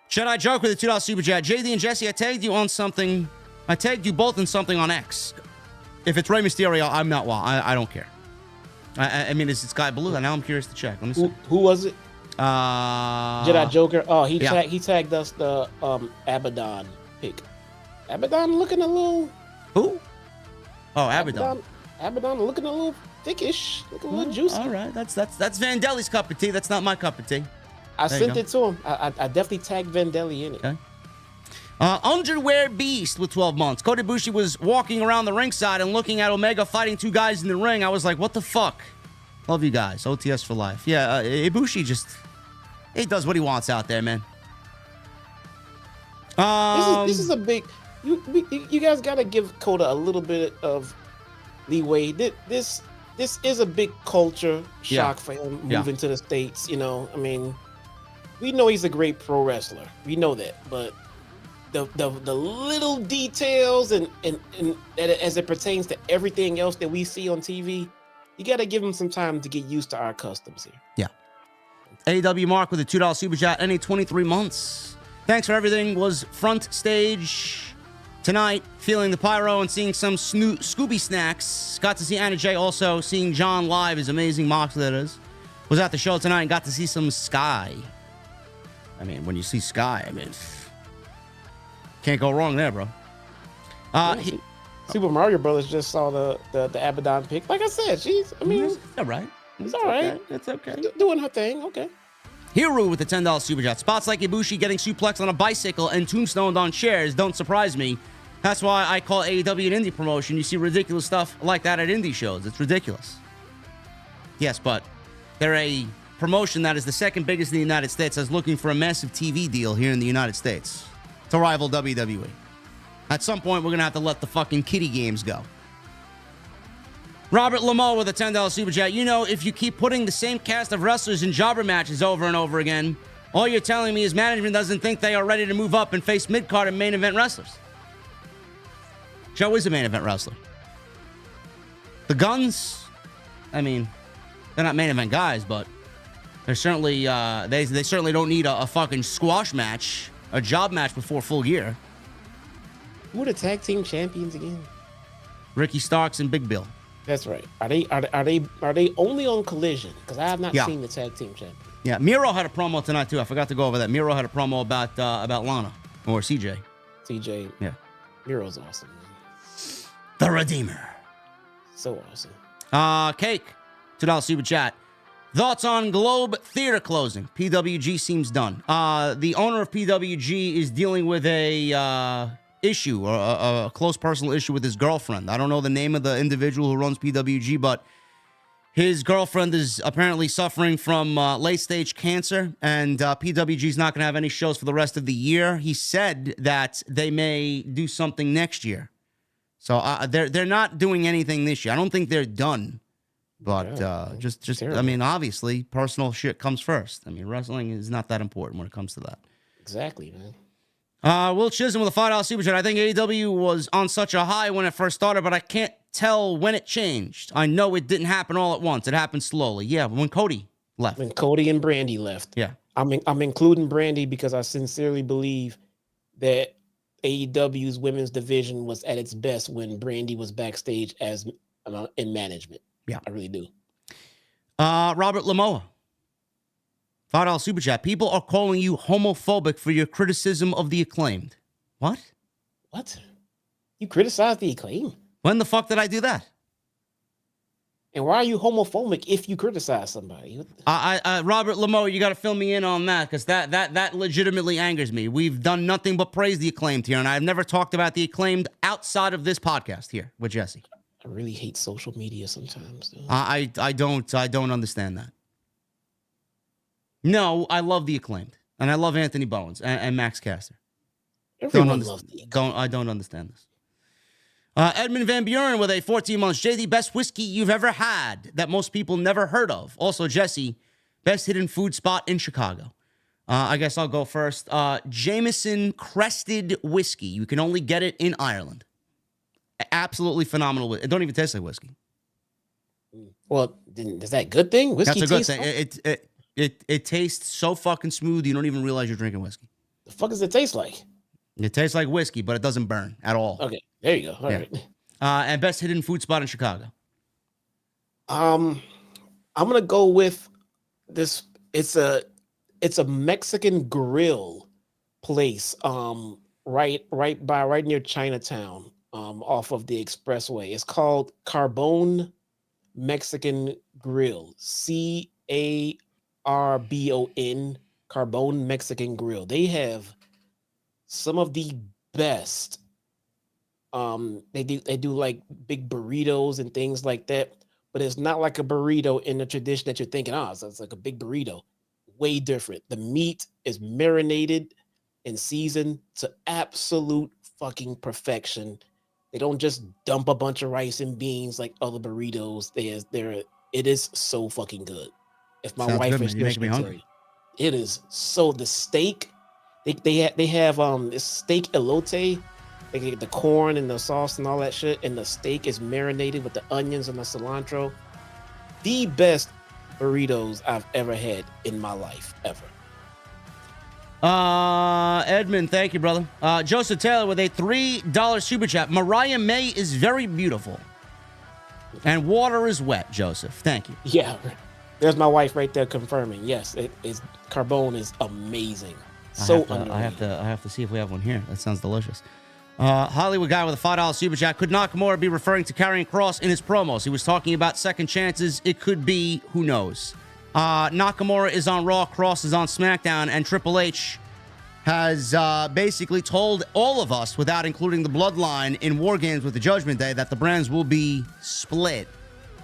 Should I joke with a $2 super chat? JD and Jesse, I tagged you on something. I tagged you both in something on X. If it's Rey Mysterio, I'm not. Well, I don't care. I mean, it's Guy Blue. Now I'm curious to check. Let me see. Who was it? Jedi Joker. Oh, he yeah. he tagged us the Abaddon pick. Abaddon looking a little. Who? Oh, Abaddon. Abaddon looking a little thickish, looking a little juicy. All right, that's Vandelli's cup of tea. That's not my cup of tea. I sent it to him. I definitely tagged Vandelli in it. Okay. Underwear Beast with 12 months. Kota Ibushi was walking around the ringside and looking at Omega fighting two guys in the ring. I was like, what the fuck? Love you guys. OTS for life. Yeah, Ibushi just... he does what he wants out there, man. This is a big... You guys got to give Kota a little bit of leeway. This is a big culture shock for him moving to the States. You know, I mean, we know he's a great pro wrestler. We know that, but the little details and as it pertains to everything else that we see on TV, you got to give him some time to get used to our customs here. Yeah. AEW Mark with a $2 super chat. Any 23 months. Thanks for everything. Was front stage tonight, feeling the pyro and seeing some Scooby snacks. Got to see Anna Jay also. Seeing John live is amazing. Mox, that is. Was at the show tonight and got to see some Sky. I mean, when you see Sky, I mean, can't go wrong there, bro. Super Mario Brothers just saw the Abaddon pick. Like I said, she's all right. It's all right. It's okay. Doing her thing. Okay. Hiru with the $10 super chat. Spots like Ibushi getting suplexed on a bicycle and tombstoned on chairs don't surprise me. That's why I call AEW an indie promotion. You see ridiculous stuff like that at indie shows. It's ridiculous. Yes, but they're a promotion that is the second biggest in the United States that's looking for a massive TV deal here in the United States to rival WWE. At some point, we're going to have to let the fucking kiddie games go. Robert Lameau with a $10 super chat. You know, if you keep putting the same cast of wrestlers in jobber matches over and over again, all you're telling me is management doesn't think they are ready to move up and face mid-card and main event wrestlers. Joe is a main event wrestler. The Guns, I mean, they're not main event guys, but they're certainly they certainly don't need a fucking squash match, a job match before full gear. Who are the tag team champions again? Ricky Starks and Big Bill. That's right. Are they only on Collision? Because I have not seen the tag team champion. Yeah, Miro had a promo tonight too. I forgot to go over that. Miro had a promo about Lana or CJ. CJ. Yeah. Miro's awesome. Man. The Redeemer. So awesome. Cake. $2 super chat. Thoughts on Globe Theater closing? PWG seems done. The owner of PWG is dealing with a issue, or a close personal issue with his girlfriend. I don't know the name of the individual who runs PWG, but his girlfriend is apparently suffering from late-stage cancer, and PWG is not going to have any shows for the rest of the year. He said that they may do something next year. So they're not doing anything this year. I don't think they're done. But just I mean, obviously, personal shit comes first. I mean, wrestling is not that important when it comes to that. Exactly, man. Will Chisholm with a $5 super chat. I think AEW was on such a high when it first started, but I can't tell when it changed. I know it didn't happen all at once. It happened slowly. Yeah, when Cody left. When Cody and Brandy left. Yeah. I'm including Brandy because I sincerely believe that AEW's women's division was at its best when Brandy was backstage as in management. Yeah. I really do. Robert Lamoa. $5 super chat. People are calling you homophobic for your criticism of the Acclaimed. What? What? You criticize the Acclaim? When the fuck did I do that? And why are you homophobic if you criticize somebody? Robert Lamoa, you got to fill me in on that, because that legitimately angers me. We've done nothing but praise the Acclaimed here, and I've never talked about the Acclaimed outside of this podcast here with Jesse. I really hate social media sometimes. I don't understand that. No, I love the Acclaimed, and I love Anthony Bowens and Max Caster. Everyone loves the Acclaimed. I don't understand this. Edmund Van Buren with a 14 months. JD, best whiskey you've ever had that most people never heard of. Also, Jesse, best hidden food spot in Chicago. I guess I'll go first. Jameson Crested Whiskey. You can only get it in Ireland. Absolutely phenomenal. It don't even taste like whiskey. Well, is that a good thing? Whiskey That's a good thing. It tastes so fucking smooth, you don't even realize you're drinking whiskey. The fuck does it taste like? It tastes like whiskey, but it doesn't burn at all. Okay, there you go. All right. And best hidden food spot in Chicago. I'm gonna go with this. It's a It's a Mexican grill place, right near Chinatown, off of the expressway. It's called Carbone Mexican Grill. CARBON, Carbone Mexican Grill. They have some of the best. They do like big burritos and things like that, but it's not like a burrito in the tradition that you're thinking. Oh, so it's like a big burrito. Way different. The meat is marinated and seasoned to absolute fucking perfection. They don't just dump a bunch of rice and beans like other burritos. It is so fucking good. If my Sounds wife good, is man. You here, making me she'll tell hungry. you. It is so the steak. They have this steak elote. They get the corn and the sauce and all that shit, and the steak is marinated with the onions and the cilantro. The best burritos I've ever had in my life, ever. Edmund, thank you, brother. Joseph Taylor with a $3 super chat. Mariah May is very beautiful. And water is wet, Joseph. Thank you. Yeah, there's my wife right there confirming. Yes, it is. Carbone is amazing. So underrated. I have to see if we have one here. That sounds delicious. Hollywood guy with a $5 super chat. Could Nakamura be referring to Karrion Kross in his promos? He was talking about second chances. It could be. Who knows? Nakamura is on Raw. Kross is on SmackDown. And Triple H has basically told all of us, without including the Bloodline in War Games with the Judgment Day, that the brands will be split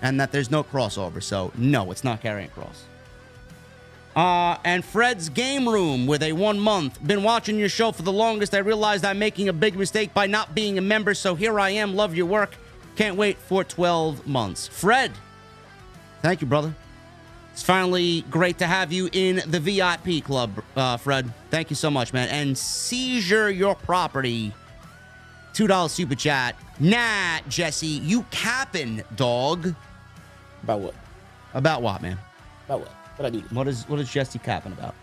and that there's no crossover. So, no, it's not Karrion Kross. And Fred's Game Room with a 1 month. Been watching your show for the longest. I realized I'm making a big mistake by not being a member, so here I am. Love your work. Can't wait for 12 months. Fred, thank you, brother. It's finally great to have you in the VIP club, Fred. Thank you so much, man. And Seizure Your Property, $2 super chat. Nah, Jesse, you capping, dog. About what? About what, man? About what? What I do? What is Jesse capping about?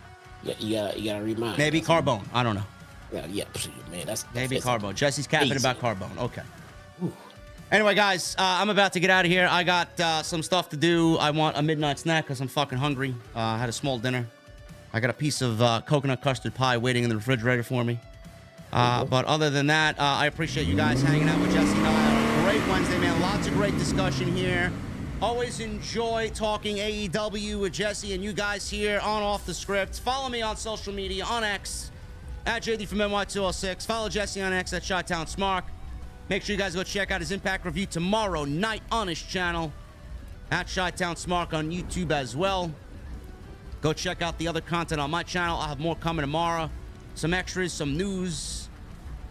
Yeah, you gotta remind. Maybe Carbone. I don't know. Yeah, man. That's Maybe that's Carbone. Jesse's capping easy. about Carbone. Okay. Ooh. Anyway, guys, I'm about to get out of here. I got some stuff to do. I want a midnight snack because I'm fucking hungry. I had a small dinner. I got a piece of coconut custard pie waiting in the refrigerator for me. But other than that, I appreciate you guys hanging out with Jesse and I. Great Wednesday, man. Lots of great discussion here. Always enjoy talking AEW with Jesse and you guys here on Off the Script. Follow me on social media on X at JD from NY206. Follow Jesse on X at Chi-Town Smark. Make sure you guys go check out his Impact review tomorrow night on his channel at Chi-Town Smark on YouTube as well. Go check out the other content on my channel. I'll have more coming tomorrow. Some extras, some news.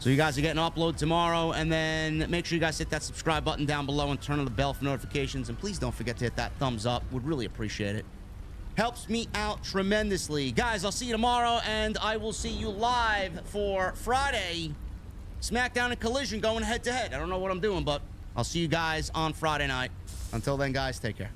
So you guys are getting an upload tomorrow. And then make sure you guys hit that subscribe button down below and turn on the bell for notifications. And please don't forget to hit that thumbs up. Would really appreciate it. Helps me out tremendously. Guys, I'll see you tomorrow. And I will see you live for Friday. SmackDown and Collision going head to head. I don't know what I'm doing, but I'll see you guys on Friday night. Until then, guys, take care.